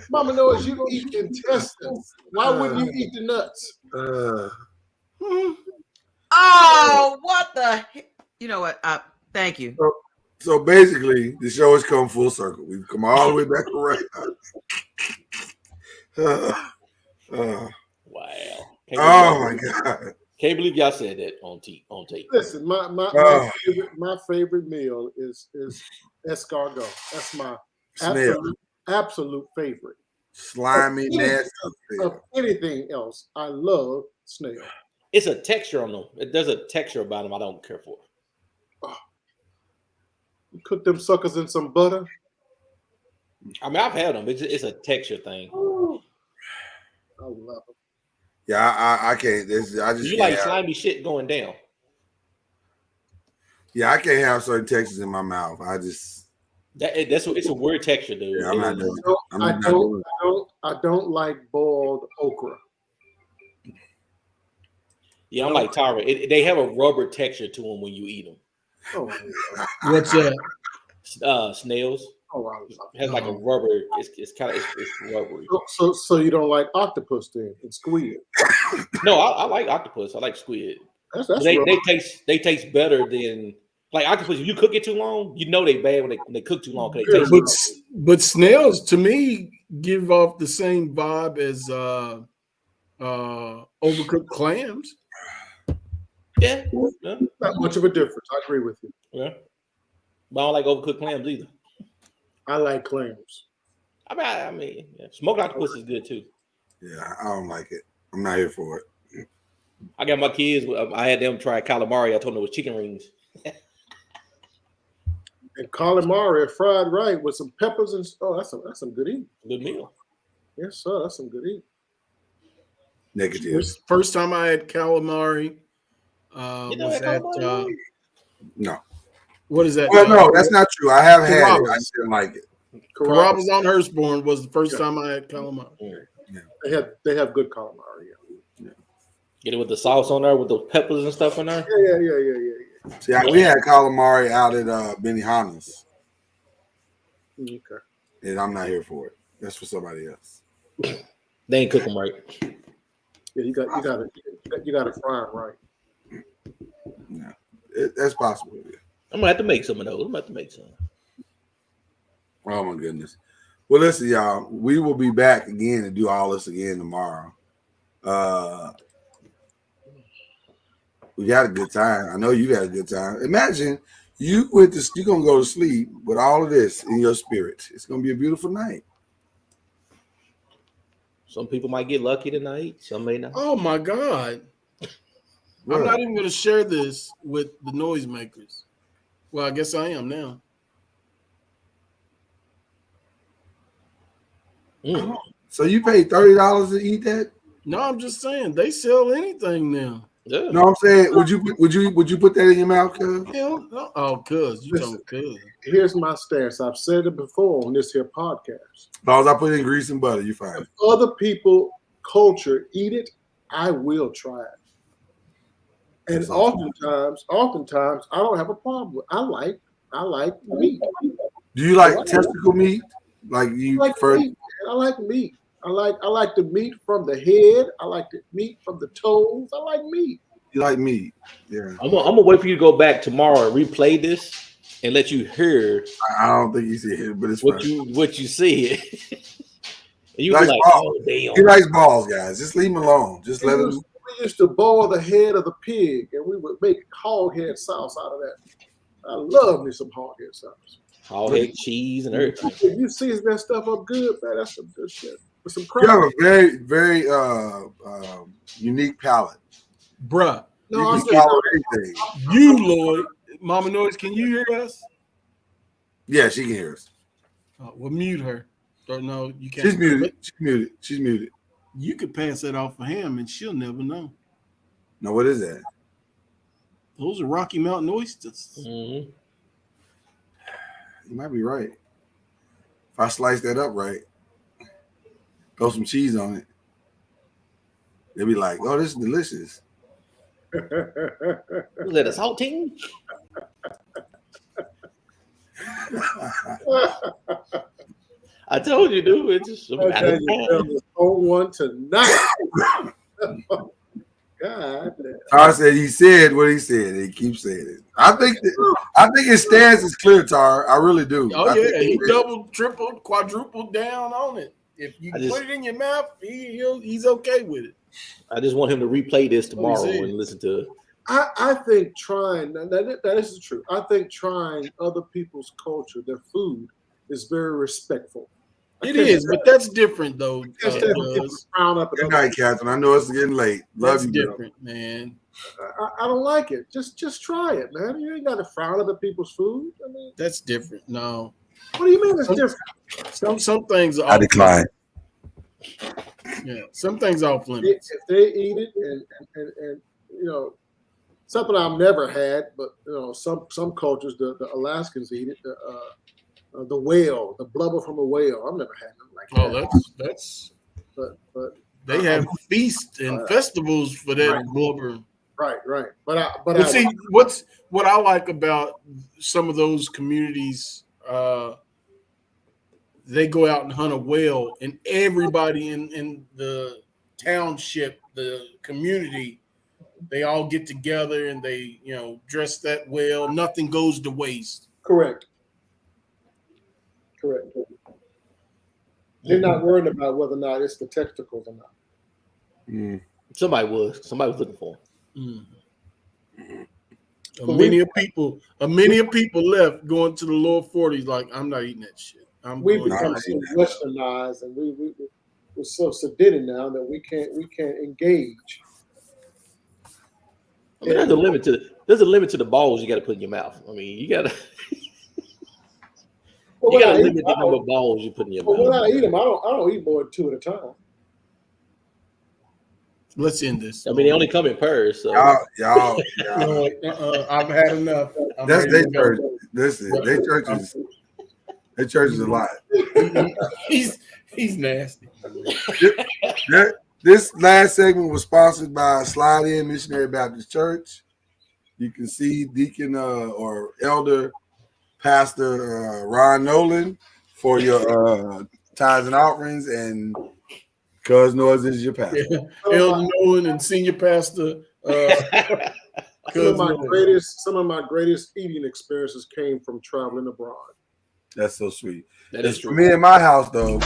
Mama knows you eat intestines. Why wouldn't you eat the nuts? Oh, what the? You know what? Thank you. So basically, the show has come full circle. We've come all the way back around. Wow. Oh my God. Can't believe y'all said that on tape. Listen, my favorite meal is escargot. That's my absolute favorite. Slimy, nasty. Of anything else, I love snail. It's a texture on them. There's a texture about them I don't care for. You cook them suckers in some butter. I mean, I've had them. It's a texture thing. I love them. Yeah, I can't. I just you like slimy shit going down. Yeah, I can't have certain textures in my mouth. I just it's a weird texture, dude. Yeah, I'm not doing it. I don't like boiled okra. Yeah, I'm like Tara. They have a rubber texture to them when you eat them. Oh, what's that? Snails. Oh, it has like a rubber. It's kind of rubbery. So you don't like octopus then and squid? No, I like octopus. I like squid. They taste better than like octopus. If you cook it too long, you know they bad when they cook too long. But snails to me give off the same vibe as overcooked clams. Yeah, not much of a difference. I agree with you. Yeah, but I don't like overcooked clams either. I like clams. I mean, smoked octopus is good too. Yeah, I don't like it. I'm not here for it. I got my kids. I had them try calamari. I told them it was chicken rings. And calamari fried right with some peppers and that's some good eating. Good meal. Yes, sir. That's some good eating. Negative. First time I had calamari was at no. What is that? Well, no, that's not true. I have had it. I didn't like it. Carrabba's on Hurstbourne was the first time I had calamari. Yeah. They have good calamari. Yeah. Get it with the sauce on there with the peppers and stuff in there. Yeah. See, we had calamari out at Benihana's. Okay. And I'm not here for it. That's for somebody else. They ain't cook them right. Yeah, you got to fry it right. Yeah, that's possible. Yeah. I'm gonna have to make some of those. I'm gonna have to make some. Oh my goodness. Well, listen, y'all. We will be back again to do all this again tomorrow. We got a good time. I know you got a good time. Imagine you're gonna go to sleep with all of this in your spirit. It's gonna be a beautiful night. Some people might get lucky tonight. Some may not. Oh my God. What? I'm not even going to share this with the noisemakers. Well, I guess I am now. So you paid $30 to eat that? No, I'm just saying they sell anything now. Yeah. No, I'm saying, would you put that in your mouth, cuz? Hell no. Oh, cuz you don't cuz. Here's my stance. I've said it before on this here podcast. As long as I put in grease and butter, you fine. If other people culture eat it, I will try it. And oftentimes, I don't have a problem with it. I like meat. Do you like testicle meat? Like you prefer? I like meat. I like the meat from the head. I like the meat from the toes. I like meat. You like meat? Yeah. I'm gonna wait for you to go back tomorrow and replay this and let you hear. I don't think you see it, but it's what you see. You be like, oh, damn. He likes balls, guys. Just leave him alone. Just let him. We used to boil the head of the pig, and we would make hog head sauce out of that. I love me some hog head sauce. Hog head cheese and everything. If you season that stuff up good, man, that's some good shit. With some You have a very, very unique palate. Bruh. No, anything. You, Lloyd. Mama Noise, can you hear us? Yeah, she can hear us. Well, mute her. Or no, you can't. She's muted. She's muted. You could pass that off for him, and she'll never know. No, what is that? Those are Rocky Mountain oysters. Mm-hmm. You might be right. If I slice that up right, throw some cheese on it, they'll be like, "Oh, this is delicious." Is that a saltine? I told you, dude. It's just a matter of time. On one tonight. God. I said he said what he said. He keeps saying it. I think his stance is clear, Tar. I really do. Oh yeah, he doubled, tripled, quadrupled down on it. If you put it in your mouth, he's okay with it. I just want him to replay this tomorrow and listen to it. I think trying that is true. I think trying other people's culture, their food, is very respectful. It is, but that's different though. Good night, Catherine. I know it's getting late. Love that's you, different, man. I don't like it. Just try it, man. You ain't got to frown other people's food. I mean, that's different. No. What do you mean it's different? Some things are. I decline. Yeah, some things off limits. If they eat it and you know, something I've never had, but you know, some cultures, the Alaskans eat it. The whale, the blubber from a whale. I've never had nothing like that. Oh, that's. But they have feasts and festivals for that blubber. Right. But see, what I like about some of those communities, they go out and hunt a whale, and everybody in the township, the community, they all get together and they, dress that whale. Nothing goes to waste. Correct. They're not worried about whether or not it's the testicles or not. Mm. Somebody was looking for him. Many people left going to the lower 40s like, I'm not eating that shit. We've become so westernized, and we're so sedated now that we can't engage. I mean, there's a limit to the balls you got to put in your mouth. I mean, you got to. You got to limit the number of balls you put in your mouth. When I eat them, I don't eat more than 2 at a time. Let's end this. I mean, they only come in pairs. So. Y'all. I've had enough. That's their church. Listen, their church is a lot. He's nasty. This last segment was sponsored by Slide In Missionary Baptist Church. You can see Deacon or Elder Pastor Ron Nolan for your tithes and offerings, and Cuz Noise is your pastor. Yeah. Elder Nolan and Senior Pastor. Some of my greatest eating experiences came from traveling abroad. That's so sweet. That is true. For me in my house, though.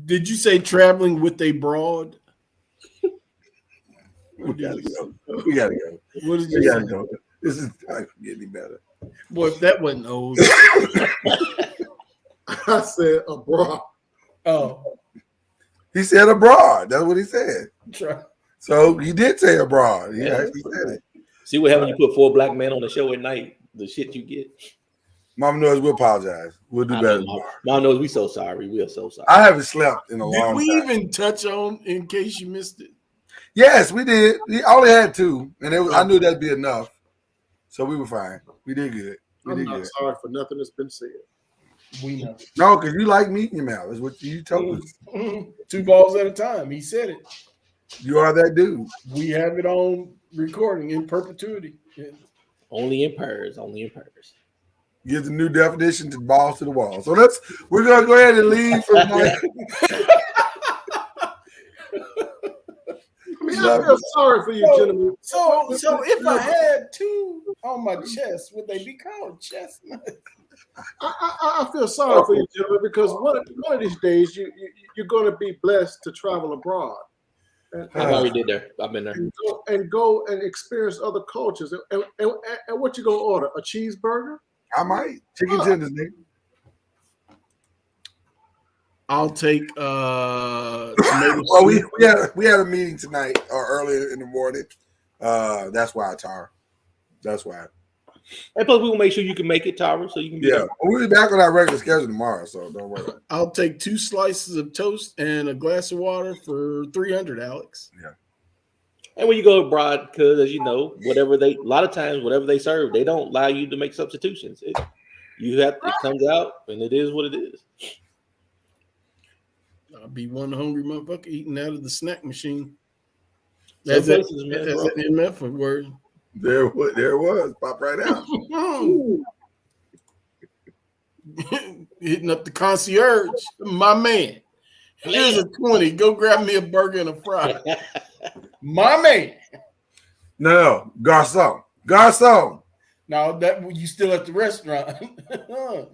Did you say traveling with a broad? We gotta go. What did you say? Go. This is not getting better. Boy, if that wasn't old. I said abroad. Oh. He said abroad. That's what he said. So he did say abroad. He actually said it. See what happens when you put 4 black men on the show at night? The shit you get. Mama knows we'll apologize. We'll do better. Mama knows we so sorry. We are so sorry. I haven't slept in a long time. Did we even touch on, in case you missed it? Yes, we did. We only had 2, and I knew that'd be enough. So we were fine. We did good. I'm not sorry for nothing that's been said. We know. No, because you like meat in your mouth. That's what you told us. 2 balls at a time. He said it. You are that dude. We have it on recording in perpetuity. Yeah. Only in pairs. Gives the new definition to balls to the wall. So we're gonna go ahead and leave for tonight. I feel sorry for you, gentlemen. So if I had 2 on my chest, would they be called chestnuts? I feel sorry for you, gentlemen, because one of these days you're going to be blessed to travel abroad. I've already did there. I've been there. And go and experience other cultures. And what you gonna order? A cheeseburger? I might. Chicken tenders, nigga. I'll take tomato Well, we soup. had a meeting tonight or earlier in the morning. That's why, Tara. That's why. And plus, we will make sure you can make it, Tara, so you can be there. We'll be back on our regular schedule tomorrow, so don't worry. I'll take 2 slices of toast and a glass of water for $300, Alex. Yeah. And when you go abroad, because as you know, a lot of times, whatever they serve, they don't allow you to make substitutions. It comes out, and it is what it is. I'll be one hungry motherfucker eating out of the snack machine. That's an MF word. There it was. Pop right out. Hitting up the concierge. My man. Here's a 20. Go grab me a burger and a fry. My man. No. Garçon. Now that you still at the restaurant.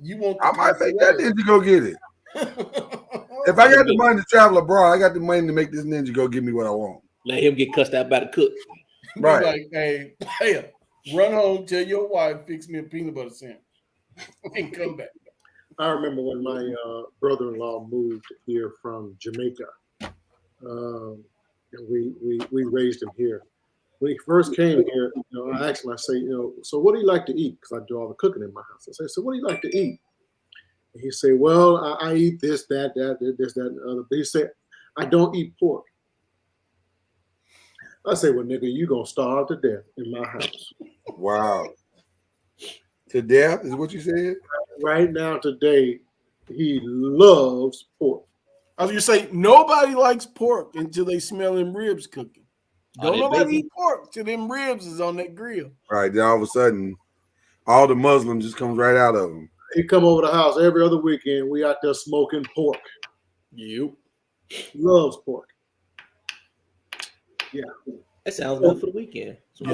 You want I might make that ninja go get it. If I got the money to travel abroad, I got the money to make this ninja go give me what I want. Let him get cussed out by the cook. Right. Like, hey, run home, tell your wife, fix me a peanut butter sandwich, and come back. I remember when my brother-in-law moved here from Jamaica, and we raised him here. When he first came here, I asked him, I say, so what do you like to eat? Because I do all the cooking in my house. I say, so what do you like to eat? And he say, well, I eat this, that, and the other. But he said, I don't eat pork. I say, well, nigga, you gonna starve to death in my house. Wow. To death is what you said? Right now, today, he loves pork. I was gonna say, nobody likes pork until they smell them ribs cooking. Don't nobody eat pork till them ribs is on that grill. Right, then all of a sudden, all the Muslim just comes right out of them. He come over the house every other weekend. We out there smoking pork. You loves pork. Yeah, that sounds good for the weekend. So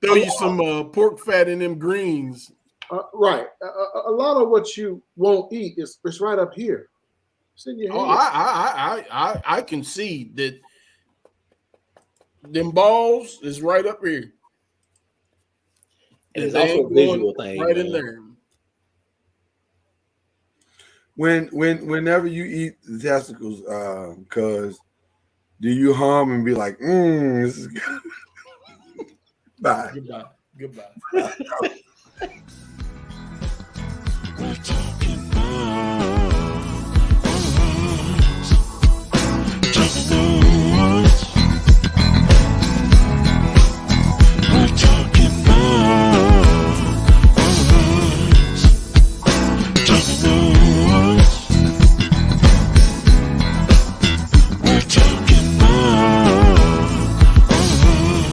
throw you some pork fat in them greens. Right. A lot of what you won't eat is right up here. It's in your head. I can see that. Them balls is right up here. And it's also a visual thing. Right in there. Whenever you eat the testicles, cuz do you hum and be like, this is good? Bye. Goodbye. We're talking just noise. We're talking noise. Just noise.